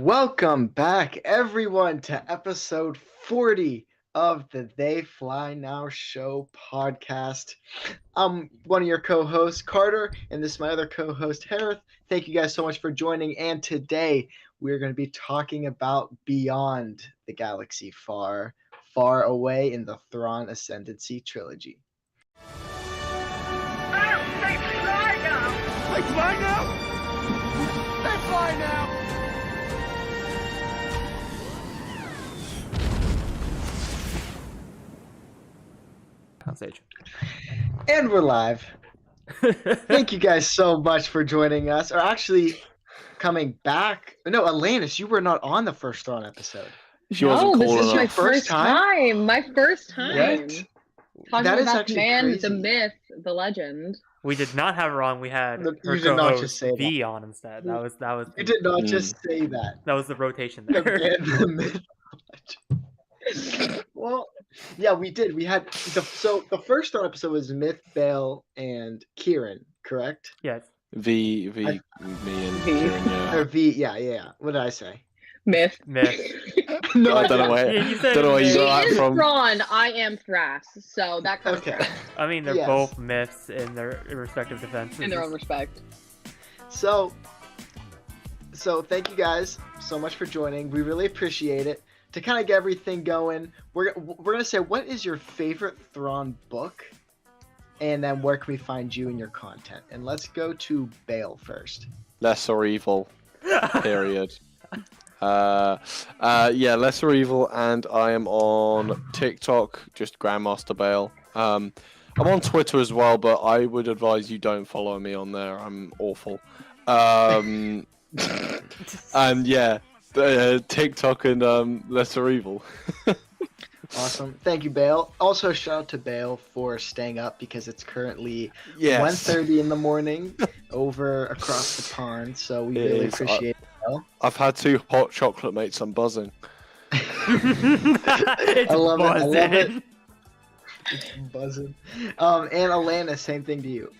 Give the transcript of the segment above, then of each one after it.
Welcome back, everyone, to episode 40 of the They Fly Now Show podcast. I'm one of your co-hosts, Carter, and this is my other co-host, Hereth. Thank you guys so much for joining, and today we're going to be talking about Beyond the Galaxy Far, Far Away in the Thrawn Ascendancy trilogy. They fly now! They fly now! They fly now! On stage. And we're live. Thank you guys so much for joining us, or actually coming back. No, Alanis, you were not on the first Thrawn episode. She wasn't cool this is enough. my First first time? time. My first time. What? Talking That is about the actually man, crazy. the myth, the legend. We did not have her on. We had You her did not co-host just say that. V on instead. That was You did not just say that. that was the rotation The there. man, the myth, the legend. Well, yeah, we did. We had the first Thrawn episode was Myth, Bale, and Kieran, correct? Yes. Me and V. Kieran, yeah. Or V, yeah. What did I say? Myth. Myth. No, I don't know didn't. where, Yeah, you said don't know where you Myth. She got that is from. Thrawn. I am Thras. So that comes Okay. first I mean, they're Yes. both myths in their respective defenses. in their own respect. So thank you guys so much for joining. We really appreciate it. To kind of get everything going, we're gonna say, what is your favorite Thrawn book, and then where can we find you and your content? And let's go to Bale first. Lesser Evil, period. Lesser Evil, and I am on TikTok, just Grandmaster Bale. I'm on Twitter as well, but I would advise you don't follow me on there. I'm awful. And yeah, TikTok and Lesser Evil. Awesome. Thank you, Bale. Also, shout out to Bale for staying up because it's currently Yes. 1:30 in the morning over across the pond. So we It really is. appreciate it, Bale. I've had 2 hot chocolate mates. I'm buzzing. It's I love it. I love it. buzzing. It's buzzing. And Alana, same thing to you.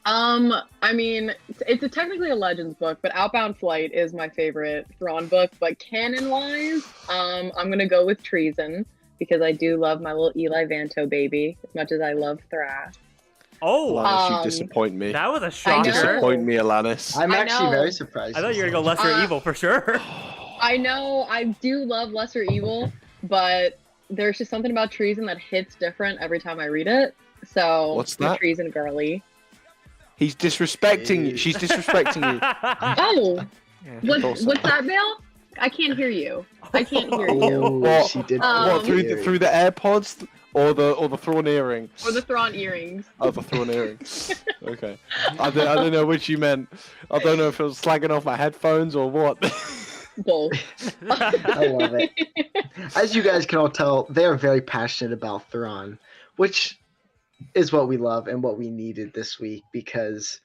I mean, it's technically a Legends book, but Outbound Flight is my favorite Thrawn book. But canon-wise, I'm gonna go with Treason because I do love my little Eli Vanto baby as much as I love Thras. Oh, Alanis, you disappoint me. that was a I shocker. know. Disappoint me, Alanis. I'm I actually know. very surprised. I thought you were gonna go Lesser Evil for sure. I know I do love Lesser Evil, but there's just something about Treason that hits different every time I read it. So What's I'm a that? Treason girly. He's disrespecting you. She's disrespecting you. Oh, Yeah, what's that, Bill? I can't hear you. I can't hear you. Oh, What? she did. What, through the AirPods or the Thrawn earring? Or the Thrawn earrings. Oh, the Thrawn earring. Okay. I don't know which you meant. I don't know if it was slagging off my headphones or what. Both. I love it. As you guys can all tell, they are very passionate about Thrawn, which is what we love and what we needed this week because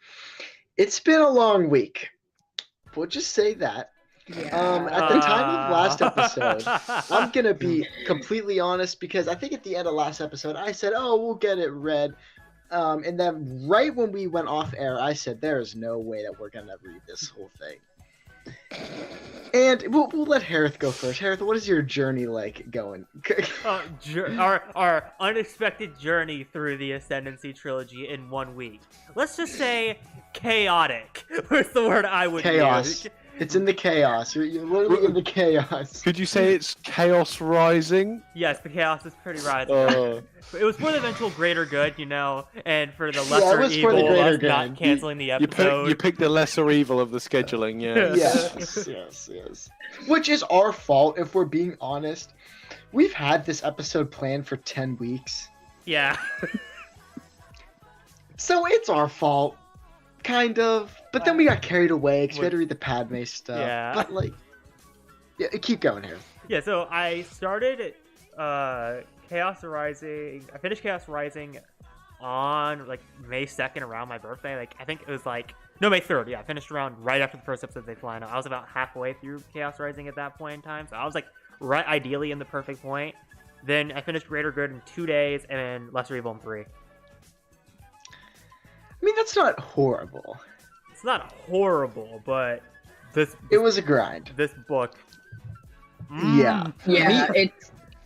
it's been a long week. We'll just say that. At the time of last episode, I'm gonna be completely honest because I think at the end of last episode I said, "Oh, we'll get it read," and then right when we went off air, I said, "There is no way that we're gonna read this whole thing." And we'll let Hereth go first. Hereth, what is your journey like going? Our unexpected journey through the Ascendancy trilogy in 1 week. Let's just say chaotic was the word I would Chaos. use. It's in the chaos. You're literally in the chaos. Could you say it's Chaos Rising? Yes, the chaos is pretty rising. It was for the eventual greater good, and for the it lesser was for the evil greater of not good. canceling the You episode. picked the lesser evil of the scheduling, yeah. Yes. Which is our fault, if we're being honest. We've had this episode planned for 10 weeks. Yeah. So it's our fault. Kind of. But then we got carried away because we had to read the Padme stuff. Yeah. But, yeah, keep going here. Yeah, so I started Chaos Rising. I finished Chaos Rising on May 2nd around my birthday. I think it was May 3rd. Yeah, I finished around right after the first episode They Fly Now. I was about halfway through Chaos Rising at that point in time, so I was right ideally in the perfect point. Then I finished Greater Good in 2 days, and then Lesser Evil in 3. I mean, that's not horrible. It's not horrible, but It was a grind. This book. Yeah. Yeah,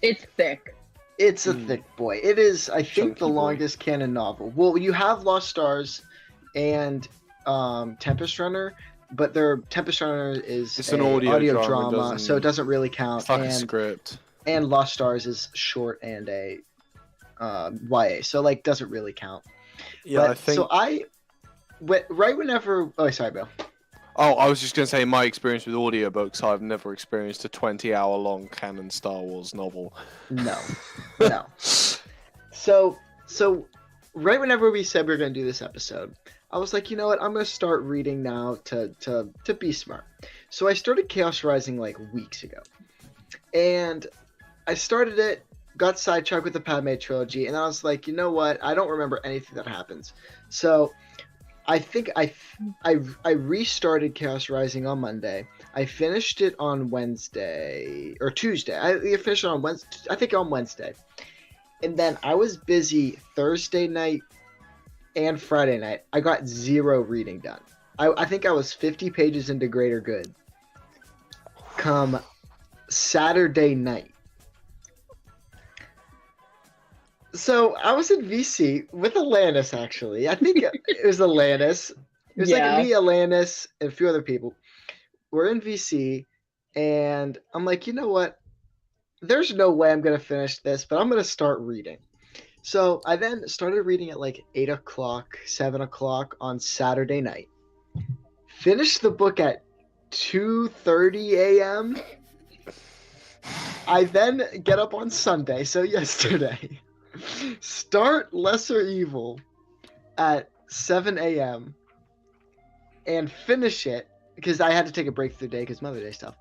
it's thick. It's a thick boy. It is, I think, Chunky the boy. longest canon novel. Well, you have Lost Stars and Tempest Runner, but their Tempest Runner is It's an audio drama, so it doesn't really count. It's like a script. And Lost Stars is short and a YA, so like doesn't really count. Yeah, But, I think. so right whenever. Oh, sorry, Bill. Oh, I was just going to say, in my experience with audiobooks, I've never experienced a 20-hour-long canon Star Wars novel. No, no. So right whenever we said we were going to do this episode, I was like, you know what? I'm going to start reading now to be smart. So I started Chaos Rising like weeks ago, and I started it, got sidetracked with the Padme trilogy, and I was like, you know what? I don't remember anything that happens. So I think I restarted Chaos Rising on Monday. I finished it on Wednesday or Tuesday. I finished it on Wednesday. I think on Wednesday, and then I was busy Thursday night and Friday night. I got 0 reading done. I think I was 50 pages into Greater Good. Come Saturday night. So I was in VC with Alanis, actually. I think it was Alanis. It was Yeah. like me, Alanis, and a few other people. We're in VC, and I'm like, you know what? There's no way I'm going to finish this, but I'm going to start reading. So I then started reading at like 8 o'clock, 7 o'clock on Saturday night. Finished the book at 2:30 a.m. I then get up on Sunday, so yesterday. Start Lesser Evil at 7 a.m. and finish it because I had to take a break through the day because Mother's Day stuff.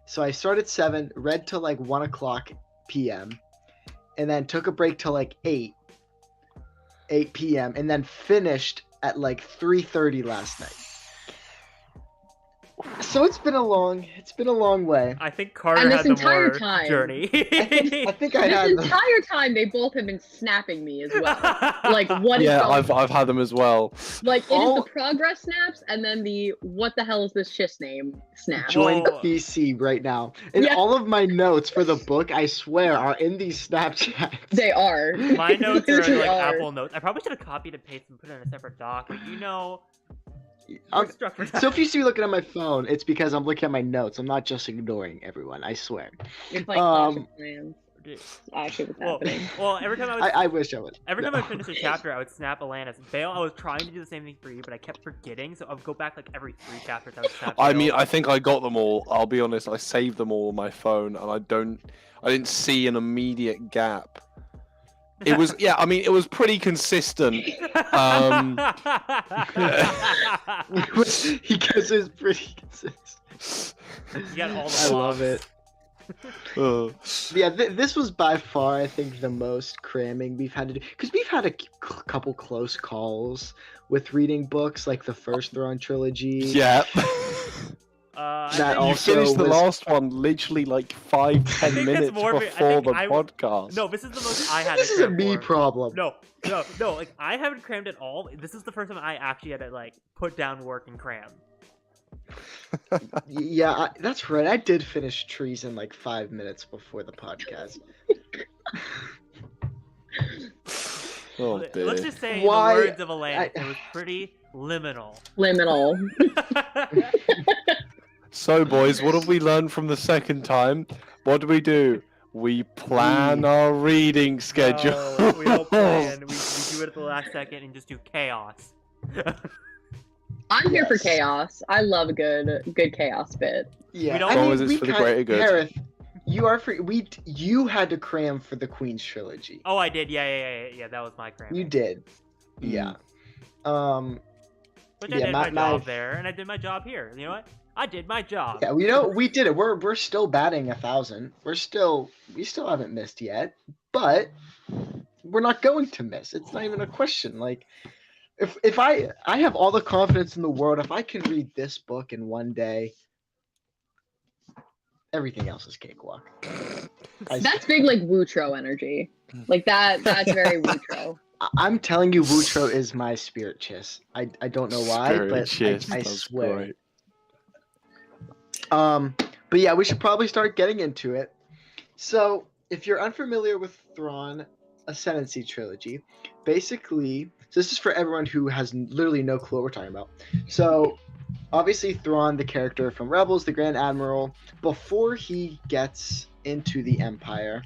So I started 7, read till like 1 o'clock p.m. and then took a break till like 8 p.m. and then finished at like 3:30 last night. So it's been a long way. I think Carter And this had the entire more time- journey. I think I This had entire time, they both have been snapping me as well. Like, what is Yeah, going I've had them as well. Like, it is all- the progress snaps and then the what the hell is this shit's name snap. join Whoa. VC right now. And Yeah. all of my notes for the book, I swear, are in these Snapchats. They are. My notes are They like are. Apple Notes. I probably should have copied and pasted and put it in a separate doc. But you know, I'm- we're structured. So if you see me looking at my phone, it's because I'm looking at my notes. I'm not just ignoring everyone, I swear. It's like Clash Um, of Clans. It's actually what's well, happening. well, every time I was I wish I would. Every time No. I finished a chapter, I would snap Alanis. Bale, I was trying to do the same thing for you, but I kept forgetting, so I would go back like every 3 chapters. I would snap I Bale. mean, I think I got them all. I'll be honest, I saved them all on my phone, and I didn't see an immediate gap. It was, yeah, I mean, it was pretty consistent. He goes is pretty consistent. You got all the I love blocks. it. Uh, Yeah, this was by far, I think, the most cramming we've had to do. Because we've had a couple close calls with reading books, like the first Thrawn trilogy. yeah. I That think- You also finished the was- last one literally like 5-10 think that's minutes more of it. I before think the I- podcast. No, this is the most I had This to is a cram me for. problem. No, like I haven't crammed it all. This is the first time I actually had to like put down work and cram. Yeah, that's right. I did finish Trees in like 5 minutes before the podcast. Oh, Let's dear. just say, Why- in the words of Elaine, it was pretty liminal. Liminal. So, boys, what have we learned from the second time? What do? We plan our reading schedule. No, we don't plan. We do it at the last second and just do chaos. I'm here for Yes. chaos. I love a good chaos bit. Yeah, We don't- I As long mean, as it's we for the kind- greater good. Hereth, you are free. You had to cram for the Queen's trilogy. Oh, I did. Yeah. That was my cram. You did. Yeah. Which I yeah, did my- my job my- there, and I did my job here. You know what? I did my job. Yeah, we did it. We're still batting 1,000. We still haven't missed yet, but we're not going to miss. It's not even a question. Like, if I have all the confidence in the world, if I can read this book in one day, everything else is cakewalk. That's big like Wootro energy. Like that's very Wootro. I'm telling you, Wootro is my spirit chiss. I don't know why, Spirit but chist, I that's swear. great. But yeah, we should probably start getting into it. So, if you're unfamiliar with Thrawn Ascendancy trilogy, basically, so this is for everyone who has literally no clue what we're talking about. So, obviously, Thrawn, the character from Rebels, the Grand Admiral, before he gets into the Empire,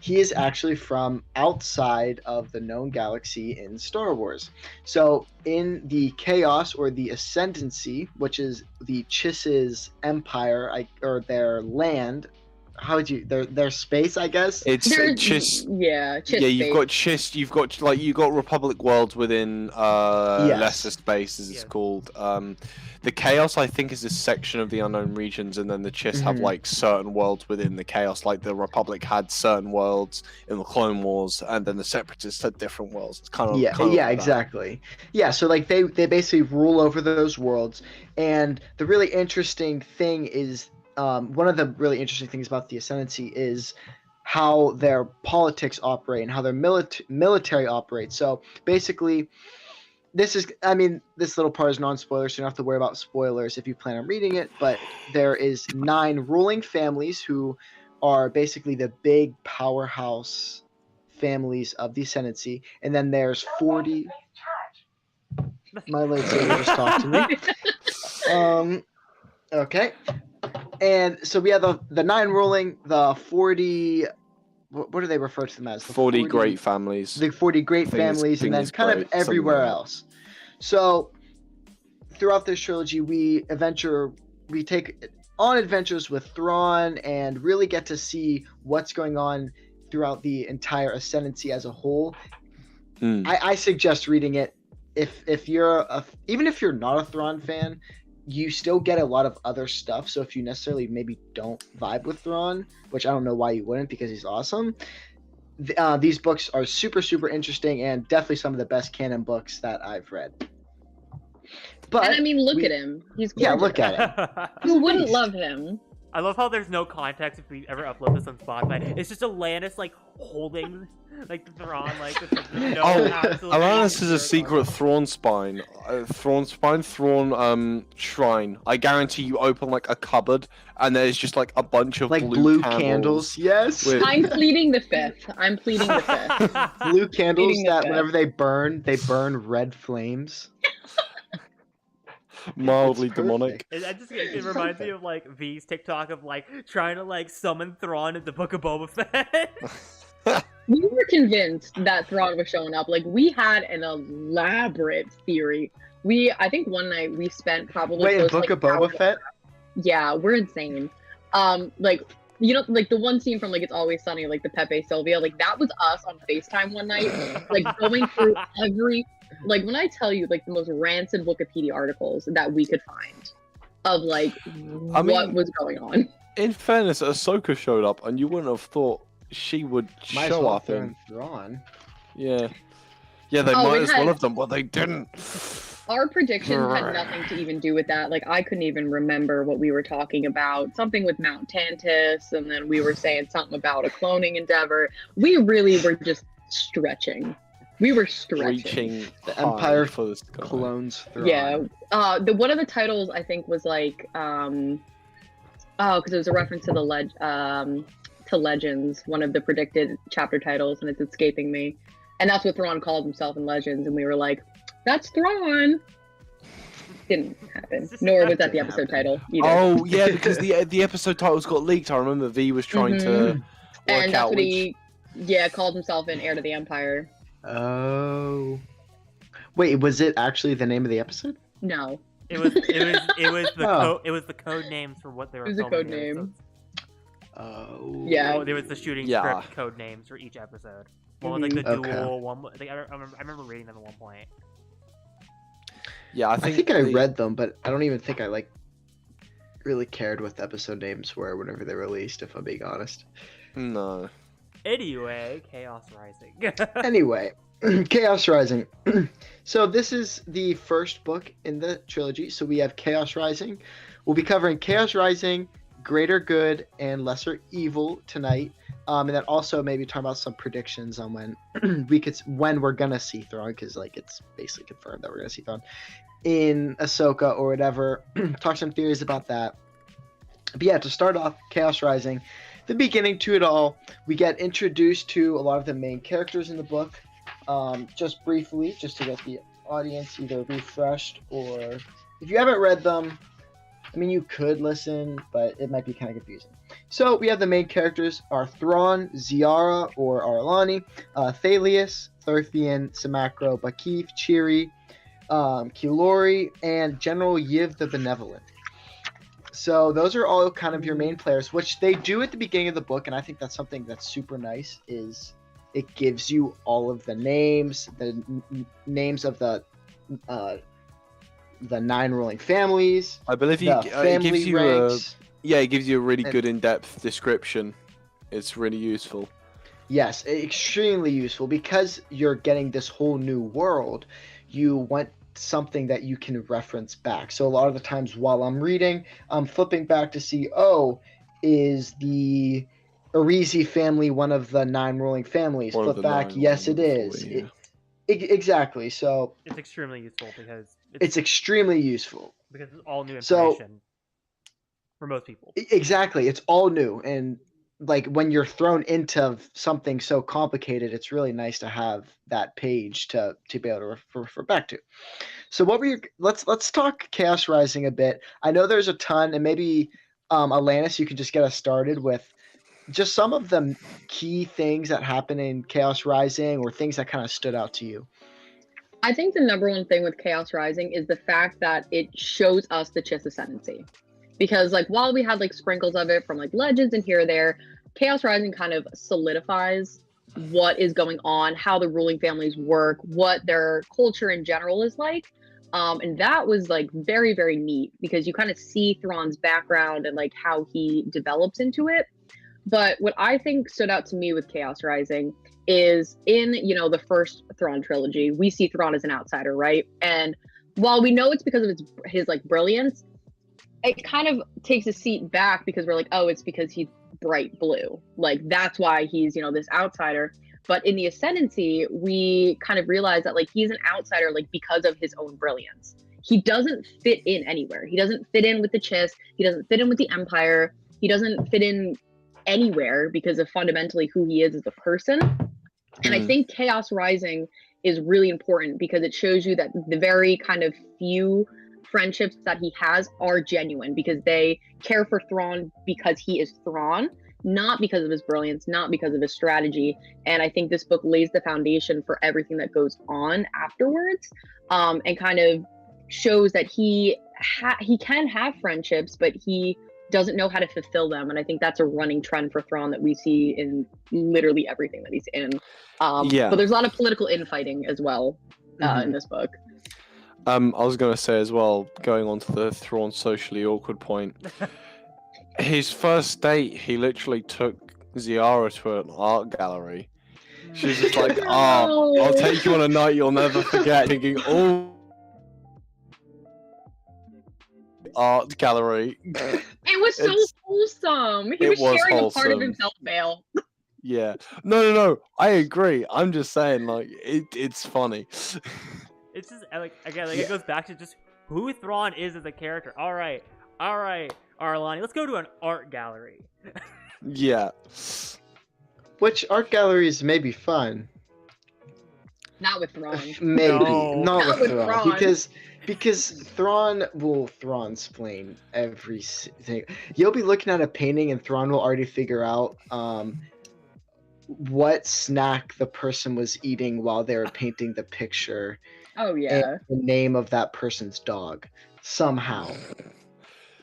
he is actually from outside of the known galaxy in Star Wars. So, in the Chaos or the Ascendancy, which is the Chiss's empire, or their land, how would you their space, I guess? It's There's- Chiss. Yeah, Chiss Yeah, you've space. got Chiss. You've got Republic worlds within Yes. lesser space, as it's Yeah. called. The Chaos, I think, is a section of the unknown regions, and then the Chiss have Mhm. like certain worlds within the Chaos. Like the Republic had certain worlds in the Clone Wars, and then the Separatists had different worlds. It's kind of Yeah, like that. exactly. Yeah, so like they basically rule over those worlds, and the really interesting thing is one of the really interesting things about the Ascendancy is how their politics operate and how their military operates. So basically, this little part is non-spoiler, so you don't have to worry about spoilers if you plan on reading it. But there is 9 ruling families who are basically the big powerhouse families of the Ascendancy, and then there's 40. My lightsaber just talked to me. Okay. And so we have the 9 ruling, the 40. What do they refer to them as? The 40 great families. The 40 great families, and then kind of everywhere else. So throughout this trilogy, we take on adventures with Thrawn and really get to see what's going on throughout the entire Ascendancy as a whole. I suggest reading it if you're even if you're not a Thrawn fan. You still get a lot of other stuff. So if you necessarily maybe don't vibe with Thrawn, which I don't know why you wouldn't, because he's awesome, these books are super, super interesting and definitely some of the best canon books that I've read. But And I mean, look at him. He's gorgeous. Yeah, look at him. Who wouldn't love him? I love how there's no context if we ever upload this on Spotify. It's just Alanis like holding like the Thrawn like with no absolute Alanis is a reason secret Thrawn spine. Thrawn shrine. I guarantee you open like a cupboard and there's just like a bunch of like blue candles. Yes. with- I'm pleading the 5th. I'm pleading the 5th. Blue candles Eating the that fat. whenever they burn red flames. mildly It's demonic. It reminds me of like V's TikTok of like trying to like summon Thrawn in the Book of Boba Fett. We were convinced that Thrawn was showing up. Like, we had an elaborate theory. I think one night we spent probably Wait, in close to, Book like, of Boba Fett? Yeah, we're insane. Like, you know, like the one scene from like It's Always Sunny, like the Pepe Sylvia, like that was us on FaceTime one night, like going through every, like when I tell you like the most rancid Wikipedia articles that we could find of like what was going on. In fairness, Ahsoka showed up, and you wouldn't have thought she would Might as show well up throw in. in Thrawn. Yeah, they Oh, might it as well had- have done, but they didn't. Our predictions had nothing to even do with that. Like, I couldn't even remember what we were talking about. Something with Mount Tantus, and then we were saying something about a cloning endeavor. We really were just stretching. We were stretching. Reaching The high Empire for this guy. Clones Thrawn. Yeah. One of the titles I think was like, because it was a reference to to Legends, one of the predicted chapter titles, and it's escaping me. And that's what Thrawn called himself in Legends, and we were like, that's Thrawn. Didn't happen. Nor was that the episode title either. Oh yeah, because the episode titles got leaked. I remember V was trying to work And that's out what which. he, called himself in Heir to the Empire. Oh. Wait, was it actually the name of the episode? No. It was the Oh. it was the code names for what they were It was a filming code the name. episodes. Oh. Yeah. Oh, there was the shooting Yeah. script code names for each episode. One was like the Okay. duel. One, I remember reading them at one point. Yeah, I I think think I the- read them, but I don't even think I really cared what the episode names were whenever they released, if I'm being honest. No. Anyway, Chaos Rising. Anyway, Chaos Rising. So this is the first book in the trilogy. So we have Chaos Rising. We'll be covering Chaos Rising, Greater Good, and Lesser Evil tonight. And then also maybe talking about some predictions on when we're gonna see Thrawn, because like it's basically confirmed that we're gonna see Thrawn in Ahsoka or whatever. Talk some theories about that. But yeah, to start off, Chaos Rising, the beginning to it all, we get introduced to a lot of the main characters in the book. Just briefly, just to get the audience either refreshed, or if you haven't read them, I mean, you could listen, but it might be kind of confusing. So we have the main characters are Thrawn, Ziara or Arlani, Thalius, Thurthian, Samacro, Bakif, Chiri, Kilori, and General Yiv the Benevolent. So those are all kind of your main players, which they do at the beginning of the book, and I think that's something that's super nice. Is it gives you all of the names, names of the 9 ruling families. I believe it gives you it gives you a really good in-depth description. It's really useful. Yes, extremely useful because you're getting this whole new world. You want something that you can reference back. So a lot of the times while I'm reading, I'm flipping back to see, is the Arizi family one of the 9 ruling families? Flip back, yes, it is. Exactly. So it's extremely useful because it's extremely useful because it's all new information for most people. Exactly, it's all new, and like when you're thrown into something so complicated, it's really nice to have that page to be able to refer back to. So let's talk Chaos Rising a bit. I know there's a ton, and maybe Alanis, you can just get us started with just some of the key things that happen in Chaos Rising, or things that kind of stood out to you. I think the number one thing with Chaos Rising is the fact that it shows us the Chiss Ascendancy. Because like while we had like sprinkles of it from like legends and here or there, Chaos Rising kind of solidifies what is going on, how the ruling families work, what their culture in general is like. And that was like very, very neat because you kind of see Thrawn's background and like how he develops into it. But what I think stood out to me with Chaos Rising is in, the first Thrawn trilogy, we see Thrawn as an outsider, right? And while we know it's because of his like brilliance, it kind of takes a seat back because we're like, oh, it's because he's bright blue. Like that's why he's, this outsider. But in the Ascendancy, we kind of realize that like he's an outsider like because of his own brilliance. He doesn't fit in anywhere. He doesn't fit in with the Chiss. He doesn't fit in with the Empire. He doesn't fit in anywhere because of fundamentally who he is as a person. And I think Chaos Rising is really important because it shows you that the very kind of few friendships that he has are genuine because they care for Thrawn because he is Thrawn, not because of his brilliance, not because of his strategy. And I think this book lays the foundation for everything that goes on afterwards, and kind of shows that he can have friendships, but he doesn't know how to fulfill them. And I think that's a running trend for Thrawn that we see in literally everything that he's in. But there's a lot of political infighting as well in this book. I was going to say as well, going on to the Thrawn socially awkward point, his first date, he literally took Ziara to an art gallery. She was just like, I'll take you on a night you'll never forget, thinking, art gallery. It was so wholesome. He was sharing a part of himself, Bale. Yeah. No. I agree. I'm just saying, like, it's funny. It's just like again, it goes back to just who Thrawn is as a character. All right, Arlani, let's go to an art gallery. Yeah. Which art galleries may be fun. Not with Thrawn. Maybe not with Thrawn. Because Thrawn will Thrawn-splain everything. You'll be looking at a painting and Thrawn will already figure out what snack the person was eating while they were painting the picture. Oh yeah. And the name of that person's dog somehow.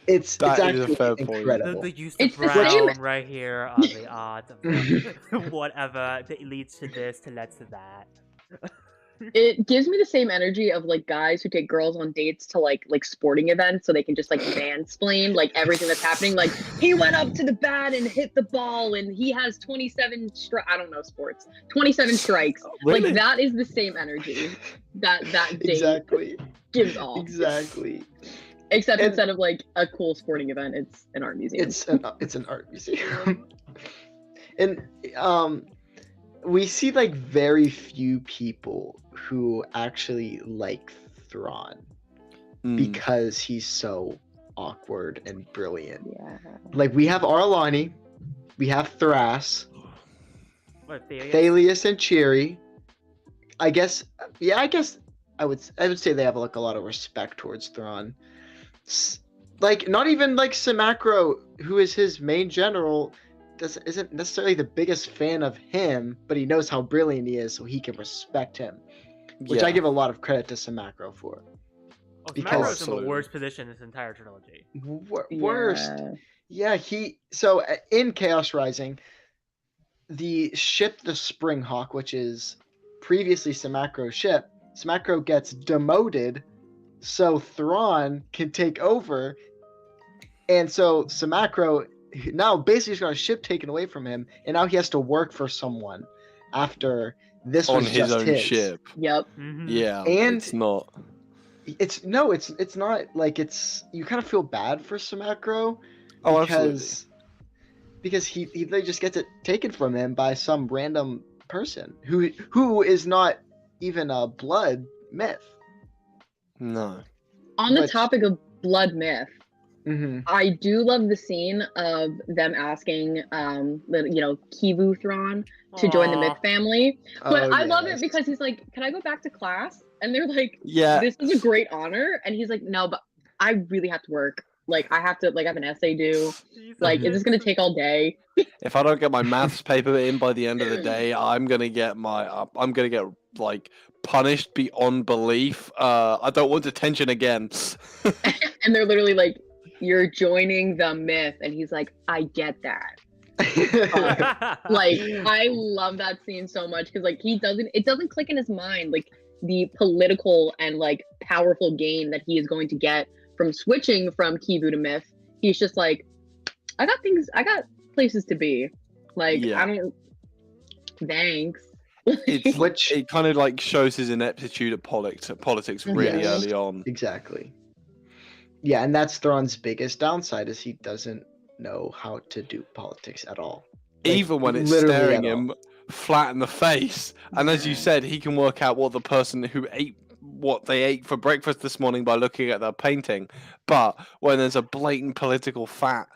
It's actually incredible. The use of brown right here on the odds of whatever that leads to this to leads to that. It gives me the same energy of like guys who take girls on dates to like sporting events so they can just like mansplain like everything that's happening. Like he went up to the bat and hit the ball and he has 27 I don't know sports. 27 strikes. Really? Like that is the same energy that date gives off. Exactly. Except instead of like a cool sporting event, it's an art museum. It's an art museum. And we see like very few people who actually like Thrawn because he's so awkward and brilliant. Yeah. Like we have Arlani, we have Thras, What, Thalius? Thalius and Cheery. I guess I would say they have like a lot of respect towards Thrawn. Like not even like Simacro, who is his main general, isn't necessarily the biggest fan of him, but he knows how brilliant he is, so he can respect him. Which I give a lot of credit to Simacro for. Oh, because- Macro's in the Absolutely. worst position in this entire trilogy. Worst. Yeah, so in Chaos Rising, the ship, the Springhawk, which is previously Simacro's ship, Simacro gets demoted, so Thrawn can take over, and so Simacro now basically has got a ship taken away from him, and now he has to work for someone after this On was his just own his. ship. Yep. Mm-hmm. Yeah, And- it's not. It's not like it's you kind of feel bad for Simacro. Oh, absolutely. Because he they just gets it taken from him by some random person who is not even a blood myth. No. On the Which- topic of blood myth, Mm-hmm. I do love the scene of them asking, Kivu Thrawn to join the Aw. Myth family. But Oh, I love it because he's like, "Can I go back to class?" And they're like, Yeah. "This is a great honor," and he's like, "No, but I really have to work. Like, I have to I have an essay due. Like, is this gonna take all day?" If I don't get my maths paper in by the end of the day, I'm gonna get like punished beyond belief. I don't want detention again. And they're literally like, "You're joining the Myth," and he's like, "I get that." Like, I love that scene so much because like it doesn't click in his mind like the political and like powerful gain that he is going to get from switching from Kivu to Myth. He's just like, I got places to be. Like, Yeah. I don't. Thanks. It kind of like shows his ineptitude at politics really Yes. early on. Exactly. Yeah, and that's Thrawn's biggest downside is he doesn't know how to do politics at all. Like, Even when it's literally staring at all. him flat in the face. And as you said, he can work out what the person who ate what they ate for breakfast this morning by looking at their painting. But when there's a blatant political fact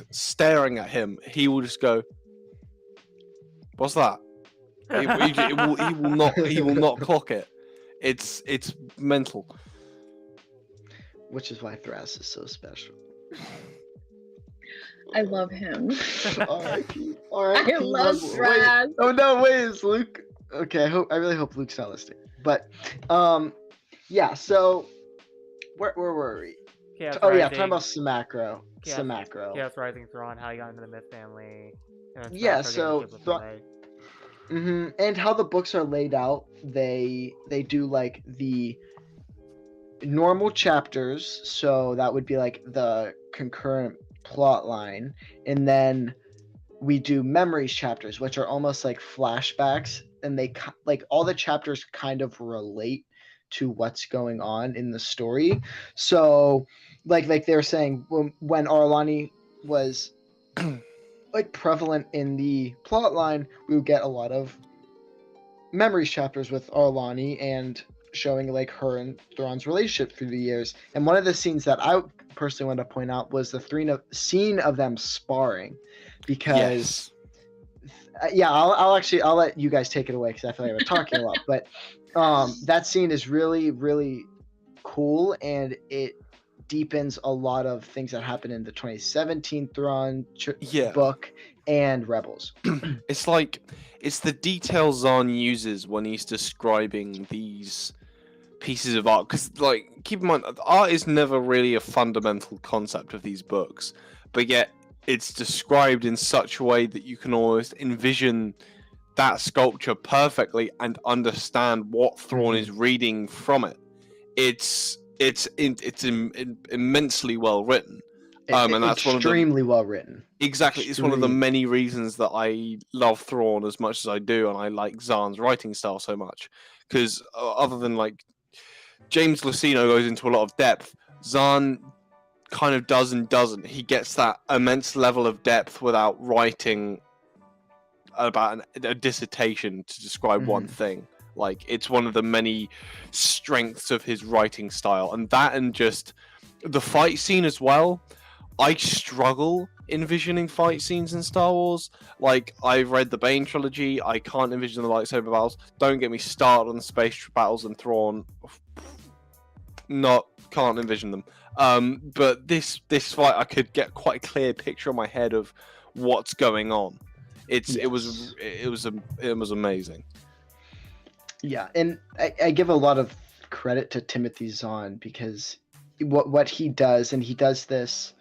staring at him, he will just go, "What's that?" He will not clock it. It's mental. Which is why Thras is so special. I love him. R.I.P. I R.I.P. love Wait. Thras. Oh no, wait, is Luke? Okay, I really hope Luke's not listening. But, yeah. So, where were we? Chaos Oh yeah, Rising, talking about Simacro. Chaos- Simacro. Chaos Rising Thrawn, how he got into the Myth family. And then Yeah, Simacro so getting shipped Thrawn- away. And how the books are laid out, they do like the normal chapters, so that would be like the concurrent plot line, and then we do memories chapters, which are almost like flashbacks, and they like all the chapters kind of relate to what's going on in the story. So like they were saying when Arlani was like prevalent in the plot line, we would get a lot of memories chapters with Arlani and showing like her and Thrawn's relationship through the years. And one of the scenes that I personally want to point out was the scene of them sparring, because yeah, I'll let you guys take it away because I feel like I'm talking a lot. But that scene is really, really cool, and it deepens a lot of things that happened in the 2017 Thrawn book and Rebels. It's like it's the details Zahn uses when he's describing these pieces of art. Because, like, keep in mind, art is never really a fundamental concept of these books, but yet it's described in such a way that you can almost envision that sculpture perfectly and understand what Thrawn is reading from it. It's immensely well written. And that's extremely well written. Exactly, it's one of the many reasons that I love Thrawn as much as I do, and I like Zahn's writing style so much. Because other than like James Luceno goes into a lot of depth, Zahn kind of does and doesn't. He gets that immense level of depth without writing about a dissertation to describe one thing. Like, it's one of the many strengths of his writing style, and that, and just the fight scene as well. I struggle envisioning fight scenes in Star Wars. Like, I've read the Bane trilogy. I can't envision the lightsaber battles. Don't get me started on the space battles and Thrawn. Can't envision them. But this fight, I could get quite a clear picture in my head of what's going on. It was amazing. Yeah, and I give a lot of credit to Timothy Zahn because what he does, and he does this,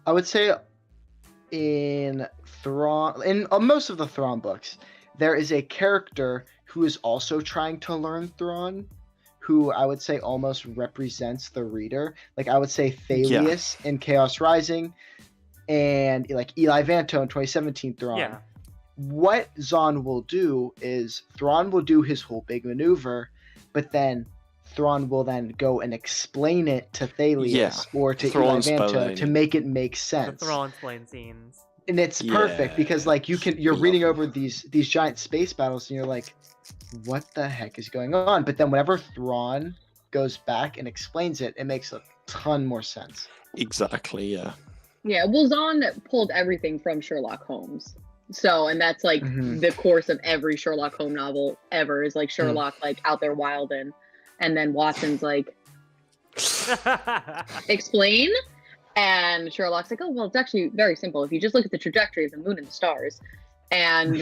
I would say, in Thrawn, in most of the Thrawn books, there is a character who is also trying to learn Thrawn, who I would say almost represents the reader. Like, I would say Thalius in Chaos Rising, and like Eli Vanto in 2017 Thrawn. Yeah. What Zahn will do is Thrawn will do his whole big maneuver, but then Thrawn will then go and explain it to Thalius or to Eli Vanto to make it make sense. The Thrawn explain scenes. And it's perfect because like you're reading over these giant space battles and you're like, what the heck is going on? But then whenever Thrawn goes back and explains it, it makes a ton more sense. Exactly, yeah. Yeah, well, Zahn pulled everything from Sherlock Holmes. So, and that's like the course of every Sherlock Holmes novel ever is like Sherlock like out there wilding, and then Watson's like, explain, and Sherlock's like, oh well, it's actually very simple. If you just look at the trajectory of the moon and the stars, and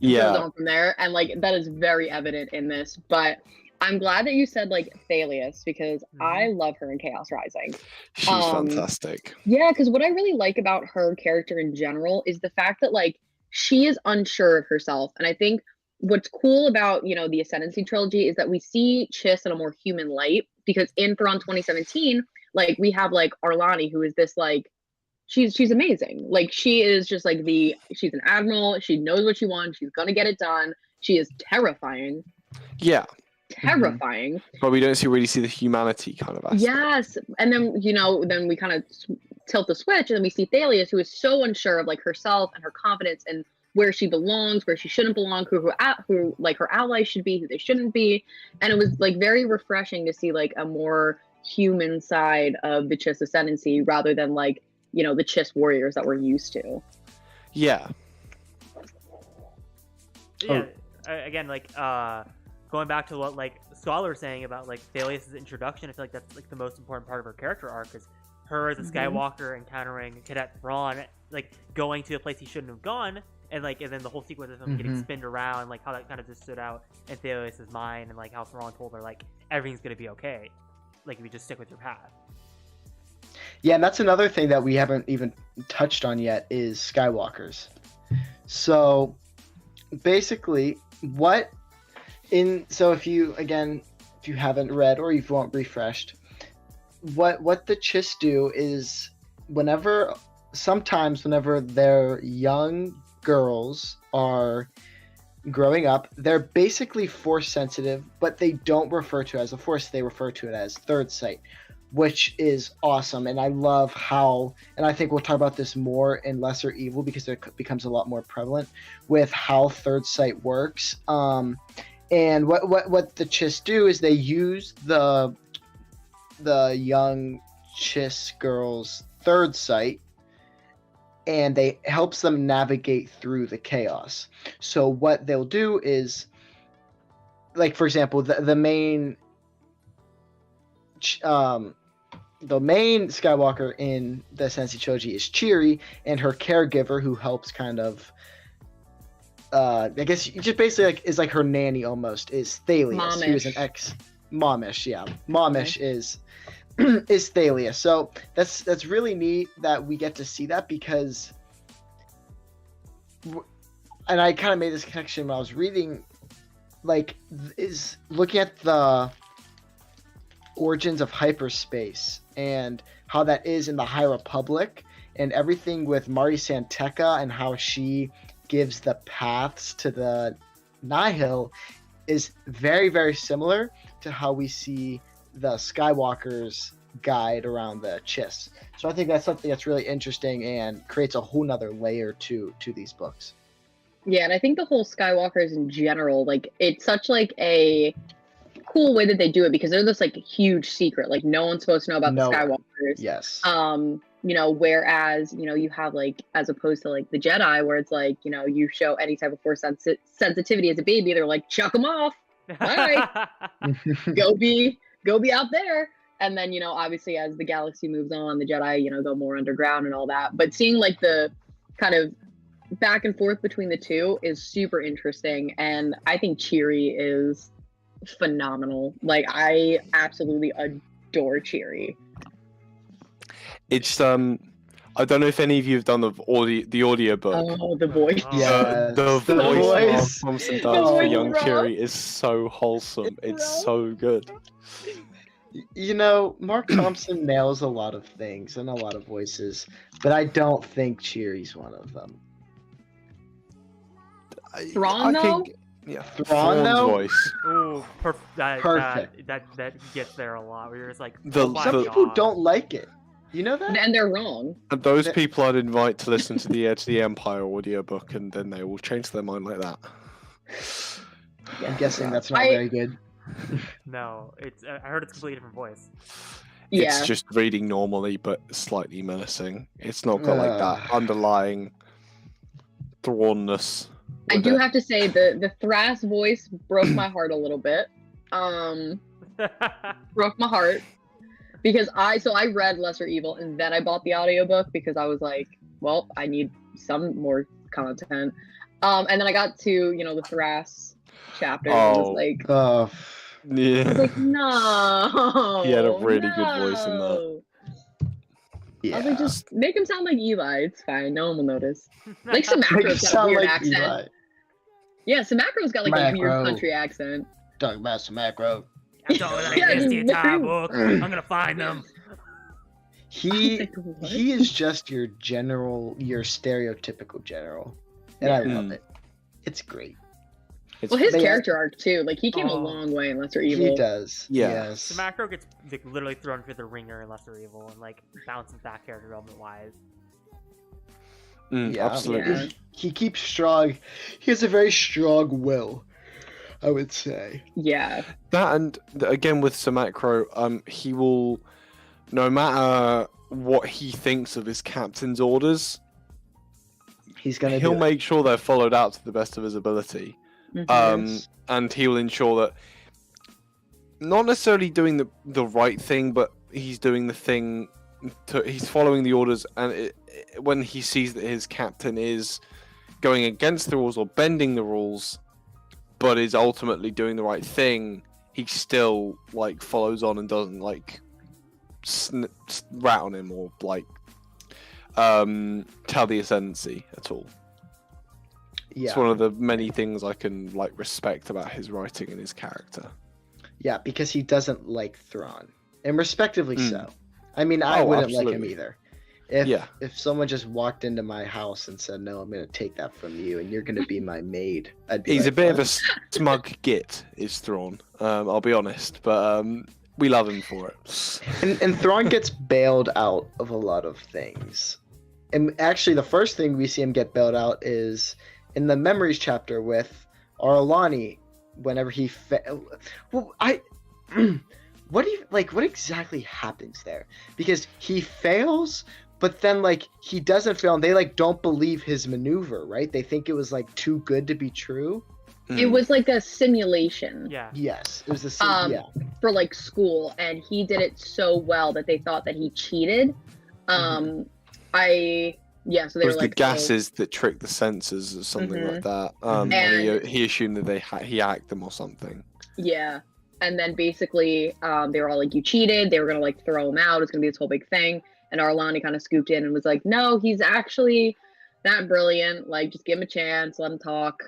goes on from there, and like that is very evident in this. But I'm glad that you said like Thalius because I love her in Chaos Rising. She's fantastic. Yeah, because what I really like about her character in general is the fact that like she is unsure of herself. And I think what's cool about, you know, the Ascendancy trilogy is that we see Chiss in a more human light, because in Thrawn 2017, like we have like Arlani, who is this like, she's amazing. Like she is just like she's an admiral. She knows what she wants. She's going to get it done. She is terrifying. Yeah. Terrifying. But we don't really see the humanity kind of aspect. Yes. And then, you know, then we kind of tilt the switch and then we see Thalius, who is so unsure of like herself and her confidence and where she belongs, where she shouldn't belong, who like her allies should be, who they shouldn't be. And it was like very refreshing to see like a more human side of the Chiss Ascendancy rather than like, you know, the Chiss warriors that we're used to. Yeah. Yeah. Again, like going back to what like Scholar was saying about like Thalius' introduction, I feel like that's like the most important part of her character arc is her as a Skywalker encountering Cadet Thrawn, like going to a place he shouldn't have gone, and then the whole sequence of him getting spinned around, like how that kind of just stood out in Thalius' mind, and like how Thrawn told her like everything's gonna be okay, like if you just stick with your path. Yeah, and that's another thing that we haven't even touched on yet is Skywalkers. So basically, if you haven't read or if you want refreshed, what the Chiss do is sometimes whenever their young girls are growing up, they're basically force sensitive, but they don't refer to it as a force, they refer to it as third sight, which is awesome. And I love how, and I think we'll talk about this more in Lesser Evil because it becomes a lot more prevalent with how third sight works. And what the Chiss do is they use the young Chiss girls' third sight, and they helps them navigate through the chaos. So what they'll do is, like for example, the main Skywalker in the Ascendancy trilogy is Cheery, and her caregiver who helps kind of I guess just basically like is like her nanny almost is Thalius, who is an Momish. Yeah, Momish is Thalius. So that's really neat that we get to see that because, and I kind of made this connection when I was reading, like is looking at the origins of hyperspace and how that is in the High Republic and everything with Mari Santeca and how she gives the paths to the Nihil is very, very similar to how we see the Skywalker's guide around the Chiss. So I think that's something that's really interesting and creates a whole nother layer to these books. Yeah, and I think the whole Skywalkers in general, like it's such like a cool way that they do it because they're this like huge secret. Like no one's supposed to know about No the one. Skywalkers. Yes. Whereas, you have like, as opposed to like the Jedi where it's like, you show any type of force sensitivity as a baby, they're like, chuck them off. All right, go be out there. And then, obviously as the galaxy moves on, the Jedi, go more underground and all that. But seeing like the kind of back and forth between the two is super interesting. And I think Cheery is phenomenal. Like I absolutely adore Cheery. It's I don't know if any of you have done the audio book. Oh, the voice. Yeah. The The voice voice. Thompson The does for voice, young bro. Cheery is so wholesome. It's so good. Mark Thompson nails a lot of things and a lot of voices, but I don't think Cheery's one of them. Thrawn, though? Yeah, Thrawn, Thrawn's though? voice. Ooh, Perfect. That gets there a lot. Where you're just like, The- oh my Some the- people God. don't like it. You know that? And they're wrong. And those That- people I'd invite to listen to the Heir to the Empire audiobook, and then they will change their mind like that. I'm guessing that's not I- very good. No, I heard it's a completely different voice. Yeah. It's just reading normally, but slightly menacing. It's not got like that underlying Thrawnness. I with do it. have to say the Thras voice broke my heart a little bit. Broke my heart. Because I read Lesser Evil and then I bought the audiobook because I was like, well, I need some more content. And then I got to, the Thras chapter and I Oh. was like, Oh, Yeah. no. He had a really good voice in that. no. yeah. I was like, just make him sound like Eli. It's fine. No one will notice. Like Make Samacro's it got a sound weird like accent. Eli. Yeah, Samacro's got like a weird Macro. country accent. Talking about some macro. I'm talking like Yeah, this, the it's entire very- book. I'm gonna find them. He Like, what? he is just your stereotypical general, and I love Mm. it. It's great. It's- Well, his They- character arc too. Like he came a Oh. long way in Lesser Evil. He does. Yeah. Yes. The macro gets like, literally thrown through the ringer in Lesser Evil and like bounces back character development wise. Mm, Yeah. absolutely. Yeah. He keeps strong. He has a very strong will, I would say. Yeah. That and again with Samacro, he will, no matter what he thinks of his captain's orders, He's gonna. he'll do it. make sure they're followed out to the best of his ability. Mhm. Yes. And he'll ensure that not necessarily doing the right thing, but he's doing the thing. He's following the orders, and when he sees that his captain is going against the rules or bending the rules, but is ultimately doing the right thing, he still like follows on and doesn't like rat on him or like tell the Ascendancy at all. Yeah. It's one of the many things I can like respect about his writing and his character. Yeah, because he doesn't like Thrawn, and respectively Mm. so. I mean, I Oh, wouldn't like him absolutely. either. If Yeah. if someone just walked into my house and said, "No, I'm going to take that from you, and you're going to be my maid," I'd be He's like, a bit of "What?" a smug git, is Thrawn. I'll be honest, but we love him for it. And Thrawn gets bailed out of a lot of things. And actually, the first thing we see him get bailed out is in the memories chapter with Arlani. Whenever he what exactly happens there? Because he fails, but then like he doesn't fail, and they like don't believe his maneuver, right? They think it was like too good to be true. It was like a simulation Yeah. Yes, it was the same. Um, for like school, and he did it so well that they thought that he cheated. So they It was were the like, oh. gases that tricked the sensors or something like that. And he assumed that he hacked them or something. Yeah. And then basically, they were all like, you cheated. They were going to like throw him out. It's going to be this whole big thing. And Arlani kind of scooped in and was like, no, he's actually that brilliant. Like, just give him a chance. Let him talk.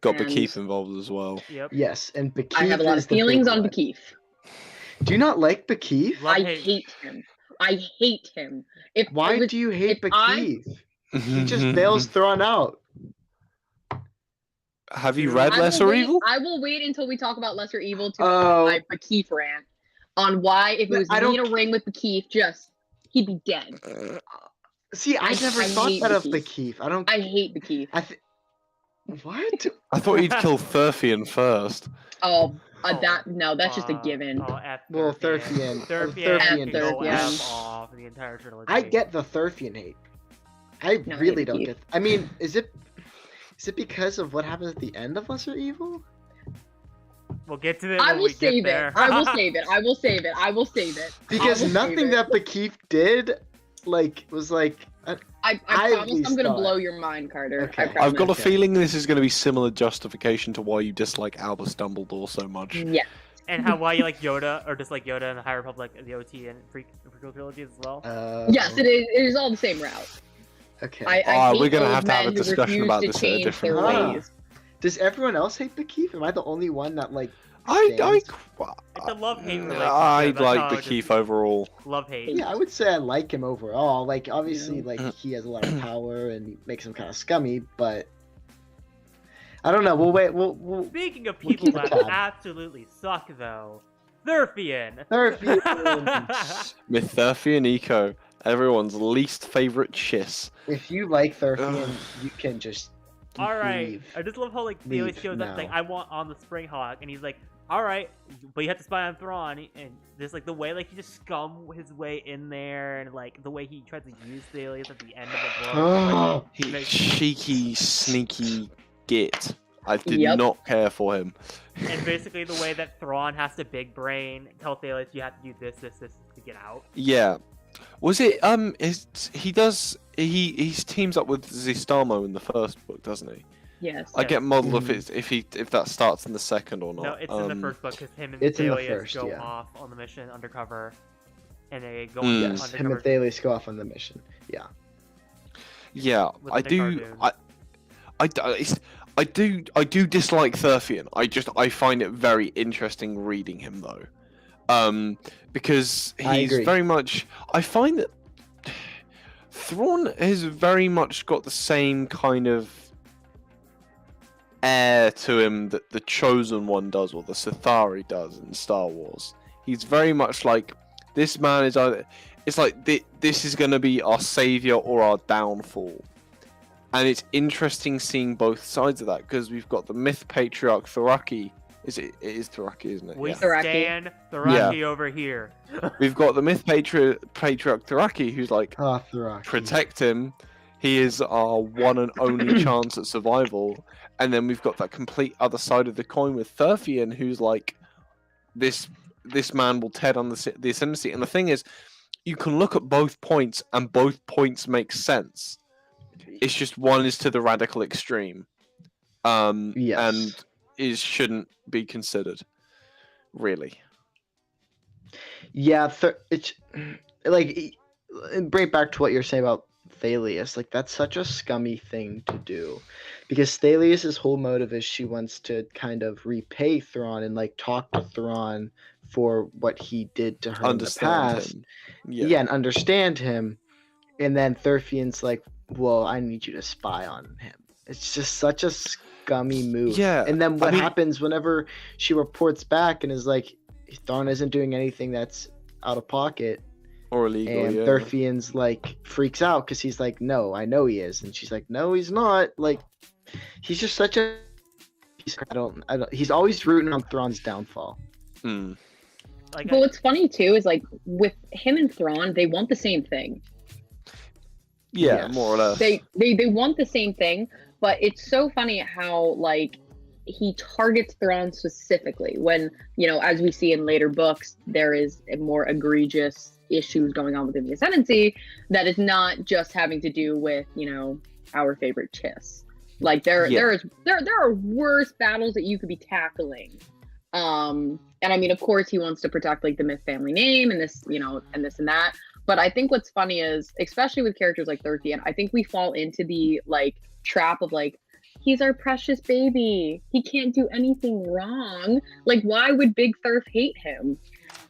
Got And- Bakif involved as well. Yep. Yes, and Bakif. I have a lot is of the big feelings on one. Bakif. Do you not like Bakif? Love I hate. hate him. I hate him. If Why it was- do you hate if I- Bakif? He just bails Thrawn out. Have you I read I will Lesser wait- Evil? I will wait until we talk about Lesser Evil to Oh. my Bakif rant on why, if it was I me don't- in a ring with Bakif, he'd be dead. See, I never I thought hate that of Bakif. Bakif. I don't. I hate Bakif. What? I thought he'd kill Thurfian first. Oh, That's just a given. F Well, Thurfian. Thurfian. Thurfian can go Thurfian. F off the entire trilogy. I get the Thurfian hate. I No, really I don't hate get. I mean, is it because of what happens at the end of Lesser Evil? We'll get to it I when will we get save there. it. I will save it. I will save it. I will save it. Because I will nothing save it. that Bakif did, was like. I I promise at least I'm gonna thought- blow your mind, Carter. Okay. I promise. I've got a Okay. feeling this is going to be similar justification to why you dislike Albus Dumbledore so much. Yeah. And why you like Yoda, or just like Yoda in the High Republic, the OT and prequel trilogies as well. Yes, it is. It is all the same route. Okay. I hate we're gonna those have to have a men who discussion refuse about to this at a change different their time. ways. Does everyone else hate Bakif? Am I the only one that like? I stands? It's a love-hate relationship. I that's like how the just Keith overall. Love-hate. Yeah, I would say I like him overall. Like, obviously, Yeah. like he has a lot of power and he makes him kind of scummy, but I don't know. We'll wait. We'll Speaking of We'll people keep that it tab. absolutely suck, though, Thurfian. Thurfian. With Thurfi and Eco, everyone's least favorite chiss. If you like Thurfian, you can just All right. leave. I just love how like Theo Leave shows up like, now. I want on the Springhawk, and he's like, all right, but you have to spy on Thrawn, and just like the way like he just scum his way in there, and like the way he tries to use Thalius at the end of the book. Oh, He Makes- cheeky, sneaky git. I did Yep. not care for him. And basically the way that Thrawn has to big brain tell Thalius you have to do this to get out. Yeah. Was it he teams up with Zistamo in the first book, doesn't he? Yes. I get muddled Mhm. if that starts in the second or not. No, it's in the first book because him and It's in the Thalius first, go yeah. off on the mission undercover, and they go Mm. yes. Him and undercover. Thales go off on the mission. Yeah. Yeah, With I the do. cartoon. I do dislike Thurfian. I find it very interesting reading him though, because I he's agree. very much. I find that Thrawn has very much got the same kind of air to him that the Chosen One does, or the Sithari does in Star Wars. He's very much like, this man is either. It's like this is going to be our savior or our downfall. And it's interesting seeing both sides of that, because we've got the myth patriarch Thuraki. It is Thuraki, isn't it? We Yeah. Thuraki. stand Thuraki over here. We've got the myth patriarch Thuraki, who's like, Ah, Thuraki. protect him. He is our one and only chance at survival. And then we've got that complete other side of the coin with Thurfian, who's like, this man will tear down the Ascendancy. And the thing is, you can look at both points, and both points make sense. It's just one is to the radical extreme, Yes. and shouldn't be considered, really. Yeah, it's like bring it back to what you're saying about Thalius. Like, that's such a scummy thing to do, because Thalius's whole motive is she wants to kind of repay Thrawn and like talk to Thrawn for what he did to her in the past. him. Yeah, and understand him. And then Thurfian's like, well, I need you to spy on him. It's just such a scummy move. Yeah, And then what I mean- happens whenever she reports back and is like, Thrawn isn't doing anything that's out of pocket, Or illegal. and Yeah. Thurfian's like freaks out because he's like, no, I know he is, and she's like, no, he's not. Like, he's just such a. I don't. He's always rooting on Thrawn's downfall. Hmm. Like, But what's funny too is like with him and Thrawn, they want the same thing. Yeah, Yes. more or less. They want the same thing, but it's so funny how like he targets Thrawn specifically when, you know, as we see in later books, there is a more egregious issues going on within the Ascendancy that is not just having to do with, you know, our favorite Chiss. Like there are worse battles that you could be tackling. And I mean, of course, he wants to protect like the Myth family name and this, you know, and this and that. But I think what's funny is, especially with characters like Thurfian, I think we fall into the like trap of like, he's our precious baby. He can't do anything wrong. Like, why would Big Thurf hate him?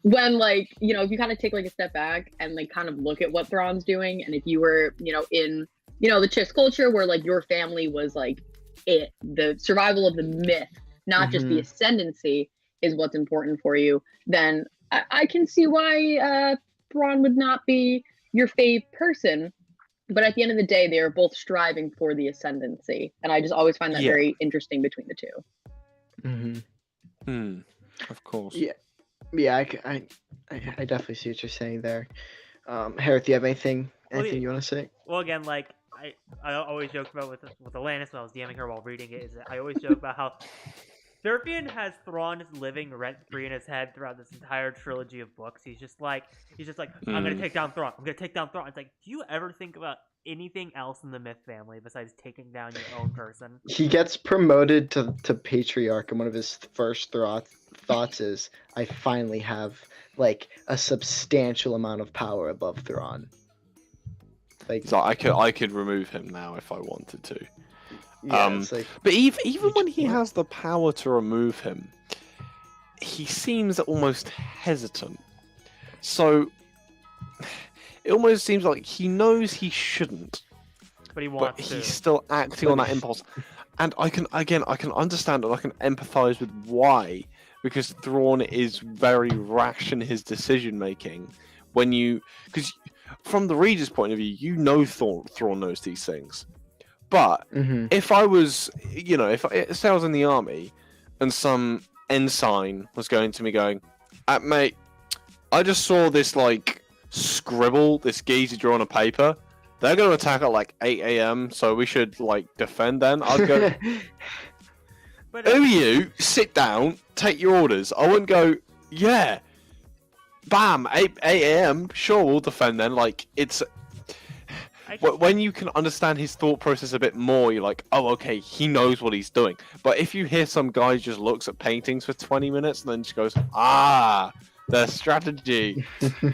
When like, you know, if you kind of take like a step back and like kind of look at what Thrawn's doing, and if you were, you know, in, you know, the Chiss culture where like your family was like it, the survival of the myth, not just the Ascendancy is what's important for you, then I can see why Thrawn would not be your fave person. But at the end of the day, they are both striving for the Ascendancy. And I just always find that Yeah. very interesting between the two. Mm-hmm. Hmm. Of course. Yeah, yeah, I definitely see what you're saying there. Hereth, do you have anything you want to say? Well, again, like I always joke about with Alanis when I was DMing her while reading it. Is that I always joke about how Thurfian has Thrawn living rent free in his head throughout this entire trilogy of books. He's just like, I'm gonna take down Thrawn. I'm gonna take down Thrawn. It's like, do you ever think about anything else in the Myth family besides taking down your own person? He gets promoted to patriarch, and one of his first thoughts is, I finally have like a substantial amount of power above Thrawn. Like, So I could remove him now if I wanted to. yeah, it's like, But even when he has the power to remove him, he seems almost hesitant. So it almost seems like he knows he shouldn't, But he but wants to. he's still acting on that impulse. And I can understand and I can empathize with why, because Thrawn is very rash in his decision making. Because from the reader's point of view, you know Thrawn knows these things. But if I was, say I was in the army and some ensign was going to me going, mate, I just saw this like scribble, this geezer draw on a paper. They're going to attack at like 8 a.m. So we should like defend then. I'd go, But who are you? Sit down, take your orders. I wouldn't go, yeah, bam, 8 a.m. Sure, we'll defend then. Like it's. When you can understand his thought process a bit more, you're like, oh, okay, he knows what he's doing. But if you hear some guy just looks at paintings for 20 minutes and then just goes, their strategy,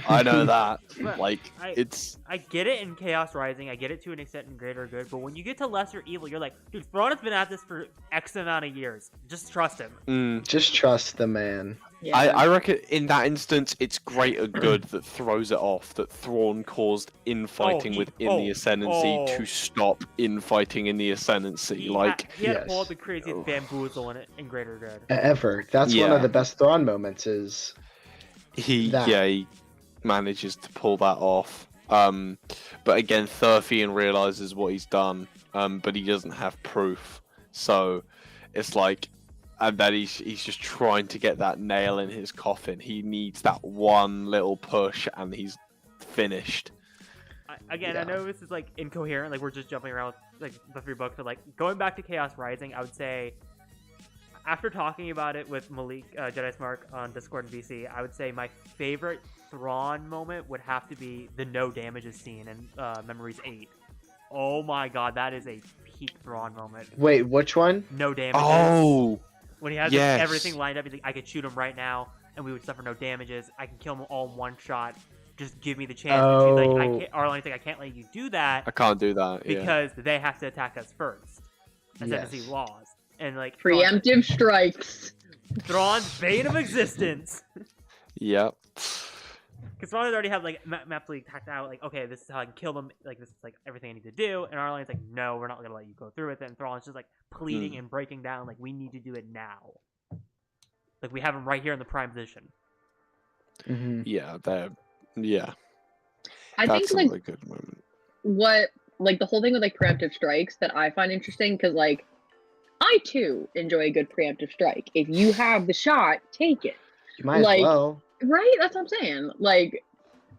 I know that. Like, I get it in Chaos Rising. I get it to an extent in Greater Good. But when you get to Lesser Evil, you're like, dude, Thrawn has been at this for X amount of years. Just trust him. just trust the man. Yeah. I reckon in that instance, it's greater good that throws it off that Thrawn caused infighting within the Ascendancy to stop infighting in the Ascendancy. He Like, had pulled the craziest bamboozle in Greater Good. Ever. That's one of the best Thrawn moments is he manages to pull that off. But again, Thurfian realizes what he's done, but he doesn't have proof. So it's like, and that he's just trying to get that nail in his coffin. He needs that one little push, and he's finished. I know this is like incoherent, like we're just jumping around with, like the 3 books, but like going back to Chaos Rising, I would say after talking about it with Malik Jedi Smart on Discord and VC, I would say my favorite Thrawn moment would have to be the no damages scene in Memories 8. Oh my god, that is a peak Thrawn moment. Wait, which one? No damages. Oh, when he has yes. everything lined up, he's like, I could shoot him right now, and we would suffer no damages. I can kill him all in one shot. Just give me the chance. And she's like, Arlene's like, I can't let you do that. I can't do that Because they have to attack us first. Ascendancy laws. And like preemptive strikes. Thrawn's bane of existence. Yep. Because Thrawn has already had like maply tacked out, like, okay, this is how I can kill them. Like, this is like everything I need to do. And Arlene's like, no, we're not gonna let you go through with it. And Thrawn's just like pleading and breaking down, like, we need to do it now. Like, we have him right here in the prime position. Yeah, I that's think a like really good moment. what like the whole thing with like preemptive strikes that I find interesting, because like I too enjoy a good preemptive strike. If you have the shot, take it. You might as well. Right? That's what I'm saying. Like,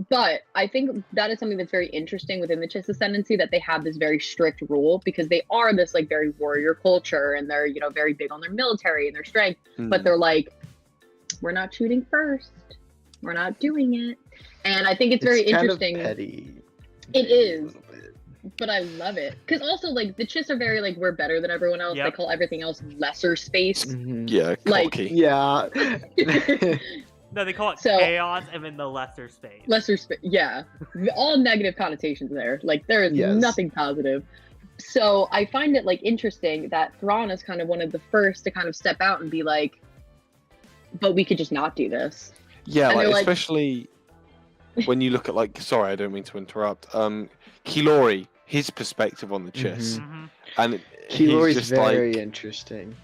but I think that is something that's very interesting within the Chiss Ascendancy, that they have this very strict rule, because they are this like very warrior culture, and they're, you know, very big on their military and their strength, but they're like, we're not shooting first. We're not doing it. And I think it's very interesting. Kind of petty. It is. But I love it. Because also, like, the Chiss are very, like, we're better than everyone else. Yep. They call everything else lesser space. Yeah, Like- cocky. Yeah. No, they call it So- chaos and then the lesser space. Lesser space, yeah. All negative connotations there. Like, there is nothing positive. So I find it, like, interesting that Thrawn is kind of one of the first to kind of step out and be like, but we could just not do this. Yeah, And like, they're like- especially when you look at, like, sorry, I don't mean to interrupt. Kilori, his perspective on the Chiss, and Kilori's he's just very like, interesting.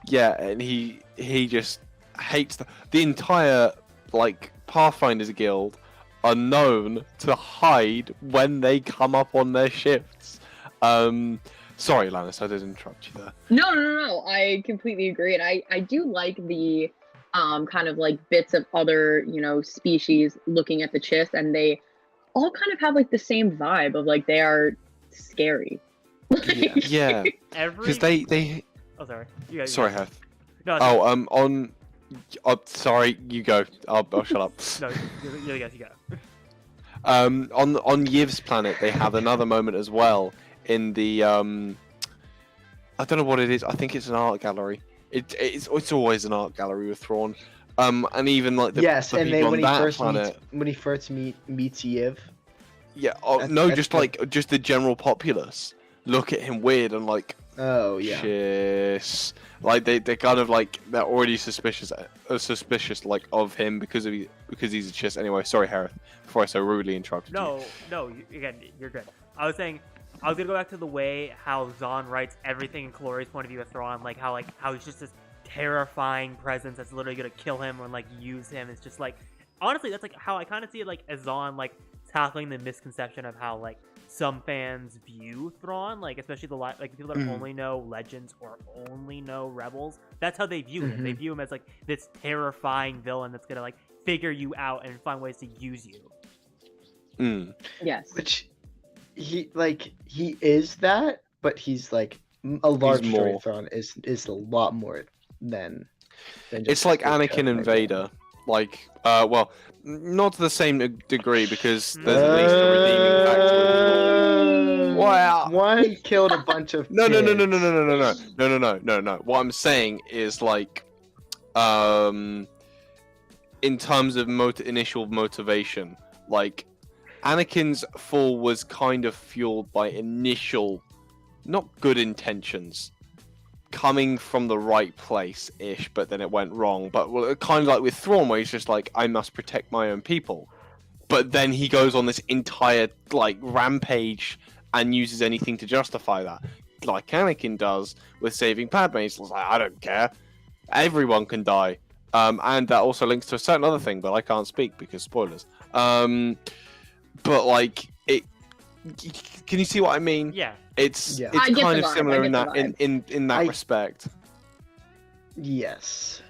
yeah, and he just hates the entire like Pathfinders Guild are known to hide when they come up on their shifts. Sorry, Lannis, I did interrupt you there. No. I completely agree. And I do like the kind of like bits of other, species looking at the Chiss, and they all kind of have like the same vibe of like they are scary. Yeah. Every. Because they. Oh, sorry. You guys. Sorry, Hereth. No. On. Sorry, you go. I'll shut up. No, you guys, you go. On Yiv's planet, they have another moment as well in the I don't know what it is. I think it's an art gallery. It's always an art gallery with Thrawn. And even like the Yes, and people then on when he that first planet. meets Yiv. Yeah. That's Just the general populace look at him weird and like. Oh yeah. Chiss. Like they're kind of like they're already suspicious like of him because he's a Chiss. Anyway, sorry, Hereth, before I so rudely interrupted you. No, again, you're good. I was saying, I was gonna go back to the way how Zahn writes everything in Kalori's point of view with Thrawn, like how he's just this terrifying presence that's literally gonna kill him or like use him. It's just like, honestly, that's like how I kind of see it, like as Zahn like tackling the misconception of how like some fans view Thrawn, like especially the people that only know Legends or only know Rebels. That's how they view him. They view him as like this terrifying villain that's gonna like figure you out and find ways to use you. Yes. Which he is that, but he's like a large story. Thrawn is a lot more than just it's like Anakin and Vader. Like, well, not to the same degree because there's at least a redeeming factor. Wow. One killed a bunch of No. kids. No. What I'm saying is like, in terms of initial motivation, like, Anakin's fall was kind of fueled by initial, not good intentions, coming from the right place-ish, but then it went wrong. But kind of like with Thrawn, where he's just like, I must protect my own people. But then he goes on this entire, like, rampage and uses anything to justify that. Like Anakin does with saving Padme. He's like, I don't care. Everyone can die. And that also links to a certain other thing, but I can't speak because spoilers. But, like, can you see what I mean? Yeah. It's I get kind the of vibe, similar I in get that the in that respect. Yes.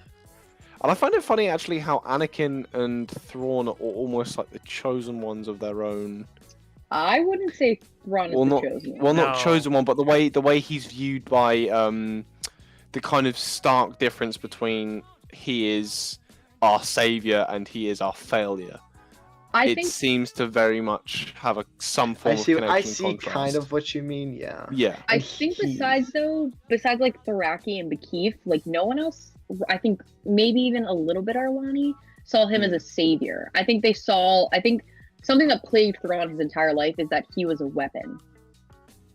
And I find it funny actually how Anakin and Thrawn are almost like the chosen ones of their own. I wouldn't say Thrawn is the chosen one. Well, not chosen one, but the way he's viewed by the kind of stark difference between he is our savior and he is our failure. I think seems to very much have some form of connection. I see contrast. kind of what you mean, yeah. Yeah. I think besides like Tharaki and Bakif, like no one else, I think maybe even a little bit Arlani, saw him as a savior. I think something that plagued Thrawn his entire life is that he was a weapon.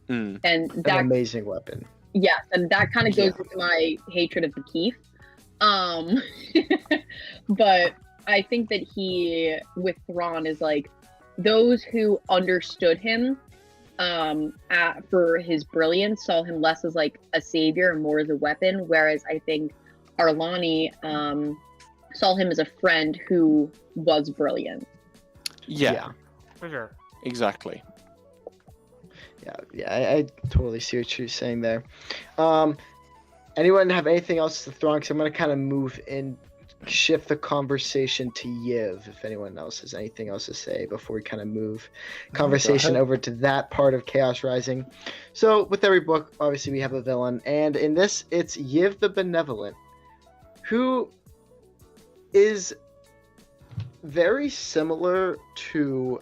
And an amazing weapon. Yes, and that kind of goes into my hatred of Bakif. But I think that he, with Thrawn, is like those who understood him for his brilliance saw him less as like a savior and more as a weapon, whereas I think Arlani saw him as a friend who was brilliant. Yeah. For sure. Exactly. Yeah, I totally see what you're saying there. Anyone have anything else to throw on? Because I'm going to kind of move in, shift the conversation to Yiv, if anyone else has anything else to say before we kind of move conversation over to that part of Chaos Rising. So with every book, obviously we have a villain, and in this, it's Yiv the Benevolent, who is very similar to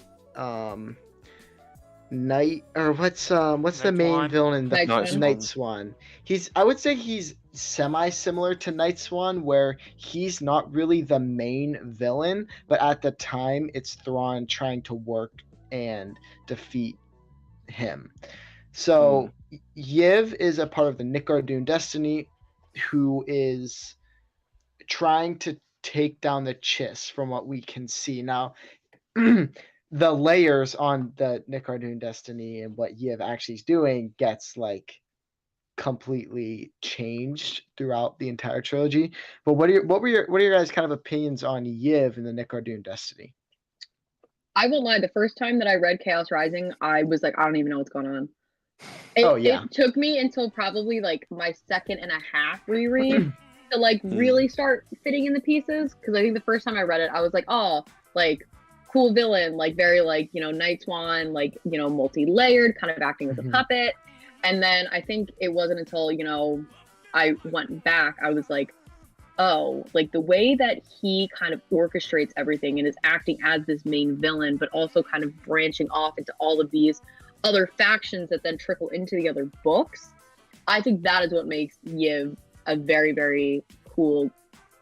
Night, or what's the main villain in the Night Swan. I would say he's semi-similar to Night Swan, where he's not really the main villain, but at the time it's Thrawn trying to work and defeat him. So Yiv is a part of the Nicardoon Destiny, who is trying to take down the Chiss from what we can see. Now, the layers on the Nicardoon Destiny and what Yiv actually is doing gets like completely changed throughout the entire trilogy. But what are your guys' kind of opinions on Yiv in the Nicardoon Destiny? I won't lie, the first time that I read Chaos Rising, I was like, I don't even know what's going on. It took me until probably like my second and a half reread to like really start fitting in the pieces, because I think the first time I read it, I was like, oh, like cool villain, like very like, you know, Night Swan, like, you know, multi-layered, kind of acting as a puppet. And then I think it wasn't until, you know, I went back, I was like, oh, like the way that he kind of orchestrates everything and is acting as this main villain, but also kind of branching off into all of these other factions that then trickle into the other books. I think that is what makes Yiv a very, very cool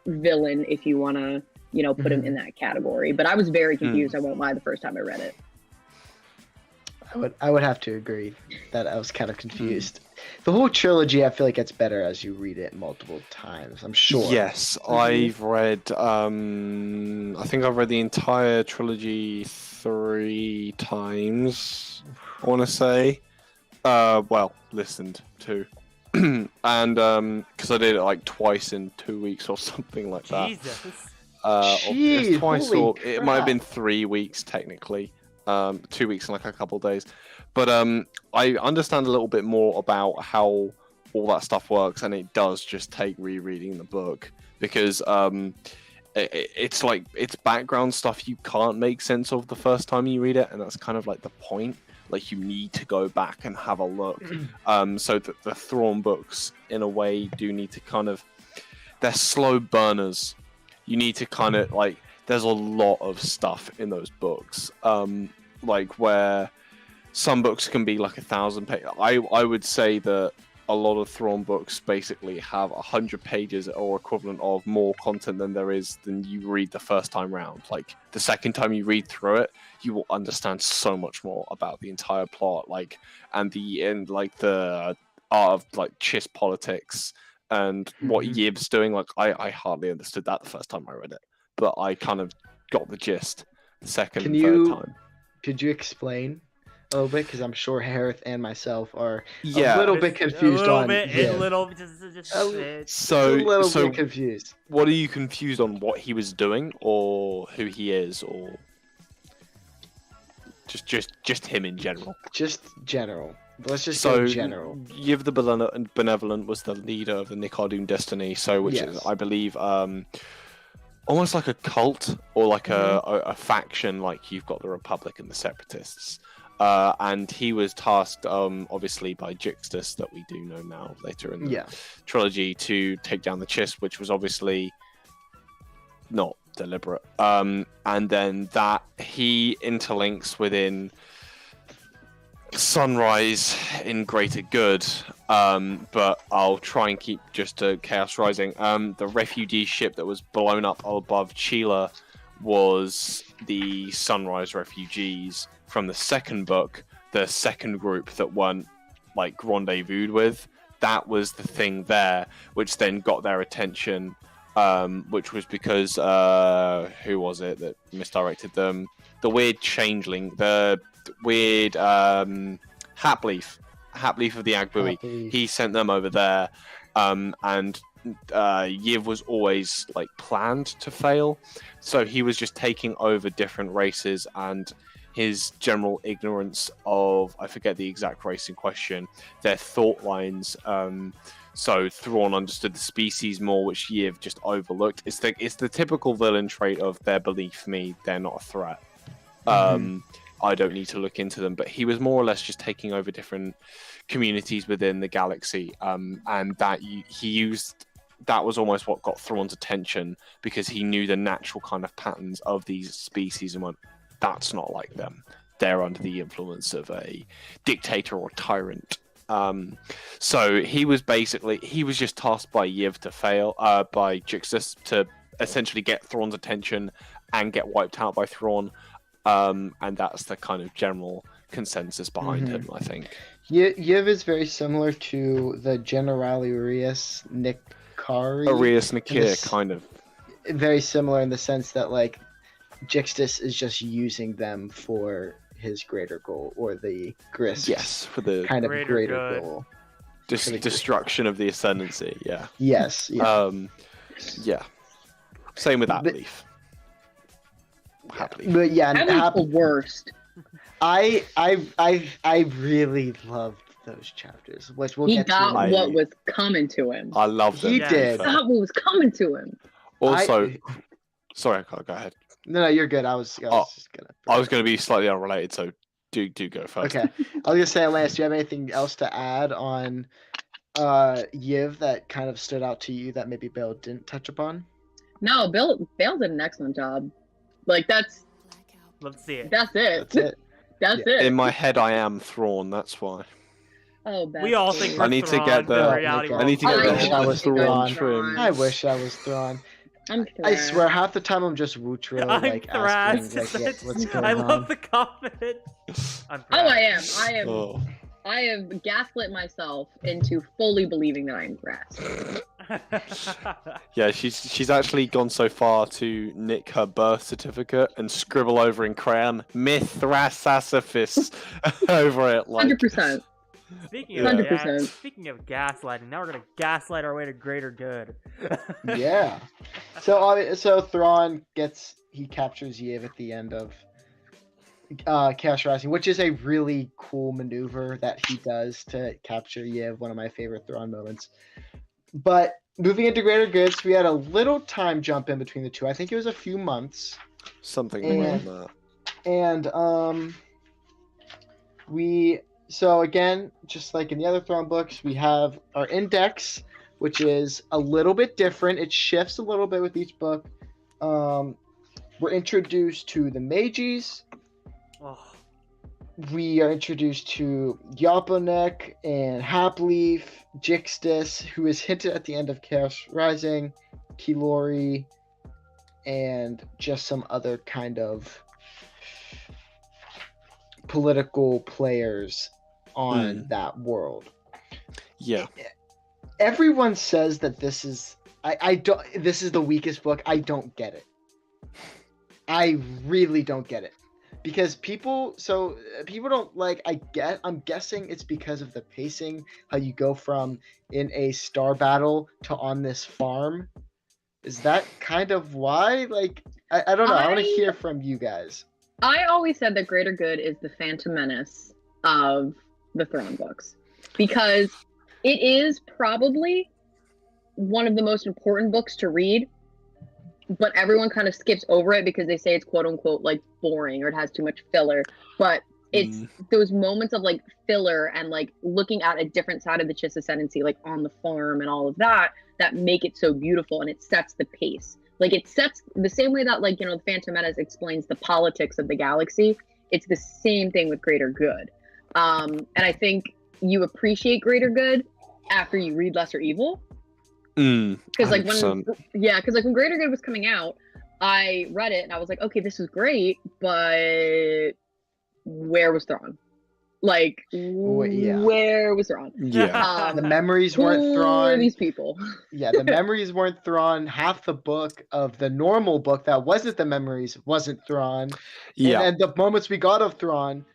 villain, if you want to, you know, put him in that category. But I was very confused, I won't lie, the first time I read it. I would have to agree that I was kind of confused. The whole trilogy, I feel like gets better as you read it multiple times. I'm sure. Yes, I've read. I think I've read the entire trilogy 3 times. I want to say. Well, listened to, and because I did it like twice in 2 weeks or something like that. Jesus. Jeez, Twice, holy or it might have been crap. 3 weeks technically. 2 weeks and like a couple days, but I understand a little bit more about how all that stuff works, and it does just take rereading the book, because it's like it's background stuff you can't make sense of the first time you read it, and that's kind of like the point. Like you need to go back and have a look. So that the Thrawn books in a way do need to kind of, they're slow burners. You need to kind of like, there's a lot of stuff in those books, like where some books can be like 1,000 pages. I would say that a lot of Thrawn books basically have 100 pages or equivalent of more content than you read the first time round. Like the second time you read through it, you will understand so much more about the entire plot, like and the art of like Chiss politics and what Yiv's doing. Like I hardly understood that the first time I read it, but I kind of got the gist the second and third time. Could you explain a little bit? Because I'm sure Hereth and myself are Yeah. a little bit confused a little on bit, Yiv. a little, just So, a little so bit confused. what are you confused on? What he was doing, or who he is, or just him in general? Just general. Let's just So say general. Yiv the Benevolent was the leader of the Nicardoon Destiny, so which is, Yes. I believe, almost like a cult or like a faction. Like you've got the Republic and the Separatists, and he was tasked, obviously by Jixtus, that we do know now later in the trilogy, to take down the Chiss, which was obviously not deliberate. And then that he interlinks within Sunrise in greater good, but I'll try and keep just to Chaos Rising. The refugee ship that was blown up above Chila was the Sunrise refugees from the second book, the second group that weren't like rendezvoused with. That was the thing there, which then got their attention, which was because who was it that misdirected them? The weird changeling, the weird Hapleaf of the Agbui. Hapleaf. He sent them over there, and Yiv was always like planned to fail, so he was just taking over different races, and his general ignorance of, I forget the exact race in question, their thought lines. So Thrawn understood the species more, which Yiv just overlooked. It's the typical villain trait of their belief me, they're not a threat. I don't need to look into them, but he was more or less just taking over different communities within the galaxy, and that he used, that was almost what got Thrawn's attention, because he knew the natural kind of patterns of these species and went, that's not like them. They're under the influence of a dictator or tyrant. So he was just tasked by Yiv to fail, by Jixtus to essentially get Thrawn's attention and get wiped out by Thrawn. And that's the kind of general consensus behind him, I think. Yiv is very similar to the General Arius Nikari. Arius Nikir, kind of. Very similar in the sense that, like, Jixtus is just using them for his greater goal, or the Grist. Yes, for the kind of greater good. goal. destruction of the Ascendancy, yeah. Yes. Yeah. Yeah. Same with that But- belief. Happily. But yeah, That was the worst. I really loved those chapters, which we'll He get got to. what was coming to him. I love them. He to be did. fair. Got what was coming to him. Also, sorry, go ahead. No, you're good. I was just gonna. I was going to be slightly unrelated, so do go first. Okay. I was gonna say, Lance, do you have anything else to add on Yiv that kind of stood out to you that maybe Bill didn't touch upon? No, Bill did an excellent job. Like that's Let's see it. it. That's it. That's Yeah. it. In my head, I am Thrawn. That's why. Oh, We all think I we're need to Thrawn, get but the- in reality, I we're need to all get the Thrawn. whole Thrawn trim. I wish I was Thrawn. I'm I Thrawn. swear, half the time I'm just Wootro, I'm like Thrash. asking, like, what's going I on. love the confidence. I'm Oh, I am. Oh. I have gaslit myself into fully believing that I'm Thrash. Yeah, she's actually gone so far to nick her birth certificate and scribble over in crayon Mithrasasophis over it. Like, 100%. Speaking of 100%. speaking of gaslighting, now we're gonna gaslight our way to greater good. Yeah. So Thrawn captures Yiv at the end of Chaos Rising, which is a really cool maneuver that he does to capture Yiv, one of my favorite Thrawn moments. But moving into Greater Goods, we had a little time jump in between the two. I think it was a few months. something And- like that. And so again, just like in the other Thrawn books, we have our index, which is a little bit different. It shifts a little bit with each book. We're introduced to the Mages. Oh, We are introduced to Yoponek and Hapleaf, Jixtus, who is hinted at the end of Chaos Rising, Kilori, and just some other kind of political players on that world. Yeah. Everyone says that this is this is the weakest book. I don't get it. I really don't get it. Because people don't like, I'm guessing it's because of the pacing, how you go from in a star battle to on this farm. Is that kind of why? Like, I don't know. I want to hear from you guys. I always said that Greater Good is the Phantom Menace of the Thrawn books. Because it is probably one of the most important books to read, but everyone kind of skips over it because they say it's quote unquote like boring or it has too much filler. But it's those moments of like filler and like looking at a different side of the Chiss Ascendancy, like on the farm and all of that, that make it so beautiful, and it sets the pace. Like it sets the same way that, like, you know, the Phantom Menace explains the politics of the galaxy. It's the same thing with Greater Good. And I think you appreciate Greater Good after you read Lesser Evil. Because like when Greater Good was coming out, I read it and I was like, okay, this is great, but where was Thrawn? Like, where was Thrawn? Yeah. The memories weren't Who Thrawn. are these people? Yeah, the memories weren't Thrawn. Half the book of the normal book that wasn't the memories wasn't Thrawn. Yeah. And the moments we got of Thrawn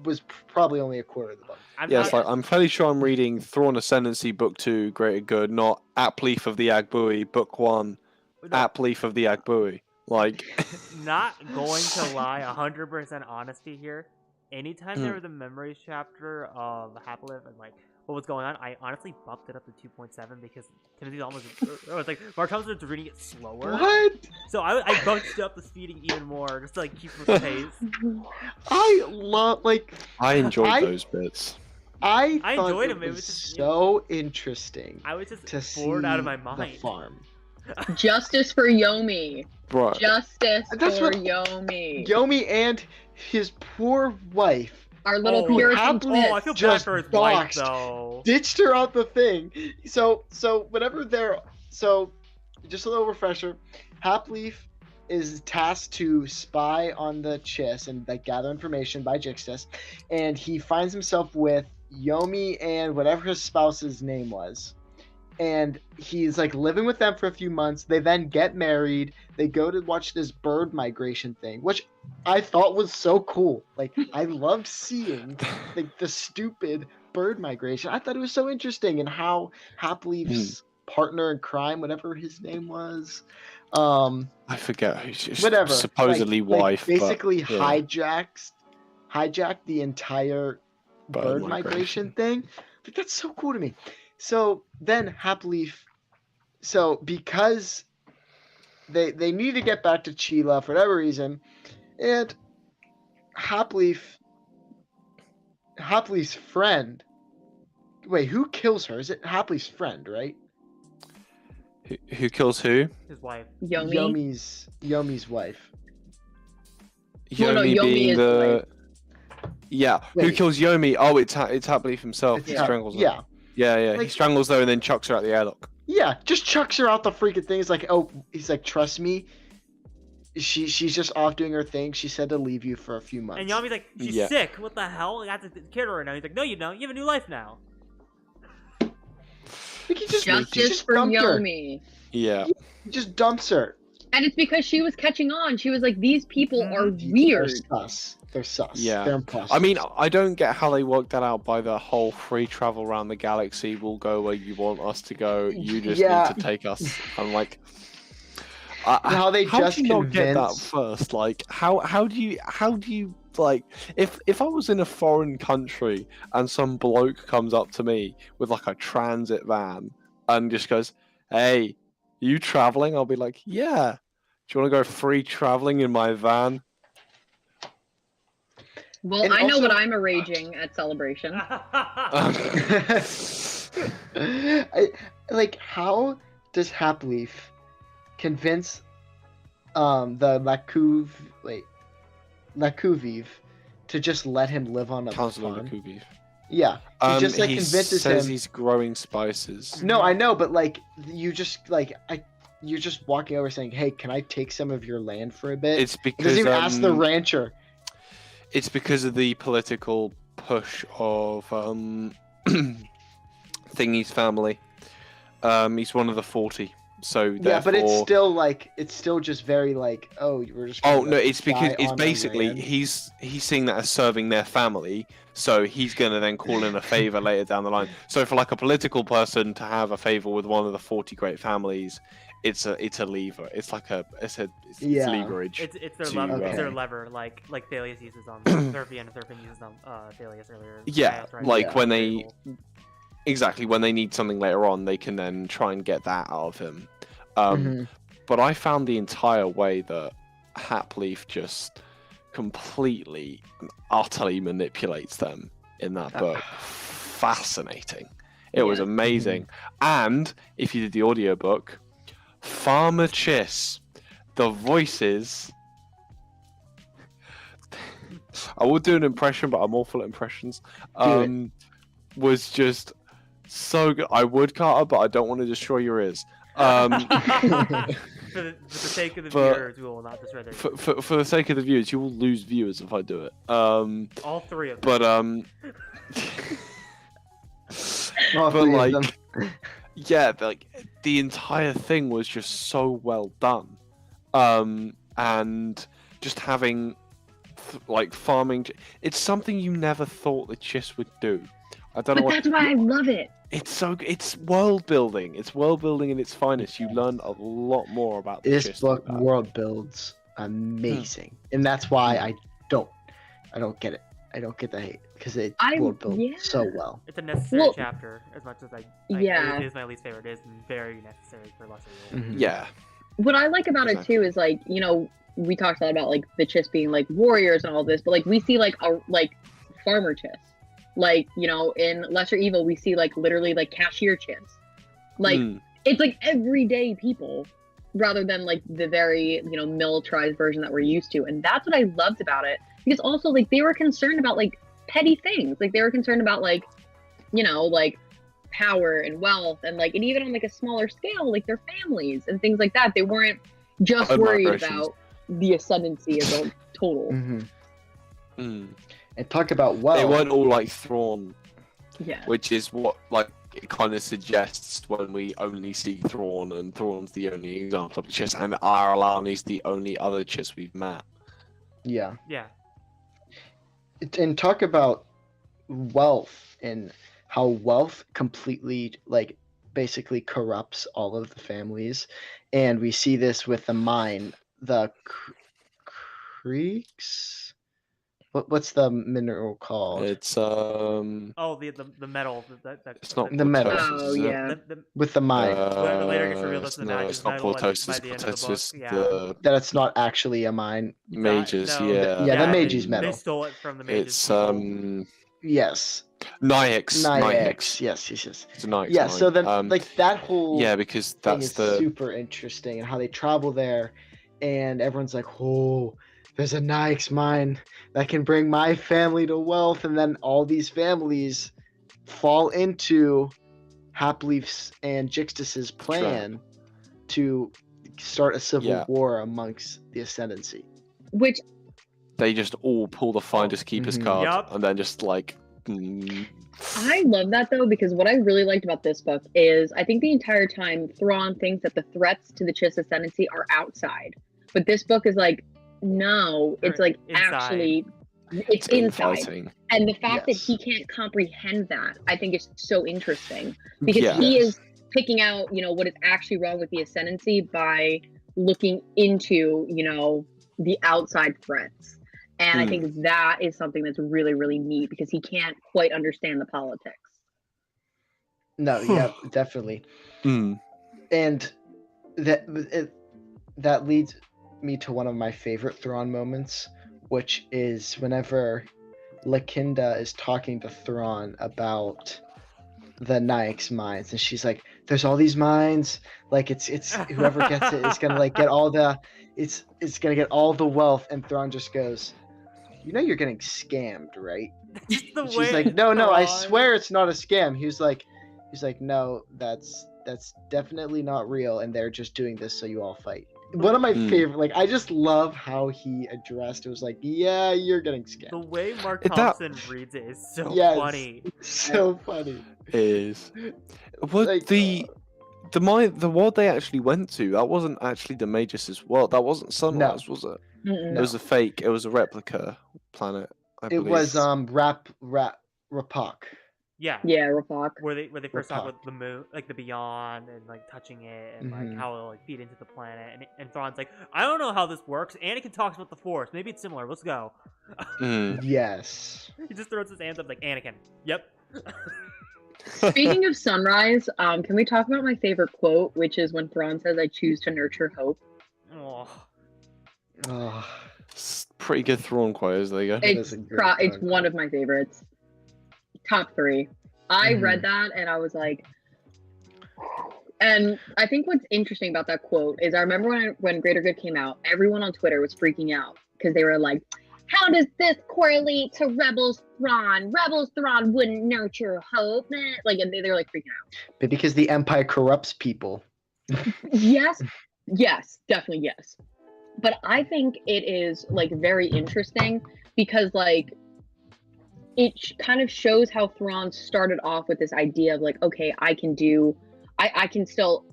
was probably only a quarter of the book. I'm fairly sure I'm reading Thrawn Ascendancy Book 2, Greater Good, not Apleaf of the Agbui, Book 1, Apleaf of the Agbui. Like, not going to lie, 100% honesty here. Anytime there was a memories chapter of Haplif and like what was going on, I honestly bumped it up to 2.7 because Timothy's almost. I was like, Mark Thompson's reading it slower. What? So I bumped up the speeding even more just to like keep the pace. I enjoyed those bits. I enjoyed it them. It was was just so interesting. I was just to bored out of see my mind. The farm. Justice for Yomi. Right. Justice That's for what- Yomi. Yomi and his poor wife Our little Oh, Puritan happily- twist. Oh, I feel bad Just for his wife boxed. though. ditched her out the thing. So whenever just a little refresher, Hapleaf is tasked to spy on the Chiss and like gather information by Jixtus, and he finds himself with Yomi and whatever his spouse's name was. And he's like living with them for a few months. They then get married. They go to watch this bird migration thing, which I thought was so cool. Like, I loved seeing like the stupid bird migration. I thought it was so interesting, and how Hapleaf's partner in crime, whatever his name was, I forget who's whatever, supposedly wife. basically but, yeah. hijacked the entire bird migration thing. Like, that's so cool to me. So then happily, so because they need to get back to Chila for whatever reason, and Happyleaf's friend. Wait, who kills her? Is it Happyleaf's friend, right? Who kills who? His wife. Yomi. Yomi's wife. Well, no, Yomi being is the. Yeah, who Wait. kills Yomi? Oh, it's Happyleaf himself. It's He her. strangles her. Yeah, Yeah. He Like- strangles her and then chucks her out the airlock. yeah. Just chucks her out the freaking thing. It's like, oh, he's like, trust me. She's just off doing her thing. She said to leave you for a few months. And Yami's like, she's Yeah. sick. What the hell? I got to kid her right now. He's like, no, you don't. You have a new life now. Like, he just Justice for dumped her. Yomi. Yeah. He just dumps her. And it's because she was catching on. She was like, these people are They're weird. sus. They're sus. Yeah. They're imposters. I mean, I don't get how they worked that out by the whole free travel around the galaxy. We'll go where you want us to go. You just Yeah. need to take us. I'm like, how they how just do you not get that convince- first? Like, how do you like? If I was in a foreign country and some bloke comes up to me with like a transit van and just goes, "Hey, you traveling?" I'll be like, "Yeah. Do you want to go free traveling in my van?" Well, And I know also- what I'm arranging at Celebration. Like, how does Happyleaf convince the Lakuviv to just let him live on a Councilor farm? Lakubi. Yeah, he just like he convinces says him. he's growing spices. No, I know, but like you're just walking over saying, "Hey, can I take some of your land for a bit?" It's He because doesn't even ask the rancher. it's because of the political push of Thingy's family. He's one of the 40, so Yeah, but therefore- it's still just very like, oh, we're just. Oh gonna no, let it's this because guy it's on our basically land. he's seeing that as serving their family, so he's gonna then call in a favor later down the line. So for like a political person to have a favor with one of the 40 great families, it's a lever. It's like it's Yeah. leverage. It's their to, lever. It's their Okay. lever, like Thalius uses on Thurfian and Thurfian uses on Thalius earlier. Yeah, Chaos, right? like Yeah. when they exactly when they need something later on, they can then try and get that out of him. Mhm. But I found the entire way that Happyleaf just completely and utterly manipulates them in that book fascinating. It was Yeah. amazing. And if you did the audiobook, Farmer Chiss, the voices. I would do an impression, but I'm awful at impressions. Do Was just so good. I would, Carter, but I don't want to destroy your ears. For the sake of the But- viewers, we will not destroy their. For the sake of the viewers, you will lose viewers if I do it. All three of them. But All but three of them. like, yeah, like the entire thing was just so well done, and just having like farming. It's something you never thought the Chiss would do. I don't know But what. that's why I love it. It's world building. It's world building in its finest. You learn a lot more about the This Chiss book through that. world builds amazing, and that's why I don't get it. I don't get the hate because it world builds yeah. so well. It's a necessary Well, chapter, as much as yeah. it is my least favorite. It is very necessary for lesser rule. Mhm. Yeah, What I like about Exactly. it too is like, you know, we talked a lot about like the Chiss being like warriors and all this, but like we see like a farmer Chiss. Like, you know, in Lesser Evil we see like literally like cashier Chiss. Like Mm. it's like everyday people rather than like the very, you know, militarized version that we're used to. And that's what I loved about it. Because also like they were concerned about like petty things. Like they were concerned about like, you know, like power and wealth and like, and even on like a smaller scale, like their families and things like that. They weren't just worried Migrations. about the ascendancy as a total. Mhm. Mm. And talk about wealth. They weren't all like Thrawn, Yeah. which is what like it kind of suggests when we only see Thrawn, and Thrawn's the only example of Chiss, and Aralani's the only other Chiss we've met. Yeah. Yeah. And talk about wealth and how wealth completely like basically corrupts all of the families, and we see this with the mine, the creeks. what's the mineral called? It's Oh, the metal. it's not The metal. Portosis, Oh, is it? yeah. With the mine. But later it gets revealed that's the no, Magus it's not metal by Portosis. the end of the book, Portosis, yeah. the That it's not actually a mine. mages, No, yeah. Yeah, the they- mages metal. They stole it from the mages. It's people. Yes. Nyx. Nyx. Yes. It's a Nyx. Yeah. So mine. then, like that whole yeah, because thing that's is the super interesting, and how they travel there, and everyone's like, "Oh, there's a Nyx mine that can bring my family to wealth," and then all these families fall into Hapleaf's and Jixtus's plan to start a civil war amongst the Ascendancy. Which they just all pull the finders keepers Mhm. card Yup. and then just like. I love that though, because what I really liked about this book is I think the entire time Thrawn thinks that the threats to the Chiss Ascendancy are outside. But this book is like, no, it's like Inside. actually it's inside. Infighting. And the fact Yes. that he can't comprehend that, I think is so interesting. Because he is picking out, what is actually wrong with the Ascendancy by looking into, the outside threats. And I think that is something that's really, really neat because he can't quite understand the politics. No, yeah, definitely. Mm. And that leads me to one of my favorite Thrawn moments, which is whenever Lakinda is talking to Thrawn about the Nyx mines, and she's like, "There's all these mines. Like it's whoever gets it is gonna like get all the it's gonna get all the wealth." And Thrawn just goes, "You're getting scammed, right?" Just the And way she's like, "No, I Thrawn- swear it's not a scam." He's like, "No, that's definitely not real, and they're just doing this so you all fight." One of my favorite, like, I just love how he addressed it. Was like, "Yeah, you're getting The scammed." way Mark That- Thompson reads it is so Yes. funny. So funny. Is what Like, the world they actually went to? That wasn't actually the Magus' world. That wasn't Sunrise, was it? Mm-mm. It was a fake. It was a replica planet. I It believe. was Rapak. Yeah. Yeah, Rafak. Where they first talk Rapak. about the moon, like the beyond, and like touching it, and like Mhm. how it'll like feed into the planet. And Thrawn's like, I don't know how this works. Anakin talks about the Force. Maybe it's similar. Let's go. Mm. Yes. He just throws his hands up like Anakin. Yep. Speaking of Sunrise, can we talk about my favorite quote, which is when Thrawn says, "I choose to nurture hope." Oh, Oh, It's pretty good Thrawn quote. There you go. It is a great It's quote. one of my favorites. Top 3. I Mhm. read that and I was like, and I think what's interesting about that quote is I remember when Greater Good came out, everyone on Twitter was freaking out because they were like, how does this correlate to Rebels Thrawn? Rebels Thrawn wouldn't nurture hope. Like, and they were like freaking out. But because the Empire corrupts people. Yes, definitely yes. But I think it is like very interesting because like it kind of shows how Thrawn started off with this idea of like, okay, I can still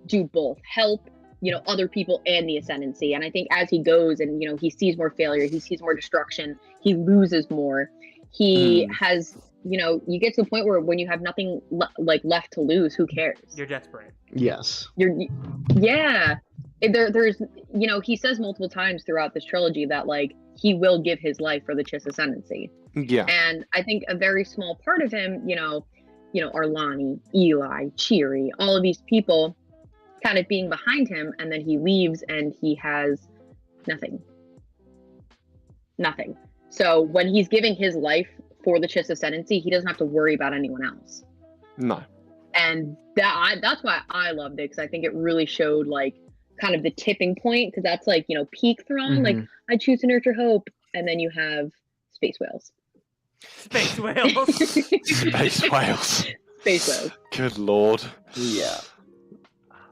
do both, help, other people and the Ascendancy. And I think as he goes and, he sees more failure, he sees more destruction, he loses more. He has, you get to a point where when you have nothing left to lose, who cares? you're desperate. Yes. Yeah. There's, he says multiple times throughout this trilogy that like he will give his life for the Chiss Ascendancy. Yeah. And I think a very small part of him, Arlani, Eli, Cheery, all of these people kind of being behind him, and then he leaves and he has nothing. So when he's giving his life for the Chiss Ascendancy, he doesn't have to worry about anyone else. No. And that's why I loved it, because I think it really showed like kind of the tipping point, because that's like, peak Thrawn, like I choose to nurture hope, and then you have space whales. Space whales. Space whales. Space whales. Good lord. Yeah.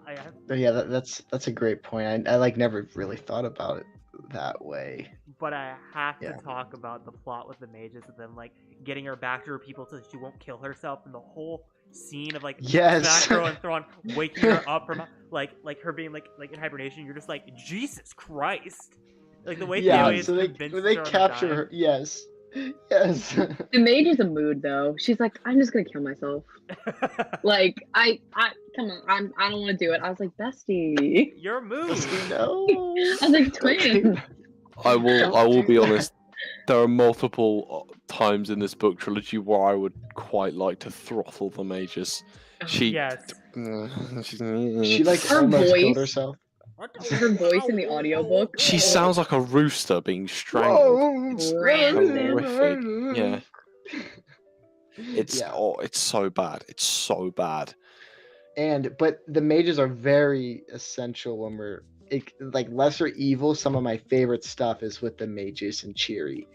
I But yeah, that's a great point. I like never really thought about it that way. But I have Yeah. to talk about the plot with the mages and them like getting her back to her people so that she won't kill herself, and the whole scene of like Yes. Macro and Thrawn waking her up from like her being like in hibernation. You're just like, Jesus Christ! Like the way Yeah, Aliens so they convinced when they her to capture die. her, yes. Yes. The mage is a mood though. She's like, I'm just gonna kill myself. Like, I come on, I don't want to do it. I was like, bestie. Your move. No. I was like, twin. I will be honest. there are multiple times in this book trilogy where I would quite like to throttle the mages. She, Yes. She like Her almost voice. killed herself. Her voice in the audiobook. She sounds like a rooster being strangled. Rancid. Horrific. Yeah. It's Yeah. it's so bad. It's so bad. But the mages are very essential when we're like lesser evil. Some of my favorite stuff is with the mages and Cheery.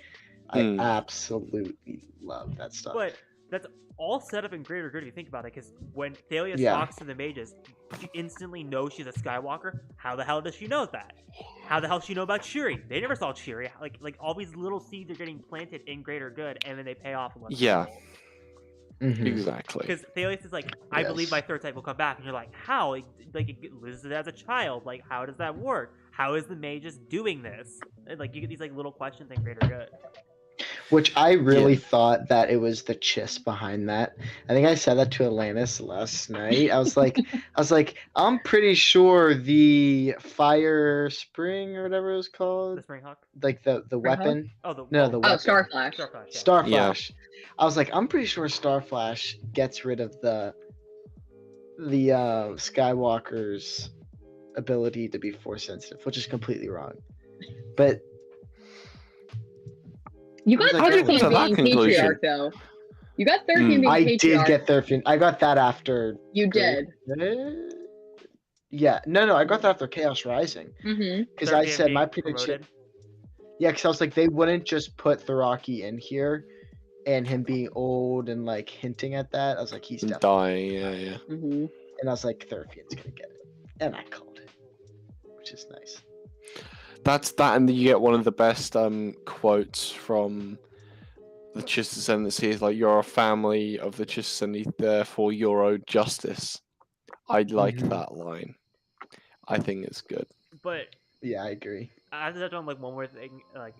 I absolutely love that stuff. But that's all set up in greater good if you think about it, because when Thalia Yeah. talks to the mages, you instantly know she's a Skywalker. How the hell does she know that? How the hell does she know about Cheery? They never saw Cheery. Like all these little seeds are getting planted in greater good, and then they pay off. Yeah. Mhm. Exactly. Because Thalius is like, I believe my third type will come back, and you're like, how? Like it loses it as a child. Like, how does that work? How is the mages doing this? And, like, you get these like little questions in greater good. Which I really thought that it was the Chiss behind that. I think I said that to Atlantis last night. I was like, I'm pretty sure the fire spring or whatever it was The called, Springhawk. like the weapon. Oh, the No, the Oh, weapon. Starflash. Starflash. Yeah. Starflash. I was like, I'm pretty sure Starflash gets rid of the Skywalker's ability to be force sensitive, which is completely wrong. But You got How did you 13 come to that being conclusion? patriarch, though. You got 13 being I patriarch. did get 13. I got that after. You did. Yeah, no, I got that after Chaos Rising. Mm-hmm. Because I 13 said my being prediction. promoted. Yeah, because I was like, they wouldn't just put Tharaki in here and him being old and like hinting at that. I was like, he's definitely. Dying. Yeah. Mm-hmm. And I was like, Therapian's going to get it. And I called it, which is nice. That's that, and you get one of the best quotes from the Chiss Ascendancy. Is like, "You're a family of the Chiss Ascendancy, therefore you're owed justice." I like Mhm. that line. I think it's good. But Yeah, I agree. I have to touch on like one more thing, like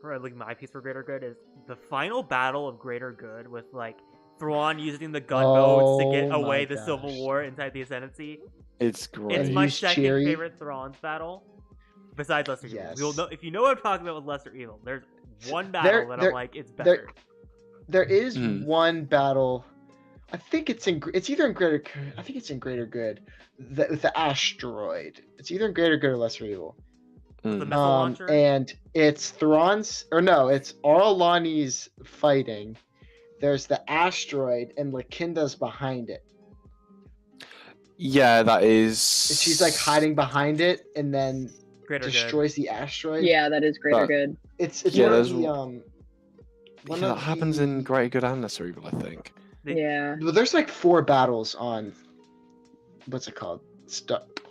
for like my piece for greater good is the final battle of greater good with like Thrawn using the gunboats to get Oh away my the gosh. Civil War inside the Ascendancy. It's great. It's my Use second Cheery. favorite Thrawn's battle, besides Lesser Evil. Yes. You'll know if you know what I'm talking about with Lesser Evil. There's one battle that I'm like, it's better. There is Mhm. one battle. I think it's either in greater. I think it's in greater good. With the asteroid. It's either in greater good or lesser evil. The Mm. missile launcher. And it's Thrawn's, or no, it's Aralani's fighting. There's the asteroid, and Lakinda's behind it. Yeah, that is. She's like hiding behind it, and then Greater good. destroys the asteroid. Yeah, that is greater But- good. It's Yeah, one of there's- the Yeah, that happens in Great Good and Lesser Evil, I think. Yeah. Well, there's like 4 battles on. What's it called?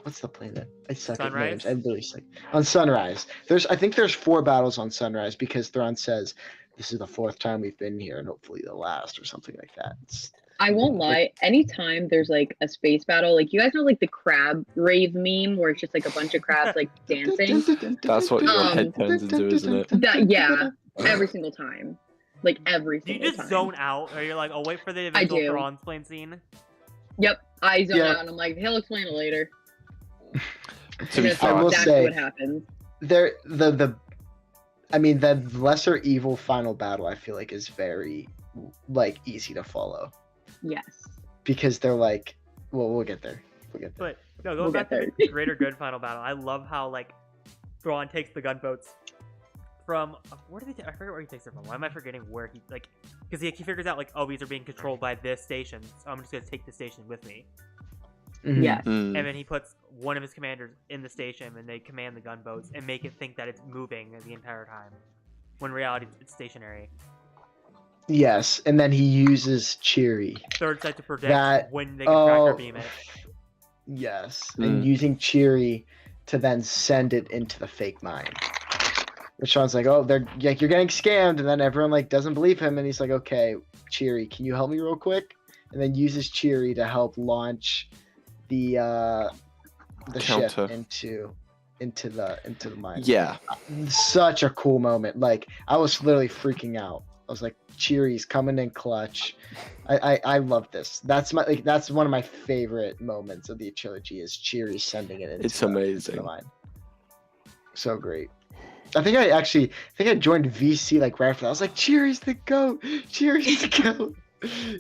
What's the planet? I suck at Sunrise? names. I literally suck. On Sunrise. I think there's 4 battles on Sunrise because Thrawn says this is the 4th time we've been here and hopefully the last or something like that. I won't lie. Anytime there's like a space battle, like you guys know, like the crab rave meme where it's just like a bunch of crabs like dancing. That's what your Um, head turns into, isn't it? That yeah, every single time, like every Do you single just time. zone out, or you're like, I'll wait for the I eventual do. Thrawn's plane scene? Yep, I zone Yeah. out and I'm like, he'll explain it later. To And be that's I fair, will exactly say- what happens. The lesser evil final battle I feel like is very like easy to follow Yes. because they're like, well, we'll get there. But no, going We'll back get to the greater good final battle, I love how like Thrawn takes the gunboats from where do I forget where he takes them from. Why am I forgetting where he like? Because he figures out like, oh, these are being controlled by this station, so I'm just gonna take the station with me. Mhm. Yes. Mm. And then he puts one of his commanders in the station, and they command the gunboats and make it think that it's moving the entire time, when in reality it's stationary. Yes, and then he uses Cheery. Third sight to predict That- when they can tractor Oh, beam it. yes, Mm. and using Cheery to then send it into the fake mine. Which Sean's like, oh, they're like, you're getting scammed, and then everyone like doesn't believe him, and he's like, okay, Cheery, can you help me real quick? And then uses Cheery to help launch the Counter. ship into the mine. Yeah. Such a cool moment. Like I was literally freaking out. I was like, Cheery's coming in clutch. I love this. That's one of my favorite moments of the trilogy is Cheery sending it into It's into amazing. the mine. So great. I joined VC like right after that. I was like, Cheeri's the goat. Cheeri's the goat.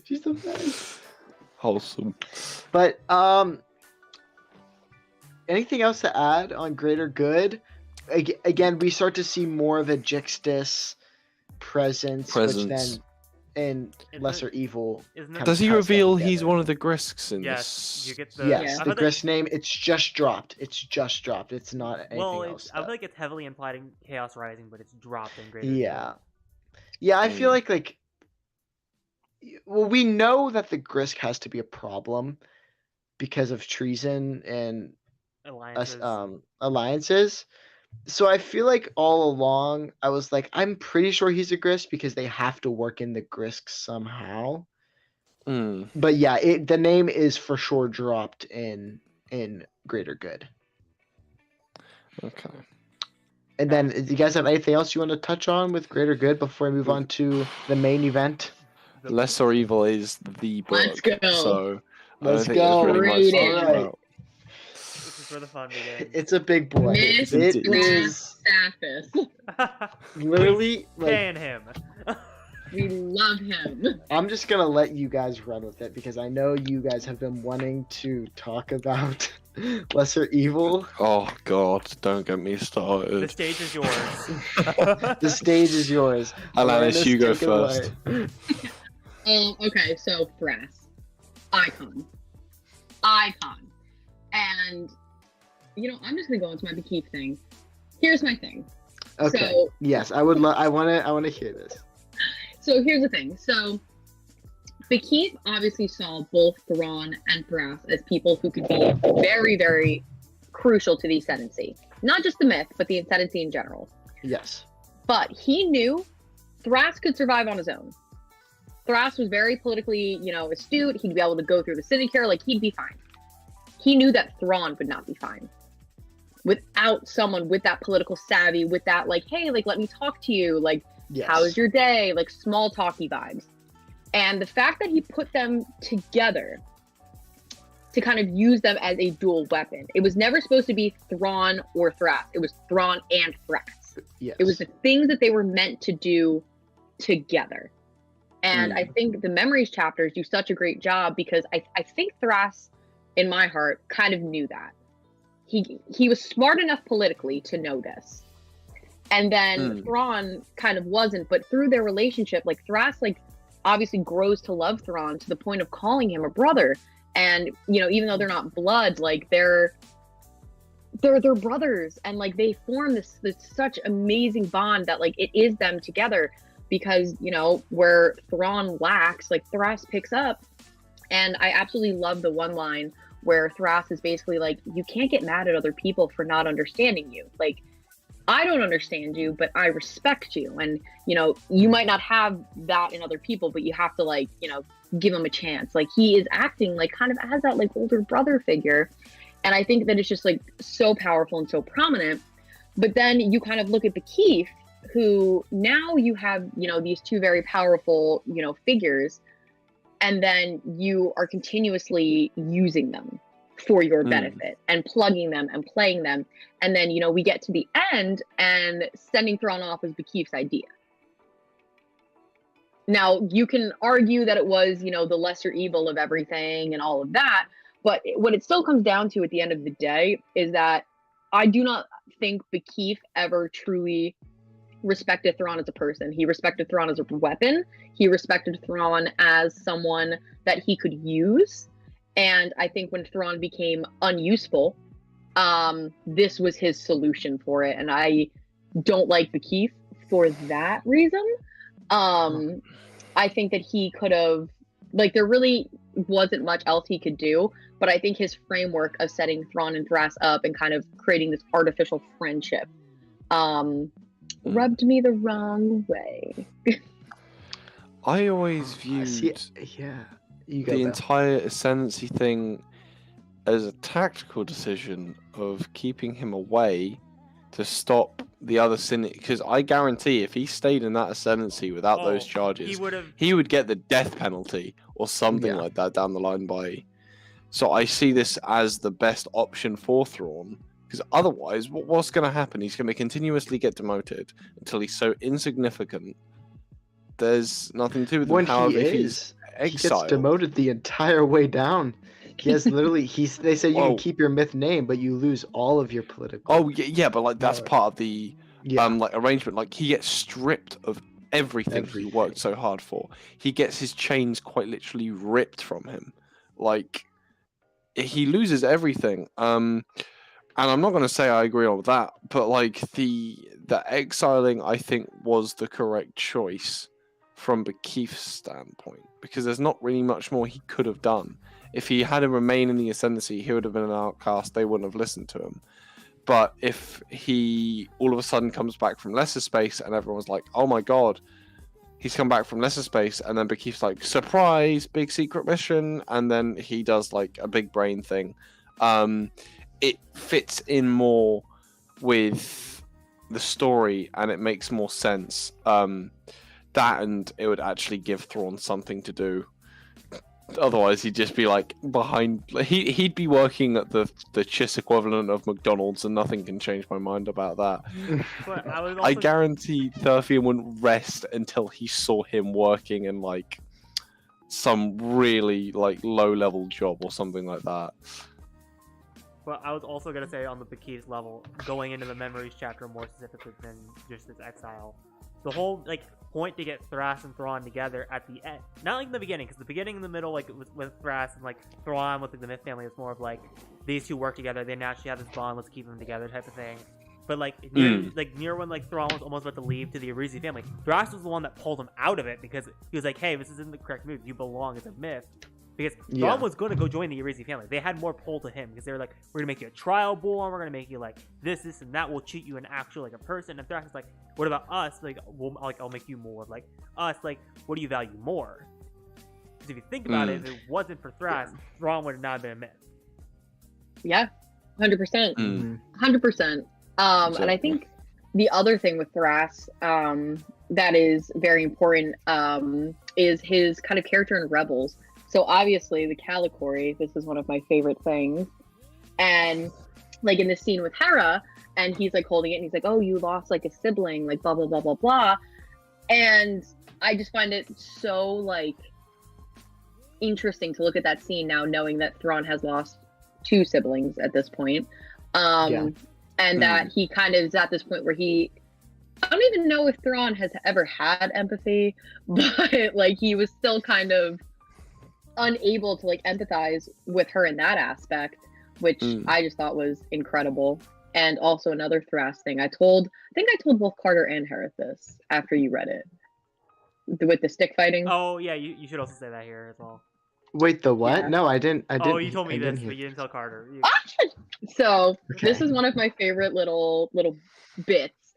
She's the best. Wholesome. But anything else to add on Greater Good? Again, we start to see more of a Jixtus presence. Which then in Lesser Evil. Does he reveal he's one of the Grisks in Yes, this? you get the. Yes, I the thought Grisk name. It's just dropped. It's not anything Well, else. I feel like it's heavily implied in Chaos Rising, but it's dropped in Greater Yeah. Good. Yeah, I feel like. Well, we know that the Grisk has to be a problem because of treason and alliances. So I feel like all along I was like, I'm pretty sure he's a Grisk because they have to work in the Grisk somehow. But yeah, the name is for sure dropped in Greater Good. Okay. And then, do you guys have anything else you want to touch on with Greater Good before we move on to the main event? Lesser Evil is the book. Let's go. So Let's go. Read it. Alright. This is where the fun begins. It's a big boy. Miss It Grass is Staffus. literally like, Ban him. We love him. I'm just gonna let you guys run with it because I know you guys have been wanting to talk about Lesser Evil. Oh God! Don't get me The started. stage is yours. The stage is yours. Alanis, you go take it away. first. Okay, so Thrass. Icon. And, I'm just going to go into my Bekif thing. Here's my thing. Okay. So, Yes, I would. I want to hear this. So here's the thing. So Bekif obviously saw both Thrawn and Thrass as people who could be very, very crucial to the Ascendancy. Not just the myth, but the Ascendancy in general. Yes. But he knew Thrass could survive on his own. Thrass was very politically, astute. He'd be able to go through the Syndicate, like he'd be fine. He knew that Thrawn would not be fine. Without someone with that political savvy, with that like, hey, like let me talk to you, like Yes. how's your day, like small talky vibes. And the fact that he put them together to kind of use them as a dual weapon. It was never supposed to be Thrawn or Thrass. It was Thrawn and Thrass. Yes. It was the things that they were meant to do together. And I think the Memories chapters do such a great job because I think Thrass, in my heart, kind of knew that. He was smart enough politically to know this. And then Thrawn kind of wasn't, but through their relationship, like Thrass, like obviously grows to love Thrawn to the point of calling him a brother. And, even though they're not blood, like they're brothers, and like they form this such amazing bond that like it is them together because, where Thrawn lacks, like Thrass picks up. And I absolutely love the one line where Thrass is basically like, you can't get mad at other people for not understanding you. Like, I don't understand you, but I respect you. And, you might not have that in other people, but you have to like, give him a chance. Like he is acting like kind of as that like older brother figure. And I think that it's just like so powerful and so prominent. But then you kind of look at Bekif, who now you have, these two very powerful, figures. And then you are continuously using them for your benefit and plugging them and playing them. And then, we get to the end and sending Thrawn off was Bekif's idea. Now, you can argue that it was, the lesser evil of everything and all of that. But what it still comes down to at the end of the day is that I do not think Bekif ever truly respected Thrawn as a person. He respected Thrawn as a weapon. He respected Thrawn as someone that he could use. And I think when Thrawn became unuseful, this was his solution for it. And I don't like Bekif for that reason. I think that he could have, like, there really wasn't much else he could do. But I think his framework of setting Thrawn and Thrass up and kind of creating this artificial friendship rubbed me the wrong way. I always viewed the entire Ascendancy thing as a tactical decision of keeping him away to stop the other Syndicate. Because I guarantee if he stayed in that Ascendancy without those charges, he would get the death penalty or something like that down the line by... So I see this as the best option for Thrawn. Because otherwise, what's going to happen? He's going to continuously get demoted until he's so insignificant. There's nothing to do with him. When However, he if he's is, he gets exiled, demoted the entire way down. He has literally. They say you Whoa. can keep your myth name, but you lose all of your political. oh yeah, but like that's part of the yeah. like arrangement. Like he gets stripped of everything he worked so hard for. He gets his chains quite literally ripped from him. Like he loses everything. And I'm not going to say I agree on that, but like the exiling, I think, was the correct choice from Bekeith's standpoint, because there's not really much more he could have done. If he had to remain in the Ascendancy, he would have been an outcast. They wouldn't have listened to him. But if he all of a sudden comes back from lesser space and everyone's like, oh my god, he's come back from lesser space, and then Bekeith's like, surprise, big secret mission, and then he does like a big brain thing. It fits in more with the story and it makes more sense. That, and it would actually give Thrawn something to do. Otherwise, he'd just be like behind. He'd be working at the Chiss equivalent of McDonald's, and nothing can change my mind about that. But I was I also guarantee Thurfian wouldn't rest until he saw him working in like some really like low-level job or something like that. But I was also gonna say on the Bekeith's level, going into the Memories chapter more specifically than just his exile, the whole like point to get Thras and Thrawn together at the end, not like in the beginning, because the beginning and the middle, like with Thras and like Thrawn with like the Myth family, is more of like these two work together, they naturally have this bond, let's keep them together type of thing. But like near when like Thrawn was almost about to leave to the Arizi family, Thras was the one that pulled him out of it, because he was like, hey, this isn't the correct move, you belong as a Myth. Because Thrawn was going to go join the Arizi family. They had more pull to him because they were like, we're going to make you a trial born, we're going to make you like this, and that, will treat you an actual like a person. And Thrax is like, what about us? Like, I'll make you more like us. Like, what do you value more? Because if you think about it, if it wasn't for Thrax, Thrawn would have not been a Myth. Yeah, 100%. 100%. And I think the other thing with Thras that is very important is his kind of character in Rebels. So obviously the Calicory, this is one of my favorite things. And like in this scene with Hera, and he's like holding it and he's like, oh, you lost like a sibling, like blah, blah, blah, blah, blah. And I just find it so like interesting to look at that scene now, knowing that Thrawn has lost 2 siblings at this point. And that he kind of is at this point where I don't even know if Thrawn has ever had empathy, but like he was still kind of unable to like empathize with her in that aspect, which I just thought was incredible. And also another Thras thing, I think I told both Carter and Hereth this after you read it, with the stick fighting. Oh yeah, you should also say that here as well. Wait, the what? Yeah. No, I didn't. Oh, you told me this, but you didn't tell Carter. So Okay. this is one of my favorite little bits.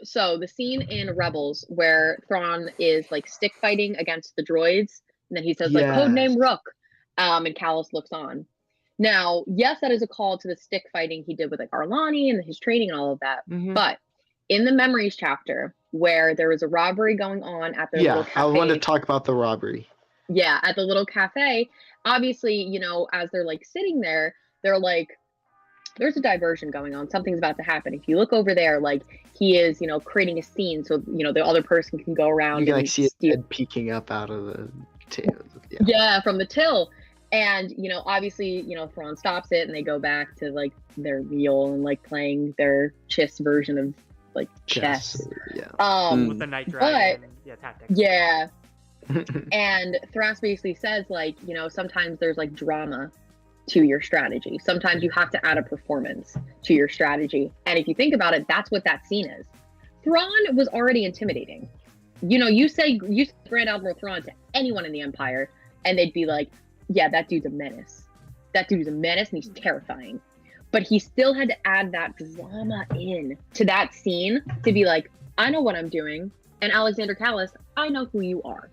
So the scene in Rebels where Thrawn is like stick fighting against the droids, and then he says like codename Rook, and Callus looks on. Now, yes, that is a call to the stick fighting he did with like Arlani and his training and all of that. But in the Memories chapter, where there was a robbery going on at the little cafe, I wanted to talk about the robbery. Yeah, at the little cafe, obviously, you know, as they're like sitting there, they're like, there's a diversion going on. Something's about to happen. If you look over there, like he is, you know, creating a scene so, you know, the other person can go around. You can and like see his head peeking up out of the tail. Yeah, from the till. And, you know, obviously, you know, Thrawn stops it and they go back to like their meal and like playing their Chiss version of like chess. With the Night Dragon. Tactics. Yeah. And Thras basically says like, you know, sometimes there's like drama to your strategy. Sometimes you have to add a performance to your strategy. And if you think about it, that's what that scene is. Thrawn was already intimidating. You know, you say Grand Admiral Thrawn to anyone in the Empire and they'd be like, yeah, that dude's a menace. That dude's a menace and he's terrifying. But he still had to add that drama in to that scene to be like, I know what I'm doing. And Alexander Callus, I know who you are.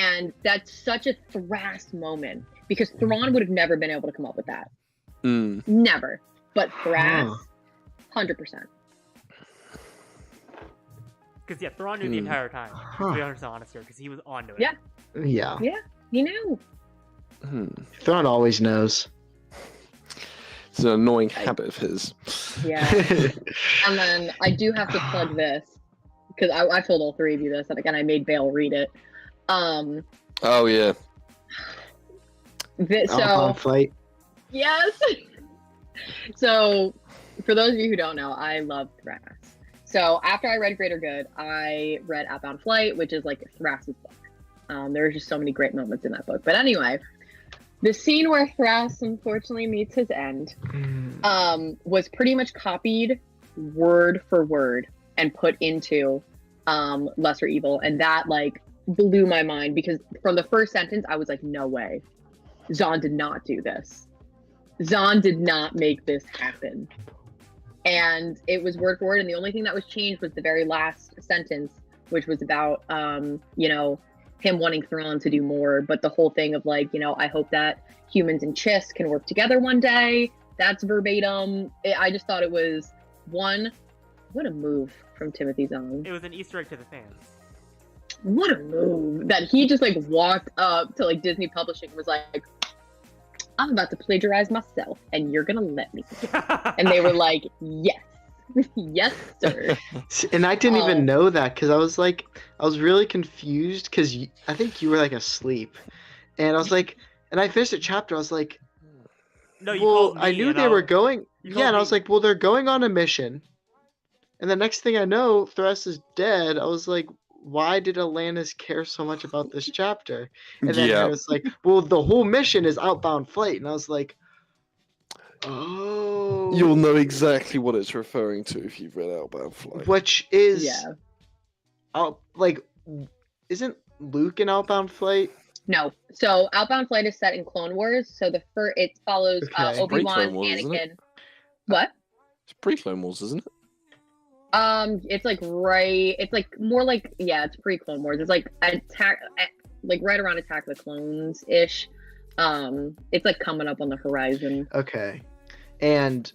And that's such a Thras moment because Thrawn would have never been able to come up with that. Never. But Thras, 100%. Because Thrawn knew the entire time. To be honest here, because he was onto it. Yeah, he knew. Thrawn always knows. It's an annoying habit of his. Yeah. And then I do have to plug this because I told all three of you this, and again I made Vale read it. Oh yeah. So Flight. yes. So for those of you who don't know, I love Thrass. So after I read Greater Good, I read Outbound Flight, which is like Thrass's book. There's just so many great moments in that book. But anyway, the scene where Thrass unfortunately meets his end was pretty much copied word for word and put into Lesser Evil, and that like blew my mind because from the first sentence I was like, no way, Zahn did not do this. Zahn did not make this happen. And it was word for word, and the only thing that was changed was the very last sentence, which was about you know, him wanting Thrawn to do more, but the whole thing of like, you know, I hope that humans and Chiss can work together one day. That's verbatim. I just thought it was what a move from Timothy Zahn. It was an Easter egg to the fans. What a move that he just like walked up to like Disney Publishing and was like, I'm about to plagiarize myself and you're gonna let me. And they were like, yes. Yes, sir. And I didn't even know that because I was really confused because I think you were like asleep, and I was like, and I finished a chapter. I was like, No, you well, called me I knew and they were going. you Yeah, called and I was me. like, well, they're going on a mission, and the next thing I know, Thrass is dead. I was like, why did Alanis care so much about this chapter? And then Yeah. it was like, well, the whole mission is Outbound Flight, and I was like, oh, You'll know exactly what it's referring to if you've read Outbound Flight. which is Yeah. like, isn't Luke in Outbound Flight? No. So Outbound Flight is set in Clone Wars. So it follows Okay. Obi-Wan, Pre-Clone Wars, isn't Anakin. it? What? It's pre-Clone Wars, isn't it? It's like it's like more like, yeah, it's pre-Clone Wars. It's like like right around Attack of the Clones ish. It's like coming up on the horizon. Okay, and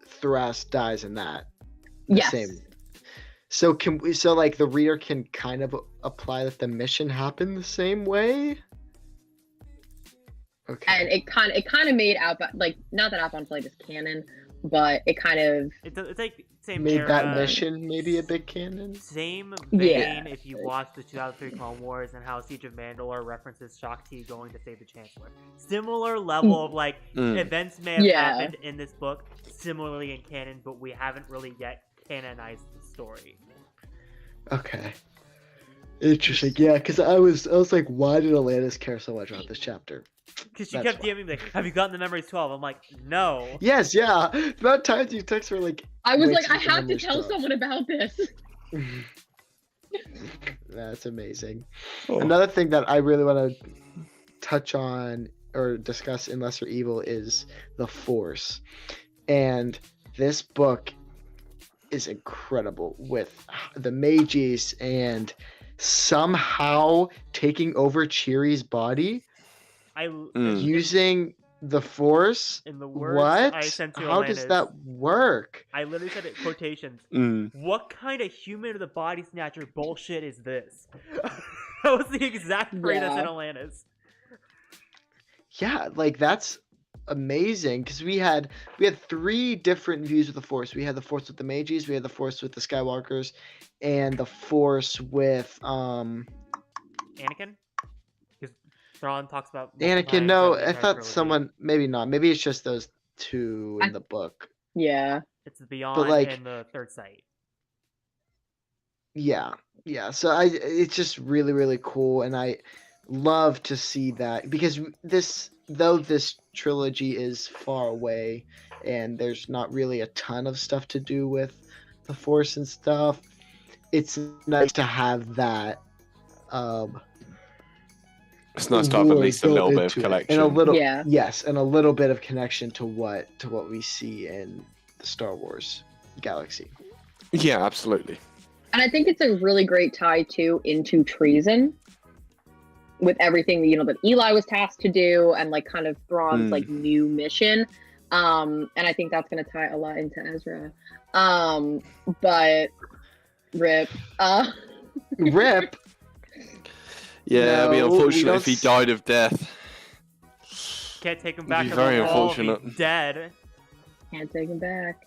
Thrass dies in that. The Yes. same. So can we? So like the reader can kind of apply that the mission happened the same way. Okay. And it kind of made Outbound, like, not that Outbound Flight is canon, but it kind of It's like same made era, that mission maybe a big canon. Same Yeah. vein if you watch the 2003 Clone Wars and how Siege of Mandalore references Shakti going to save the Chancellor. Similar level of like events may have Yeah. happened in this book, similarly in canon, but we haven't really yet canonized the story. Okay. Interesting. Yeah, because I was like, why did Alanis care so much about this chapter? Because she That's kept DMing me like, "Have you gotten the Memories 12?" I'm like, "No." Yes, yeah. The amount of times you text her like, I was wait like, till I the have to memories tell drop. someone about this. That's amazing. Oh. Another thing that I really want to touch on or discuss in Lesser Evil is the Force. And this book is incredible with the Mages and somehow taking over Cheerie's body using the Force. In the words What? I sent to How does Alanis, that work? I literally said it in quotations. Mm. What kind of human of the body snatcher bullshit is this? That was the exact phrase I Yeah. sent Alanis. Yeah, like that's amazing because we had three different views of the Force. We had the Force with the Mages, we had the Force with the Skywalkers, and the Force with Anakin? Because Thrawn talks about Anakin. No, I thought someone maybe not. Maybe it's just those two in the book. Yeah. It's beyond like- and the third sight. Yeah, yeah. So it's just really, really cool, and I love to see that because this trilogy is far away, and there's not really a ton of stuff to do with the Force and stuff. It's nice to have that. It's nice to have at lore least a little built bit of into it, collection. and a little Yeah. yes, and a little bit of connection to what we see in the Star Wars galaxy. Yeah, absolutely. And I think it's a really great tie too into treason with everything that Eli was tasked to do and like kind of Thrawn's like new mission. And I think that's gonna tie a lot into Ezra. But rip. Yeah, I mean, No, we unfortunately, don't if he s- died of death. Can't take him back. be 'cause very they'll all be unfortunate. Dead. Can't take him back.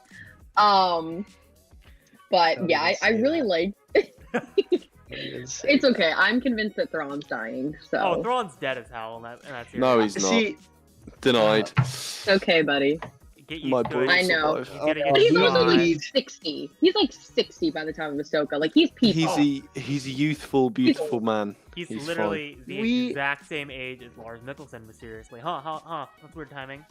But Don't yeah, even I say really that. like. It's okay. I'm convinced that Thrawn's dying. So Oh, Thrawn's dead as hell in that series. No, he's not. See, Denied. okay, buddy. Get My used to boy. it. I know. He's gonna get But he's he also like needs- 60. He's like 60 by the time of Ahsoka. Like he's peaceful. He's a youthful, beautiful man. He's He's literally the We- exact same age as Lars Mikkelsen, mysteriously. Huh. That's weird timing.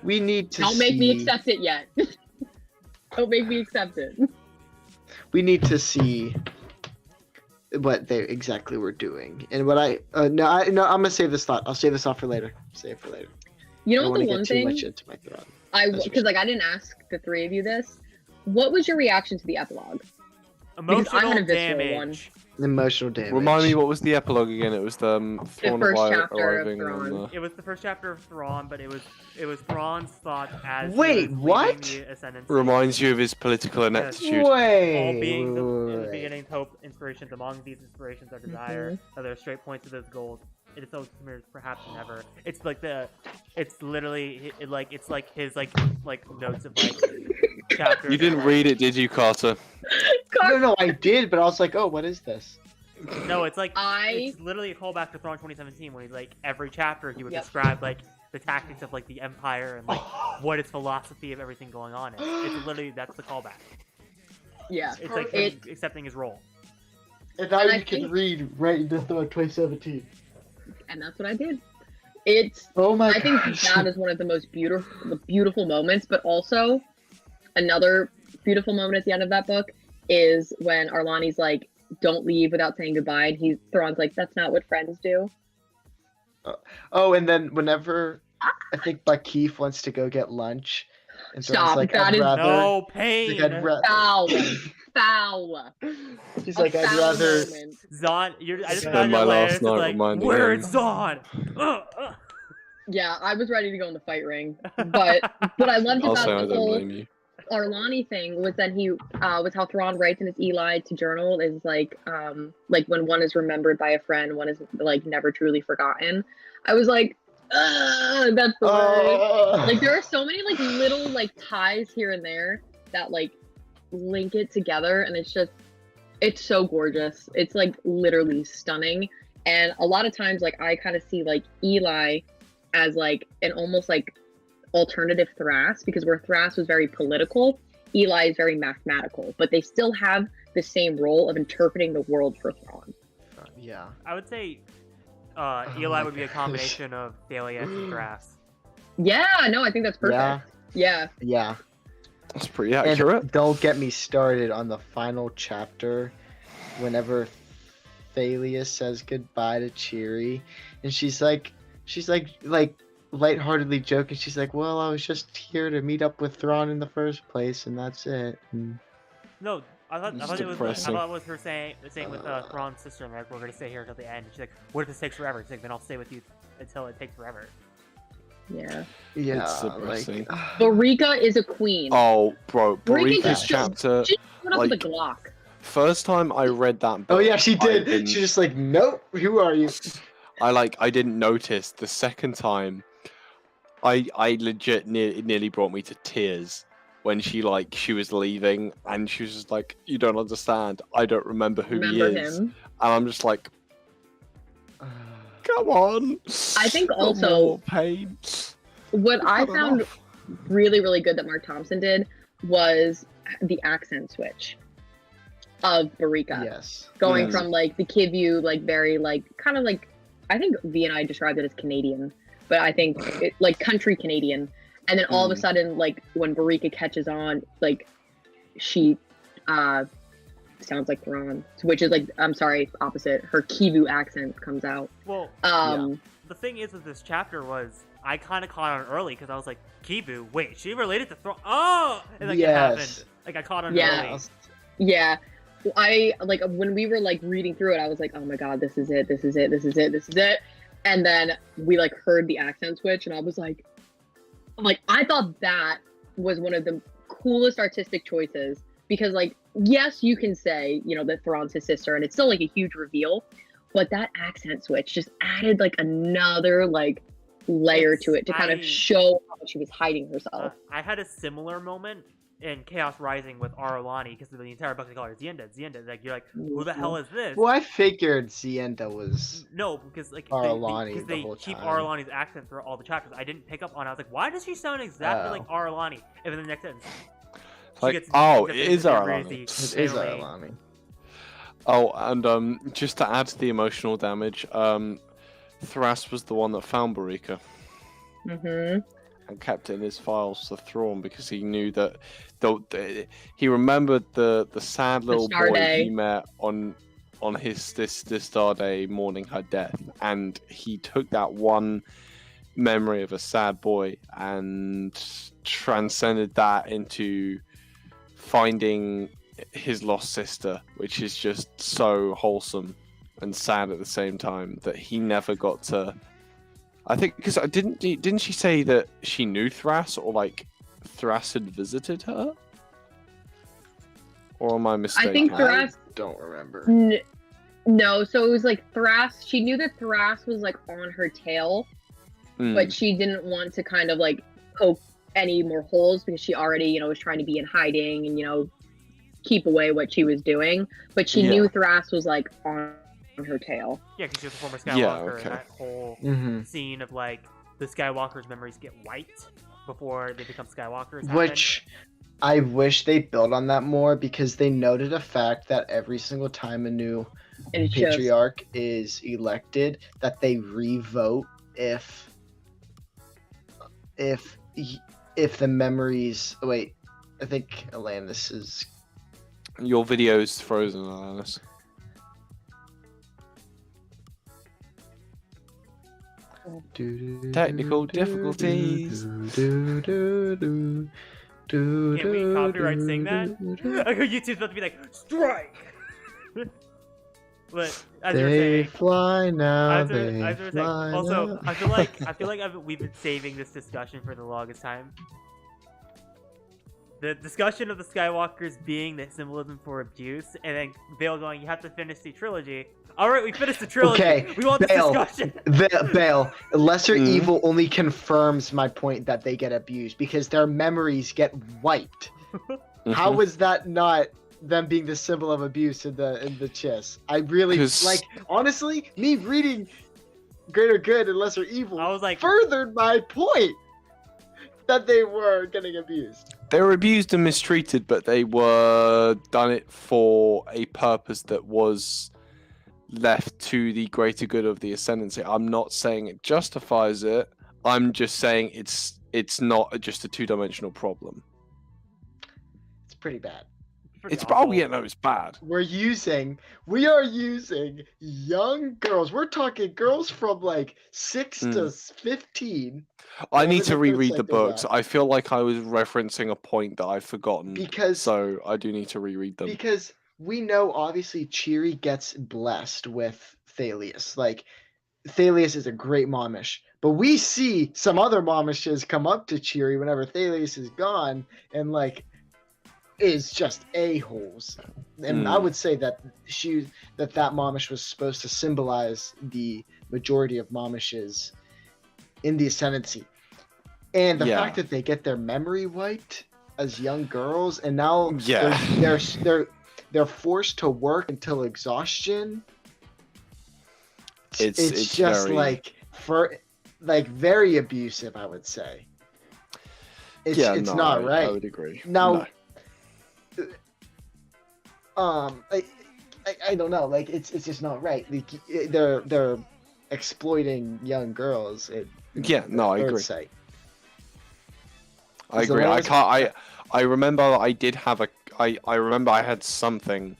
we need to Don't make me see- accept it yet. Don't make me accept it. We need to see what they exactly were doing, and what I'm gonna save this thought. I'll save this off for later. Save it for later. You I know don't what? want The to one get too thing much into my thought. because like I didn't ask the three of you this. What was your reaction to the epilogue? Because I had Emotional a visceral damage. Emotional damage. Remind me, what was the epilogue again? It was the Thrawn first chapter of arriving on Thrawn. the... It was the first chapter of Thrawn, but it was Thrawn's thought as Wait, he was what? leaving the Ascendancy. Reminds you of his political ineptitude. Wait. All being the wait. beginning hope, inspirations. Among these inspirations are desire. Mm-hmm. Are there straight points to those goals? It is so smears perhaps never. It's like it's literally it's like his like notes of like chapters. You didn't of, read it, did you, Carter? No, I did, but I was like, oh, what is this? No, it's like I- it's literally a callback to Thrawn 2017 when he's like every chapter he would Yep. describe like the tactics of like the Empire and like what his philosophy of everything going on is. It's literally that's the callback. Yeah. It's like him accepting his role. And now And I you can think- read right into Thrawn 2017. And that's what I did. It's Oh my I think gosh. that is one of the most beautiful moments, but also another beautiful moment at the end of that book is when Arlani's like, "Don't leave without saying goodbye," and Thrawn's like, "That's not what friends do." Oh, and then whenever I think Keith wants to go get lunch, and Thrawn's Stop, like, that I'd is- rather. No Like, pain. I'd ra- Foul. She's A like, I'd foul rather. moment. Zahn, I just Spend found my your last layers night like, reminding where's him. Zahn? Yeah, I was ready to go in the fight ring, but what I loved I'll about say I the don't whole blame you. Arlani thing was that he was how Thrawn writes in his Eli to journal is like when one is remembered by a friend, one is like never truly forgotten. I was like, that's the word. Like there are so many like little like ties here and there that like link it together, and it's so gorgeous. It's like literally stunning. And a lot of times like I kind of see like Eli as like an almost like alternative Thras, because where Thras was very political, Eli is very mathematical, but they still have the same role of interpreting the world for Thrawn. Yeah. I would say Oh Eli my would be a gosh. combination of Thalias and Thras. Yeah, no, I think that's perfect. Yeah. Yeah. That's pretty And accurate. don't get me started on the final chapter whenever Thalias says goodbye to Cheery, and she's like lightheartedly joking. She's like, well, I was just here to meet up with Thrawn in the first place, and that's it. And No, I thought It's it was depressing. her saying with Thrawn's sister, like we're gonna stay here until the end. She's like, what if this takes forever? She's like, then I'll stay with you until it takes forever. Yeah. yeah, It's depressing. Barika is a queen. Oh, bro, Barika Barika's just- chapter. She put up with a like- Glock. First time I read that book, oh yeah, she I did. didn't- She's just like, nope. Who are you? I didn't notice. The second time, I legit nearly brought me to tears when she was leaving, and she was just like, "You don't understand. I don't remember who he Remember is," him? and I'm just like, "Come on." I think No also- more pain. What I Cut it found off. really, really good that Mark Thompson did was the accent switch of Barika. Yes. Going Mm. from like the Kivu, like very like kind of like, I think V and I described it as Canadian, but I think it, like country Canadian. And then all of a Mm. sudden, like when Barika catches on, like she sounds like Thrawn, which is like, I'm sorry, opposite. Her Kivu accent comes out. Well, the thing is with this chapter was I kind of caught on early because I was like, Kibu, wait, she related to Thrawn? Oh, and like it happened. Yes. Like I caught on Yeah. early. Yeah. I like when we were like reading through it, I was like, oh my god, this is it, this is it, this is it, this is it. And then we like heard the accent switch, and I was like, I thought that was one of the coolest artistic choices, because like, yes, you can say, you know, that Thrawn's his sister, and it's still like a huge reveal, but that accent switch just added like another like layer to it to kind of show how she was hiding herself. I had a similar moment in Chaos Rising with Aralani because the entire book they call her Zienda. Zienda, like you're like, who the hell is this? Well, I figured Zienda was No, because like Aralani they keep Aralani's accent through all the chapters. I didn't pick up on it. I was like, why does she sound exactly like Aralani? And then the next sentence, Like, it is Aralani. It is Aralani. Oh, and just to add to the emotional damage, Thras was the one that found Barika. Mm-hmm. And kept it in his files for Thrawn because he knew that he remembered the sad little boy he met on his this star day mourning her death, and he took that one memory of a sad boy and transcended that into finding his lost sister, which is just so wholesome and sad at the same time that he never got to. I think because didn't she say that she knew Thras, or like Thras had visited her, or am I mistaken? I think Thras. I don't remember. No, so it was like Thras. She knew that Thras was like on her tail, but she didn't want to kind of like poke any more holes because she already, was trying to be in hiding and keep away what she was doing. But she knew Thras was like on her tail. Yeah, because you're the former Skywalker, and that whole scene of like the Skywalker's memories get wiped before they become Skywalkers. Which I wish they built on that more, because they noted a fact that every single time a new patriarch is elected, that they re-vote if the memories. Wait, I think Alanis is. Your video's frozen, Alanis. Technical difficulties. Can we copyright sing that? YouTube's about to be like, strike! But as you're saying, fly now. Also, I feel like we've been saving this discussion for the longest time. The discussion of the Skywalkers being the symbolism for abuse, and then Bale going, "You have to finish the trilogy." All right, we finished the trilogy. Okay, we want this discussion. Bale, lesser evil only confirms my point that they get abused because their memories get wiped. How is that not them being the symbol of abuse in the chess? I really like. Honestly, me reading Greater Good and Lesser Evil, I was like, furthered my point that they were getting abused. They were abused and mistreated, but they were done it for a purpose that was left to the greater good of the Ascendancy. I'm not saying it justifies it. I'm just saying it's not just a two-dimensional problem. It's pretty bad. It's probably it's bad. We are using young girls. We're talking girls from like 6 to 15. I need to reread the books. I feel like I was referencing a point that I've forgotten. So I do need to reread them. Because we know obviously Cheery gets blessed with Thalius. Like Thalius is a great momish. But we see some other momishes come up to Cheery whenever Thalius is gone and like is just a-holes. And I would say that that momish was supposed to symbolize the majority of momishes in the Ascendancy. And the fact that they get their memory wiped as young girls and now they're forced to work until exhaustion. It's just very... very abusive, I would say. It's not right. I would agree. Now I don't know. Like it's just not right. Like, they're exploiting young girls. I agree. I agree. I remember I did have I remember I had something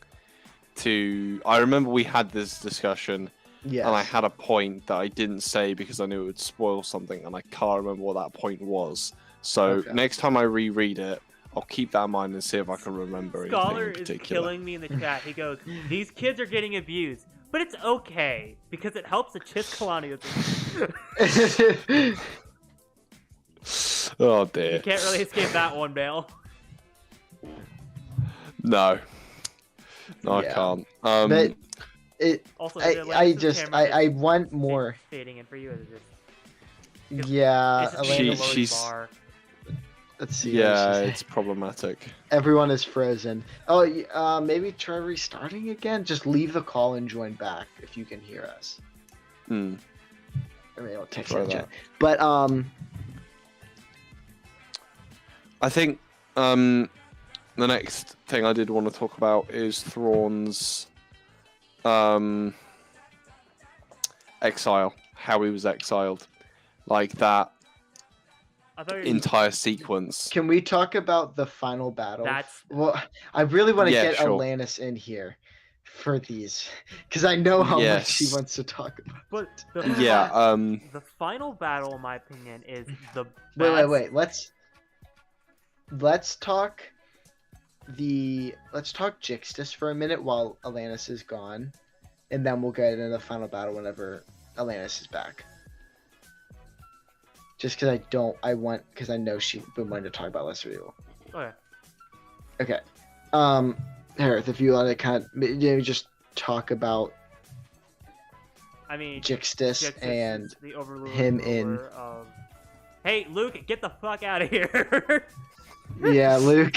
to. I remember we had this discussion. Yes. And I had a point that I didn't say because I knew it would spoil something, and I can't remember what that point was. So next time I reread it, I'll keep that in mind and see if I can remember anything in particular. Is killing me in the chat. He goes, "These kids are getting abused, but it's okay because it helps the Chiss colonialism." Oh dear. You can't really escape that one, Bale. No, I can't. Also, I want more. Fading in for you. Is it just, Yeah, it's just me at the lowest she's- bar. let's see. Yeah, it's problematic. Everyone is frozen. Oh, maybe try restarting again. Just leave the call and join back if you can hear us. Hmm. I mean, I'll text Try that. that. But I think the next thing I did want to talk about is Thrawn's exile, how he was exiled, like that I thought you were entire sequence. can we talk about the final battle? That's Well, I really want to Yeah, get sure. Alanis in here for these because I know how much she Yes. wants to talk about. but the Yeah, the final battle, in my opinion, is the Wait. best. Let's talk Jixtus for a minute while Alanis is gone, and then we'll get into the final battle whenever Alanis is back. Just because because I know she's been wanting to talk about Lesser Evil. Okay. Okay. Hereth, if you want to kind of maybe just talk about I mean, Jixtus Jixtus and is the overruler him in- of... Hey, Luke, get the fuck out of here! yeah, Luke,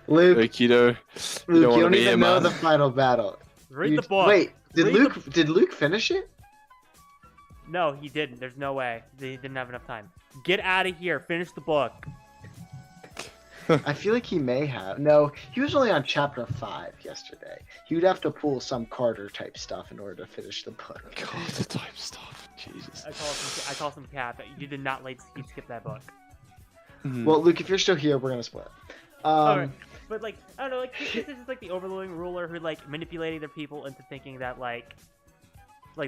like, you Luke, don't you want to don't be even here, know man. the final battle. Read the book. Wait, did Read Luke finish it? No, he didn't. There's no way. He didn't have enough time. Get out of here. Finish the book. I feel like he may have. No, he was only on chapter 5 yesterday. He would have to pull some Carter type stuff in order to finish the book. God, the type stuff. Jesus. I call some cap. You did not skip that book. Mhm. Well, Luke, if you're still here, we're gonna split. Alright. But like, I don't know, like this is just like the overruling ruler who like manipulating their people into thinking that like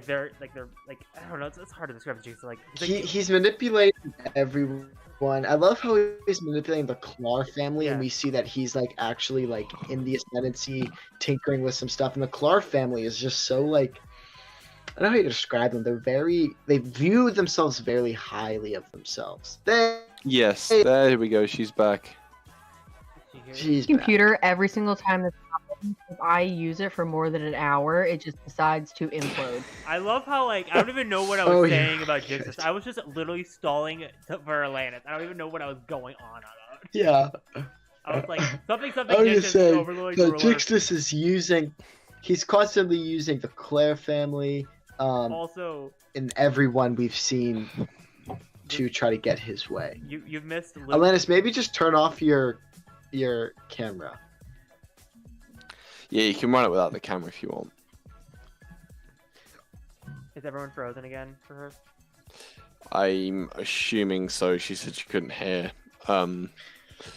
they're I don't know, it's hard to describe the like He's manipulating everyone. I love how he's manipulating the Clar family, and Yeah. we see that he's like actually like in the Ascendancy tinkering with some stuff. And the Clar family is just so like, I don't know how you describe them. They view themselves very highly of themselves. Yes, there we go. She's back. She's back. Computer, every single time this happens, if I use it for more than an hour, it just decides to implode. I love how like I don't even know what I was Oh, saying yeah. about Jixtus. I was just literally stalling for Atlantis. I don't even know what I was going on about. Yeah. I was like something I was Jixtus just saying overruling that ruler. Jixtus is he's constantly using the Claire family, Also, and everyone we've seen to try to get his way. you've missed Luke. Alanis, maybe just turn off your camera. Yeah, you can run it without the camera if you want. Is everyone frozen again for her? I'm assuming so. She said she couldn't hear.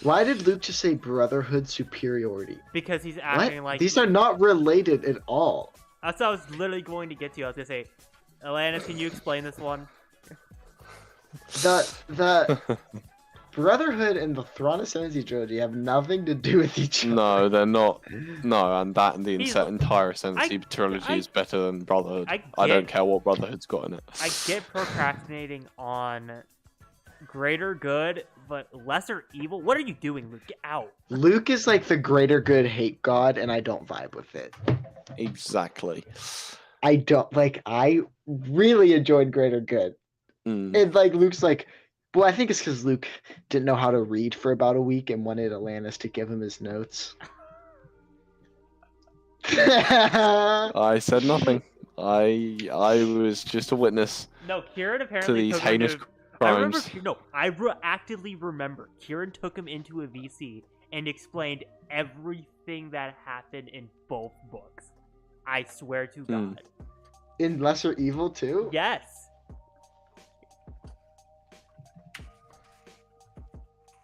Why did Luke just say brotherhood superiority? Because he's What? acting like These are not related at all. That's what I was literally going to get to. I was gonna say, Atlantis, can you explain this one? The Brotherhood and the Thrawn Ascendancy trilogy have nothing to do with each other. No, they're not. No, and the He's- entire Ascendancy I- trilogy I- is better than Brotherhood. I I don't get- care what Brotherhood's got in it. I get procrastinating on greater good, but lesser evil. What are you doing, Luke? Get out. Luke is like the greater good hate god, and I don't vibe with it. Exactly. I really enjoyed greater good. Mm. And like Luke's like, well, I think it's because Luke didn't know how to read for about a week and wanted Atlantis to give him his notes. I said nothing. I was just a witness No, Kieran to apparently these took heinous him to, I remember. crimes. No, actively remember. Kieran took him into a VC and explained everything that happened in both books. I swear to God. In Lesser Evil too? Yes.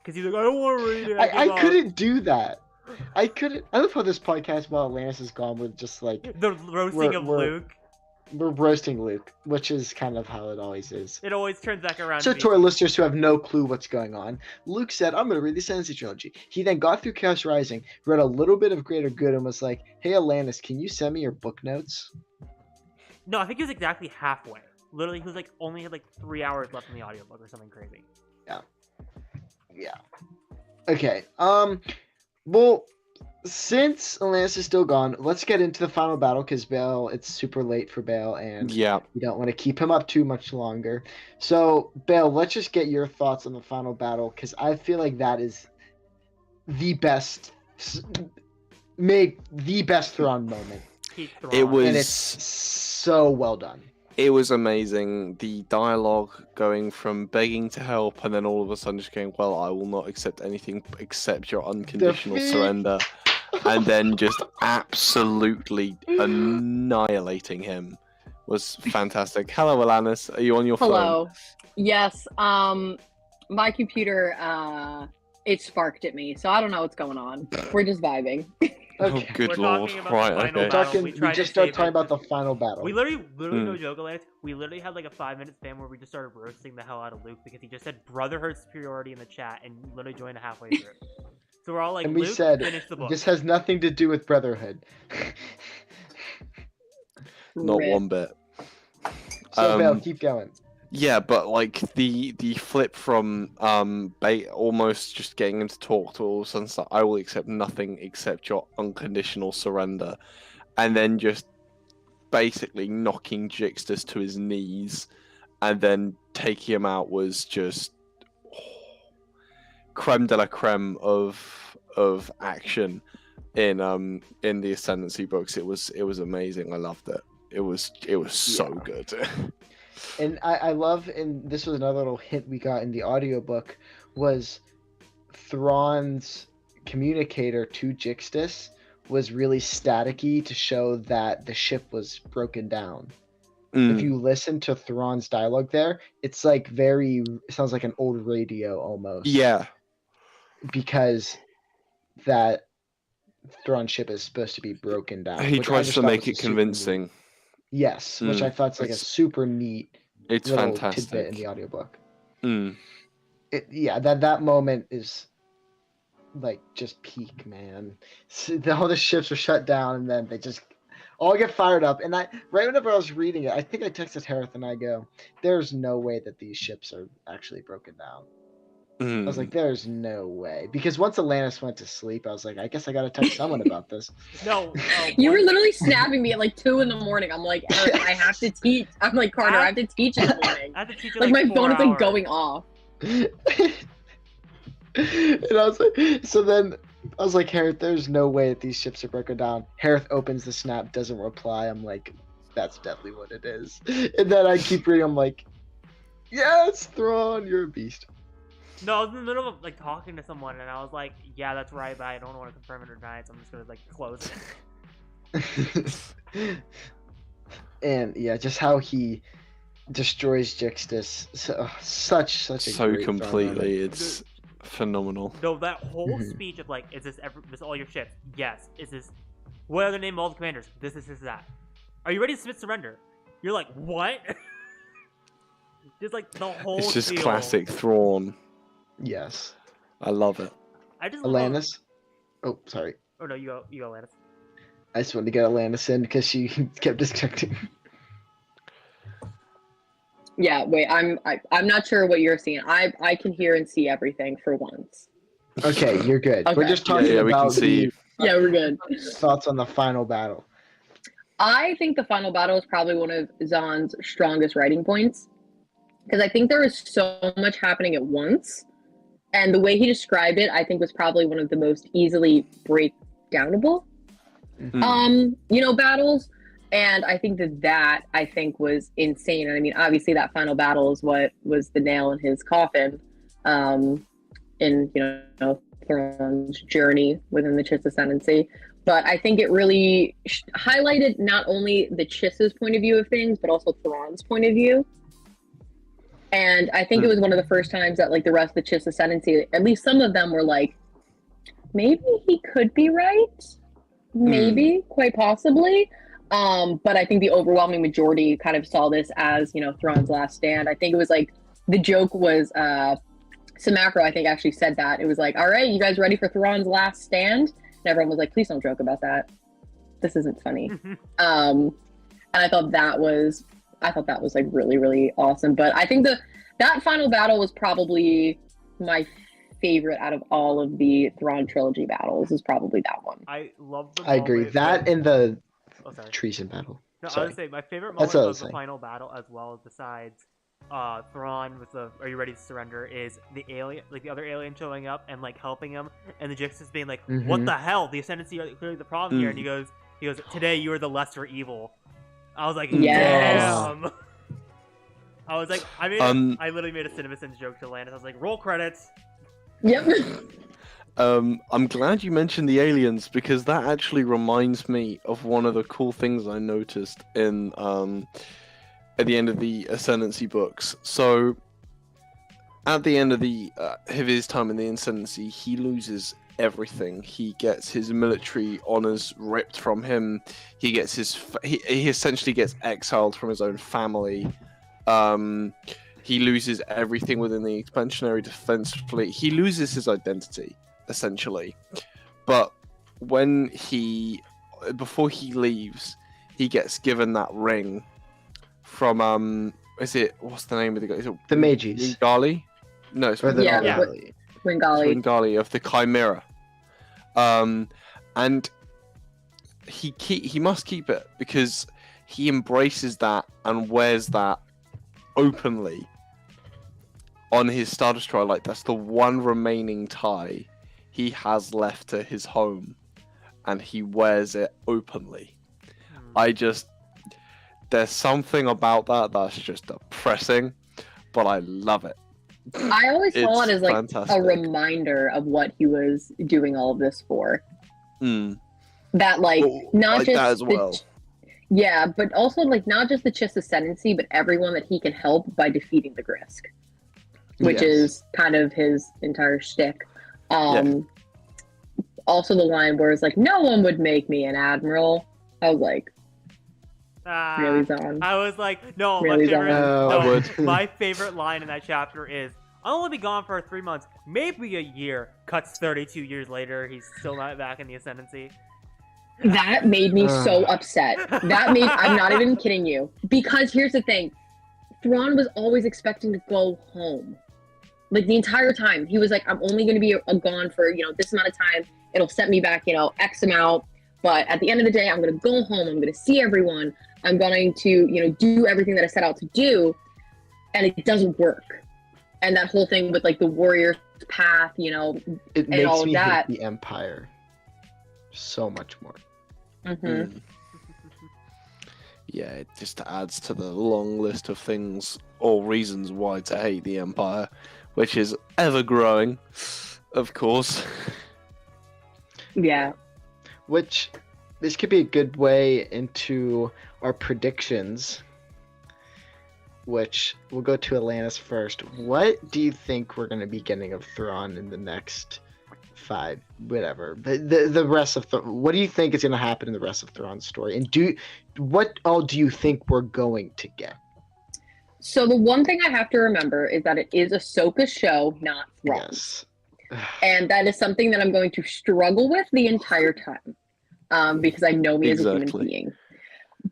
Because he's like, I don't want to read it. I couldn't do that. I couldn't. I love how this podcast, while Atlantis is gone, we're just like, The roasting We're- of we're- Luke. we're roasting Luke, which is kind of how it always is. It always turns back around. So to to me. our listeners who have no clue what's going on, Luke said, I'm going to read the Ascendancy trilogy. He then got through Chaos Rising, read a little bit of Greater Good, and was like, hey, Atlantis, can you send me your book notes? No, I think he was exactly halfway. Literally, he was like only had like 3 hours left in the audiobook or something crazy. Yeah. Okay. Well, since Alanis is still gone, let's get into the final battle because Bale, it's super late for Bale, and Yeah. we don't want to keep him up too much longer. So, Bale, let's just get your thoughts on the final battle because I feel like that is the best, made the best Thrawn moment, Peak It Thrawn. was- and it's so well done. It was amazing. The dialogue going from begging to help and then all of a sudden just going, well, I will not accept anything except your unconditional Defeat. surrender. And then just absolutely annihilating him was fantastic. Hello, Alanis. Are you on your phone? Hello. Yes. My computer it sparked at me, so I don't know what's going on. We're just vibing. Oh, Okay. good We're lord. talking about Right, the final okay. battle. We tried to just started save talking it. about the final battle. We literally no Mm. joke, Lance. We literally had like a 5-minute span where we just started roasting the hell out of Luke because he just said brotherhood superiority in the chat and literally joined halfway through. So we're all like, and we Luke, said finish the book. this has nothing to do with brotherhood. Not Rip. one bit. So, Bale, keep going. Yeah, but like the flip from almost just getting him to talk to all of a sudden start, I will accept nothing except your unconditional surrender, and then just basically knocking Jixtus to his knees, and then taking him out was just creme de la creme of action in the Ascendancy books. It was amazing. I loved it. It was so good. And I love, and this was another little hint we got in the audiobook, was Thrawn's communicator to Jixtus was really staticky to show that the ship was broken down. If you listen to Thrawn's dialogue there, it's like it sounds like an old radio almost. Yeah. Because that Thrawn ship is supposed to be broken down. He which I tries just to thought make was it a super convincing. neat- Yes, which I thought is like a It's- super neat It's little fantastic. tidbit in the audiobook. Mm. That moment is like just peak, man. All the ships are shut down, and then they just all get fired up. And right whenever I was reading it, I think I texted Hereth and I go, "There's no way that these ships are actually broken down." I was like, "There's no way," because once Alanis went to sleep, I was like, "I guess I gotta text someone about this." No, You were one- literally snapping me at like 2 in the morning. I'm like, Eric, I have to teach. I'm like, Carter, I have to teach in the morning. I had to teach you Like like my 4 phone is like hours. going off. And I was like, so then I was like, Hereth, there's no way that these ships are broken down. Hereth opens the snap, doesn't reply. I'm like, that's definitely what it is. And then I keep reading. I'm like, yes, Thrawn, you're a beast. No, I was in the middle of like talking to someone, and I was like, "Yeah, that's right," but I don't want to confirm it or deny it, so I'm just gonna like close it. And yeah, just how he destroys Jixtus. Such a So great Thrawn completely, moment. it's phenomenal. No, that whole Mhm. speech of like, "Is this all your ships?" Yes. Is this? What are the name of all the commanders? This is that. Are you ready to submit surrender? You're like, what? Just like the whole. It's just spiel. classic Thrawn. Yes. I love it. I just love- Alanis. Oh, sorry. Oh no, you go, Alanis. I just wanted to get Alanis in because she kept disconnecting. Yeah, wait, I'm not sure what you're seeing. I can hear and see everything for once. Okay, you're good. We're Okay. just talking Yeah, we can about see. the Yeah, we're good. thoughts on the final battle. I think the final battle is probably one of Zahn's strongest writing points because I think there was so much happening at once, and the way he described it, I think, was probably one of the most easily breakdownable, battles. And I think that I think was insane. And I mean, obviously, that final battle is what was the nail in his coffin, in Thrawn's journey within the Chiss Ascendancy. But I think it really highlighted not only the Chiss's point of view of things, but also Thrawn's point of view. And I think it was one of the first times that like the rest of the Chiss Ascendancy, at least some of them were like, maybe he could be right. Maybe, quite possibly. But I think the overwhelming majority kind of saw this as, Thrawn's last stand. I think it was like, the joke was, Samacro, I think, actually said that. It was like, all right, you guys ready for Thrawn's last stand? And everyone was like, please don't joke about that. This isn't funny. And I thought that was like really, really awesome. But I think that final battle was probably my favorite out of all of the Thrawn trilogy battles. Is probably that one. I love the I agree. moment That when- and the Oh, sorry. treason battle. No, I Sorry. would say my favorite That's moment what I of was the saying. final battle, as well, besides Thrawn with the "Are you ready to surrender?" is the alien, like the other alien showing up and like helping him, and the Jix is being like, "What Mhm. the hell? The Ascendancy are clearly the problem here." And he goes, "Today you are the lesser evil." I was like, Yes. "Damn." I was like, I literally made a CinemaSins joke to Landis. I was like, "Roll credits." Yep. I'm glad you mentioned the aliens because that actually reminds me of one of the cool things I noticed in at the end of the Ascendancy books. So at the end of his time in the Ascendancy, he loses everything. He gets his military honors ripped from him. He gets he essentially gets exiled from his own family. He loses everything within the Expansionary Defense Fleet. He loses his identity, essentially. But before he leaves, he gets given that ring from what's the name of the guy? Is it The Mages. Wingali? No, it's Or the Yeah. Wingali. Wingali. Wingali of the Chimera. And he must keep it because he embraces that and wears that openly on his Star Destroyer. Like, that's the one remaining tie he has left to his home, and he wears it openly. There's something about that that's just depressing, but I love it. I always saw it as like fantastic. a reminder of what he was doing all of this for. That like not like just that as well. Yeah, but also like not just the Chiss Ascendancy, but everyone that he can help by defeating the Grisk, which Yes. is kind of his entire shtick. Also, the line where it's like, "No one would make me an admiral." I was like, really, Zahn? I was like, no, Really, my favorite, Zahn? no, I would. my favorite line in that chapter is, "I'll only be gone for 3 months, maybe a year." Cuts 32 years later, he's still not back in the Ascendancy. That made me so upset. I'm not even kidding you. Because here's the thing. Thrawn was always expecting to go home. Like the entire time. He was like, I'm only going to be gone for, this amount of time. It'll set me back, X amount. But at the end of the day, I'm going to go home. I'm going to see everyone. I'm going to, do everything that I set out to do. And it doesn't work. And that whole thing with like the warrior's path, It and makes all of me that. hate the Empire so much more. Yeah, it just adds to the long list of things or reasons why to hate the Empire, which is ever growing, of course. Yeah. Which, this could be a good way into our predictions, which we'll go to Atlantis first. What do you think we're going to be getting of Thrawn in the next 5, whatever, but the rest of what do you think is going to happen in the rest of Thrawn's story, and what all do you think we're going to get? So the one thing I have to remember is that it is Ahsoka's show, not Thrawn's. Yes. And that is something that I'm going to struggle with the entire time, because I know me as a human being.